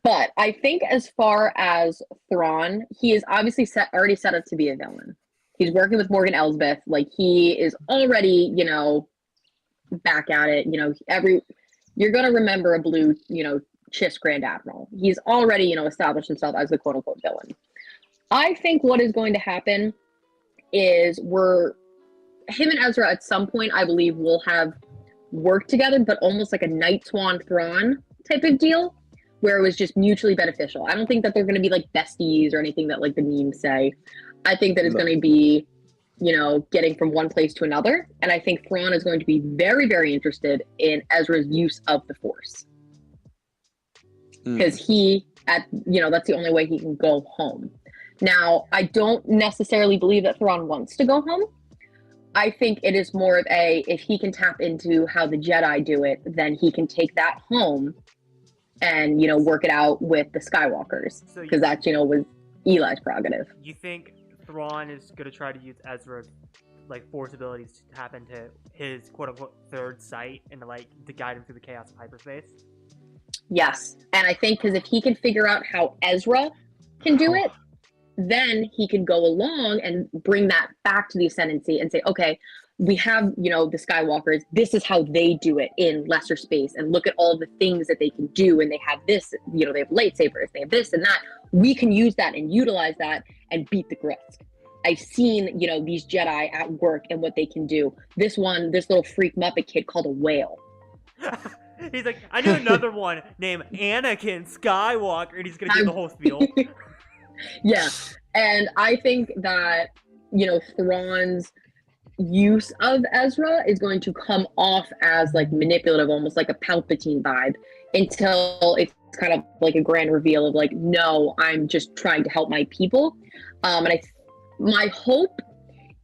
But I think as far as Thrawn, he is obviously already set up to be a villain. He's working with Morgan Elsbeth. Like, he is already, back at it. You're going to remember a blue, Chiss Grand Admiral. He's already, established himself as the quote-unquote villain. I think what is going to happen is him and Ezra at some point, I believe, will have worked together, but almost like a Night Swan Thrawn type of deal, where it was just mutually beneficial. I don't think that they're going to be like besties or anything that like the memes say. I think that it's going to be, getting from one place to another. And I think Thrawn is going to be very, very interested in Ezra's use of the Force. Because that's the only way he can go home. Now, I don't necessarily believe that Thrawn wants to go home. I think it is more of if he can tap into how the Jedi do it, then he can take that home and, work it out with the Skywalkers. Because that, was Eli's prerogative. You think Thrawn is going to try to use Ezra's Force abilities to tap into his quote-unquote third sight and to guide him through the chaos of hyperspace? Yes. And I think because if he can figure out how Ezra can do it, then he can go along and bring that back to the Ascendancy and say, okay, we have, you know, the Skywalkers, this is how they do it in lesser space, and look at all the things that they can do, and they have this, you know, they have lightsabers, they have this and that. We can use that and utilize that and beat the Grisk. I've seen, you know, these Jedi at work and what they can do. This little freak Muppet kid called a whale. He's like, I knew another one named Anakin Skywalker, and he's gonna give the whole spiel. Yeah, and I think that, you know, Thrawn's use of Ezra is going to come off as like manipulative, almost like a Palpatine vibe, until it's kind of like a grand reveal of like, no, I'm just trying to help my people. And my hope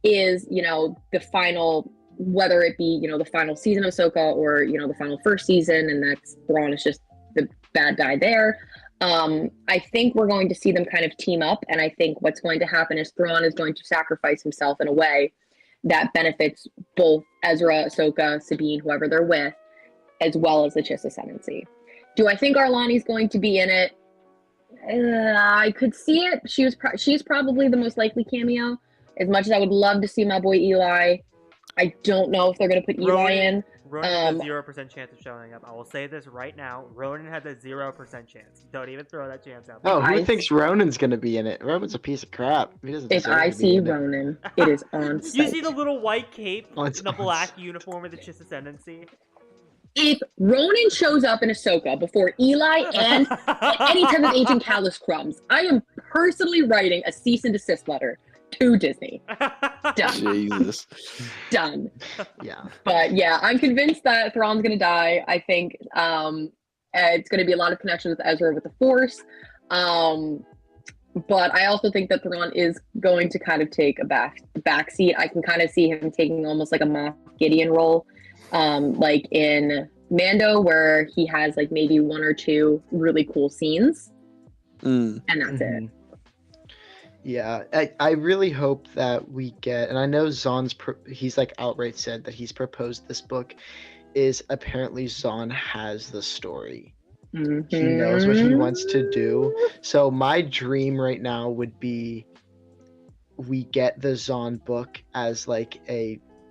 is, you know, the final, whether it be, you know, the final season of Ahsoka or, you know, the final first season, and that's Thrawn is just the bad guy there. I think we're going to see them kind of team up, and I think what's going to happen is Thrawn is going to sacrifice himself in a way that benefits both Ezra, Ahsoka, Sabine, whoever they're with, as well as the Chiss Ascendancy. Do I think Arlani's going to be in it? I could see it. She's probably the most likely cameo. As much as I would love to see my boy Eli, I don't know if they're going to put Eli in. Ronan has a 0% chance of showing up. I will say this right now. Ronan has a 0% chance. Don't even throw that chance out. Oh, who thinks Ronan's gonna be in it? Ronan's a piece of crap. He doesn't If deserve I to be see in it. Ronan, it is on site. You see the little white cape, Oh, it's the on black site. uniform of the Chiss Ascendancy? If Ronan shows up in Ahsoka before Eli and any type of Agent Callus crumbs, I am personally writing a cease and desist letter to Disney. Done. Jesus. Done. Yeah. But yeah, I'm convinced that Thrawn's gonna die. I think it's gonna be a lot of connections with Ezra with the Force. But I also think that Thrawn is going to kind of take a back seat. I can kind of see him taking almost like a Moff Gideon role, like in Mando, where he has like maybe one or two really cool scenes, and that's it. Yeah, I really hope that we get, and I know Zahn's, he's like outright said that he's proposed this book, is apparently Zahn has the story. He knows what he wants to do. So my dream right now would be we get the Zahn book as like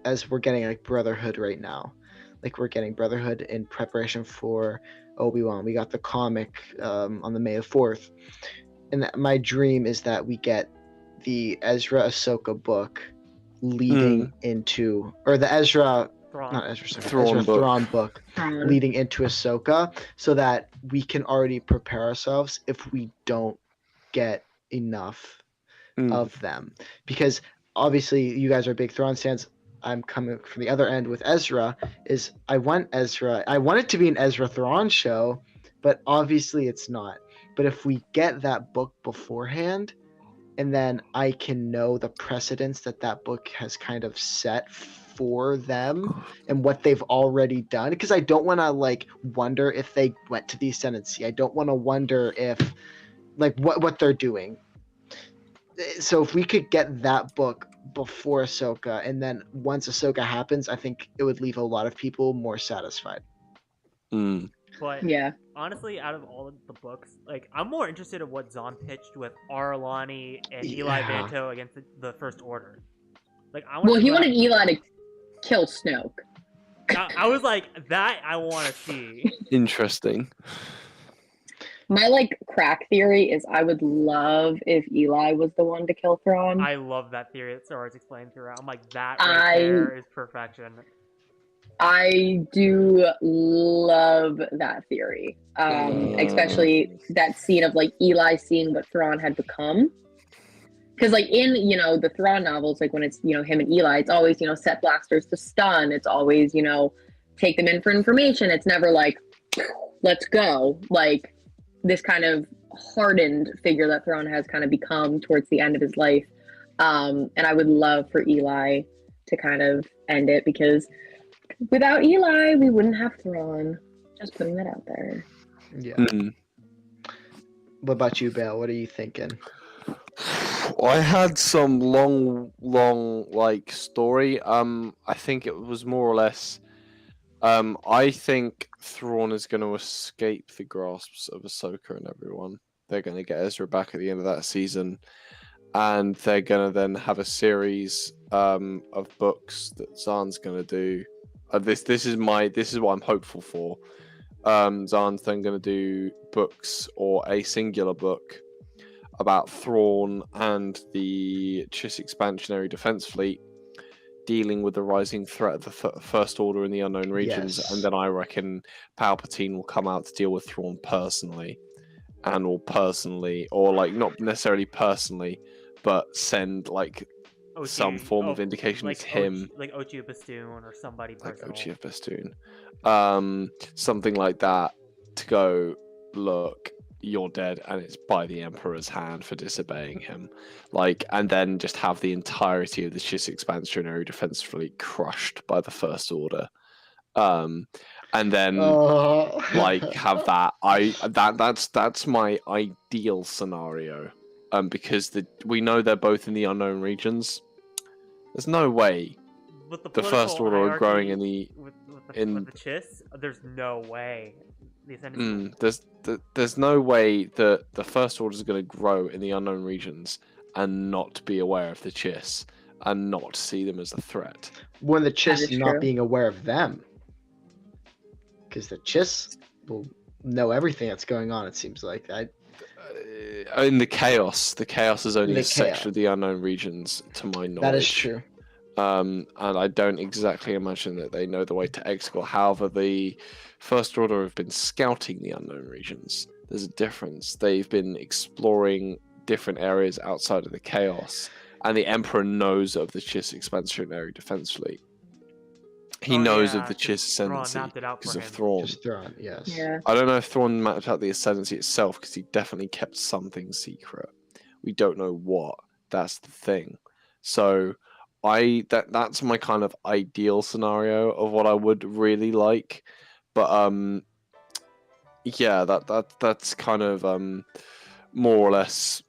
as we're getting like Brotherhood right now. Like we're getting Brotherhood in preparation for Obi-Wan. We got the comic on the May the 4th. And my dream is that we get the Ezra Ahsoka book leading into, or the Ezra, Thrawn. not Ezra, sorry, Thrawn Ezra book. Thrawn book leading into Ahsoka, so that we can already prepare ourselves if we don't get enough of them. Because obviously you guys are big Thrawn fans. I'm coming from the other end with Ezra. I want it to be an Ezra Thrawn show, but obviously it's not. But if we get that book beforehand, and then I can know the precedents that book has kind of set for them and what they've already done, because I don't want to like wonder if they went to the Ascendancy. I don't want to wonder if like what they're doing. So if we could get that book before Ahsoka, and then once Ahsoka happens, I think it would leave a lot of people more satisfied. But Yeah. honestly, out of all of the books, like I'm more interested in what Zahn pitched with Arlani and Eli Yeah. Vanto against the First Order. Like Well, he wanted Eli to kill Snoke. I was like, that I want to see. Interesting. My like crack theory is I would love if Eli was the one to kill Thrawn. I love that theory that Sora's explained throughout. I'm like, that right there is perfection. I do love that theory, especially that scene of like Eli seeing what Thrawn had become. Because like in, you know, the Thrawn novels, like when it's, you know, him and Eli, it's always, you know, set blasters to stun. It's always, you know, take them in for information. It's never like, let's go. Like this kind of hardened figure that Thrawn has kind of become towards the end of his life. And I would love for Eli to kind of end it, because without Eli, we wouldn't have Thrawn. Just putting that out there. Yeah. What about you, Bale? What are you thinking? I had some long like story. I think it was more or less. I think Thrawn is going to escape the grasps of Ahsoka and everyone. They're going to get Ezra back at the end of that season. and they're gonna then have a series of books that Zahn's gonna do. This is what I'm hopeful for. Zahn's then gonna do books or a singular book about Thrawn and the Chiss Expansionary Defense Fleet dealing with the rising threat of the First Order in the Unknown Regions, Yes. and then I reckon Palpatine will come out to deal with Thrawn personally, and or like not necessarily personally, but send like some form of indication like it's him, like Ochi Bastoon or somebody personal. like Ochi of Bastoon, something like that, to go, look, you're dead, and it's by the Emperor's hand for disobeying him, like, and then just have the entirety of the Chiss Expansionary Defense Fleet crushed by the First Order, and then like have that. That's my ideal scenario, because we know they're both in the Unknown Regions. There's no way With the First political Order are growing hierarchy in the with in- the Chiss. There's no way. The there's no way that the First Order is going to grow in the Unknown Regions and not be aware of the Chiss and not see them as a threat. When the That Chiss is not true. being aware of them, because the Chiss will know everything that's going on. It seems like In the chaos is only The a section chaos. of the Unknown Regions, to my knowledge. that is true. And I don't exactly imagine that they know the way to Exegol. However, the First Order have been scouting the Unknown Regions. There's a difference. They've been exploring different areas outside of the chaos, and the Emperor knows of the Chiss Expansionary Defense Fleet. He knows of the Chiss Ascendancy because of Thrawn. Just Thrawn, yes. Yeah. I don't know if Thrawn mapped out the Ascendancy itself, because he definitely kept something secret. We don't know what. That's the thing. So that's my kind of ideal scenario of what I would really like. But yeah, that's kind of more or less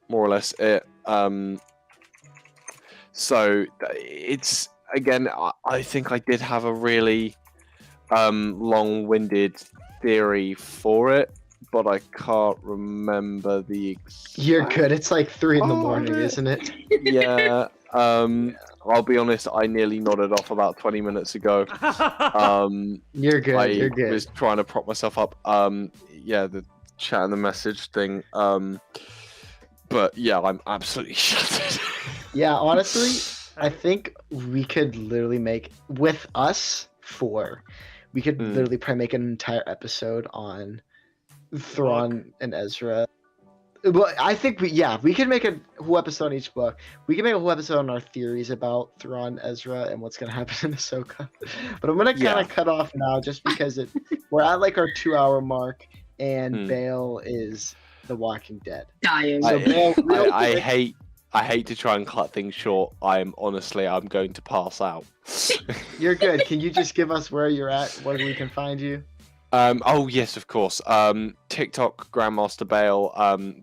it. So it's, again, I think I did have a really long-winded theory for it, but I can't remember the You're good. It's like 3 in the Oh, morning, man. isn't it? Yeah. I'll be honest, I nearly nodded off about 20 minutes ago. You're good. I You're good. was trying to prop myself up. Yeah, the chat and the message thing. But yeah, I'm absolutely shattered. Yeah, honestly, I think we could literally make, with us 4, we could literally probably make an entire episode on Thrawn and Ezra. Well, I think we could make a whole episode on each book. We can make a whole episode on our theories about Thrawn, Ezra, and what's gonna happen in Ahsoka. But I'm gonna kind of cut off now, just because we're at like our 2-hour mark, and Bale is The Walking Dead. Dying. So Bale, real I quick- hate to try and cut things short. I'm going to pass out. You're good. Can you just give us where you're at, where we can find you? Oh yes, of course. TikTok, Grandmaster Bale.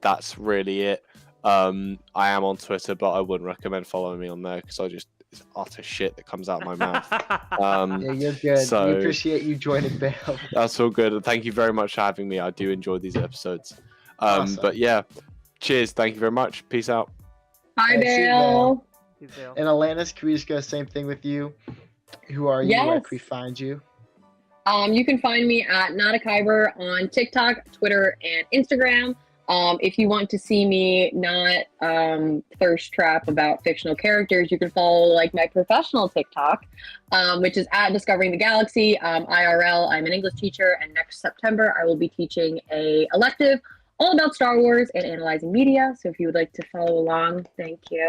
That's really it. I am on Twitter, but I wouldn't recommend following me on there, because it's utter shit that comes out of my mouth. Yeah, you're good. So- We appreciate you joining Bale. That's all good. And thank you very much for having me. I do enjoy these episodes. Awesome. But yeah, cheers. Thank you very much. Peace out. Bye, Hey, see you, Dale. And Alanis, can we just go same thing with you? Who are you? Where Yes. can we find you? You can find me at Not a Kyber on TikTok, Twitter, and Instagram. If you want to see me not thirst trap about fictional characters, you can follow like my professional TikTok, which is at Discovering the Galaxy. IRL, I'm an English teacher, and next September I will be teaching a elective all about Star Wars and analyzing media. So if you would like to follow along, thank you.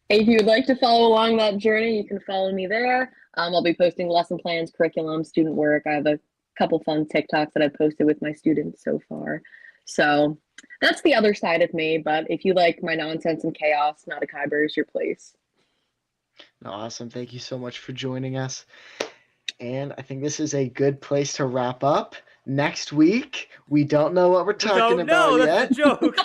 If you would like to follow along that journey, you can follow me there. I'll be posting lesson plans, curriculum, student work. I have a couple fun TikToks that I've posted with my students so far. So that's the other side of me. But if you like my nonsense and chaos, Not a Kyber is your place. Awesome. Thank you so much for joining us. And I think this is a good place to wrap up. Next week, we don't know what we're talking about yet. That's a joke.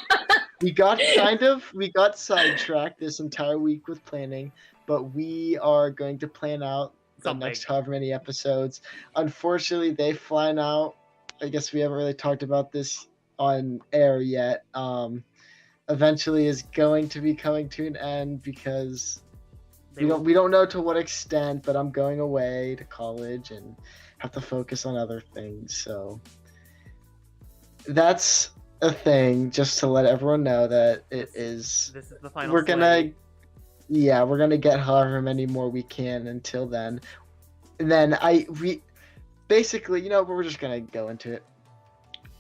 We got sidetracked this entire week with planning, but we are going to plan out the Something. next however many episodes. Unfortunately, they flying out. I guess we haven't really talked about this on air yet. eventually is going to be coming to an end because They we don't know to what extent, but I'm going away to college and have to focus on other things. So that's a thing, just to let everyone know that it is. This is the final. We're slate. we're gonna get however many more we can until then. And then basically, we're just gonna go into it.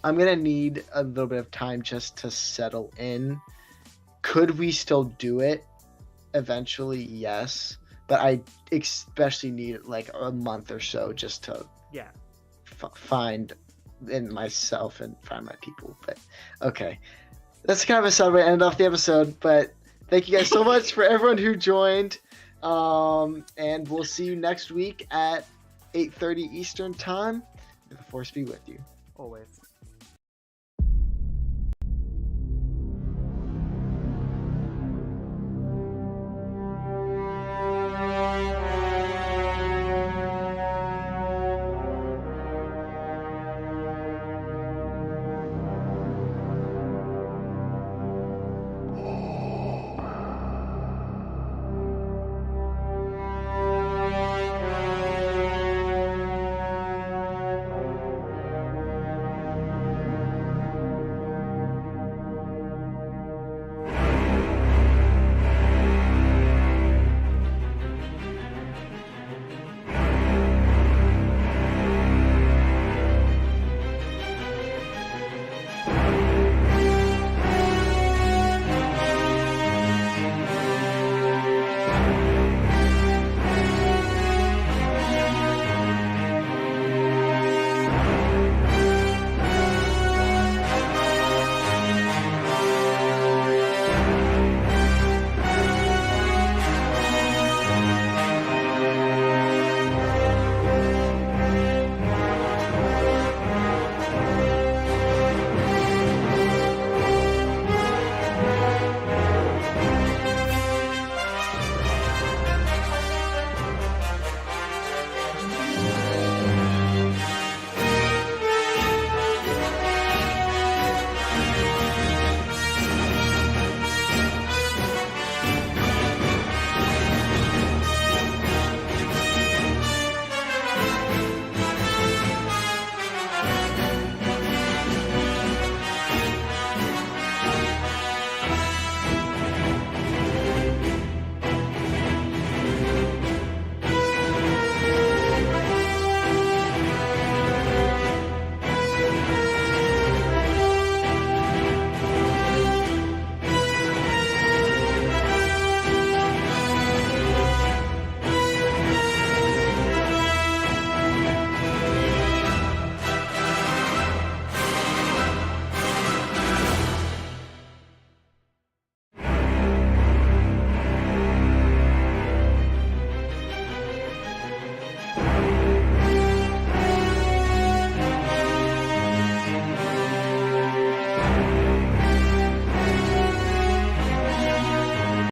I'm gonna need a little bit of time just to settle in. Could we still do it? Eventually, yes, but I especially need like a month or so just to find in myself and find my people. But okay, that's kind of a sad way to end off the episode, but thank you guys so much for everyone who joined, and we'll see you next week at 8:30 Eastern time. May the force be with you. Always.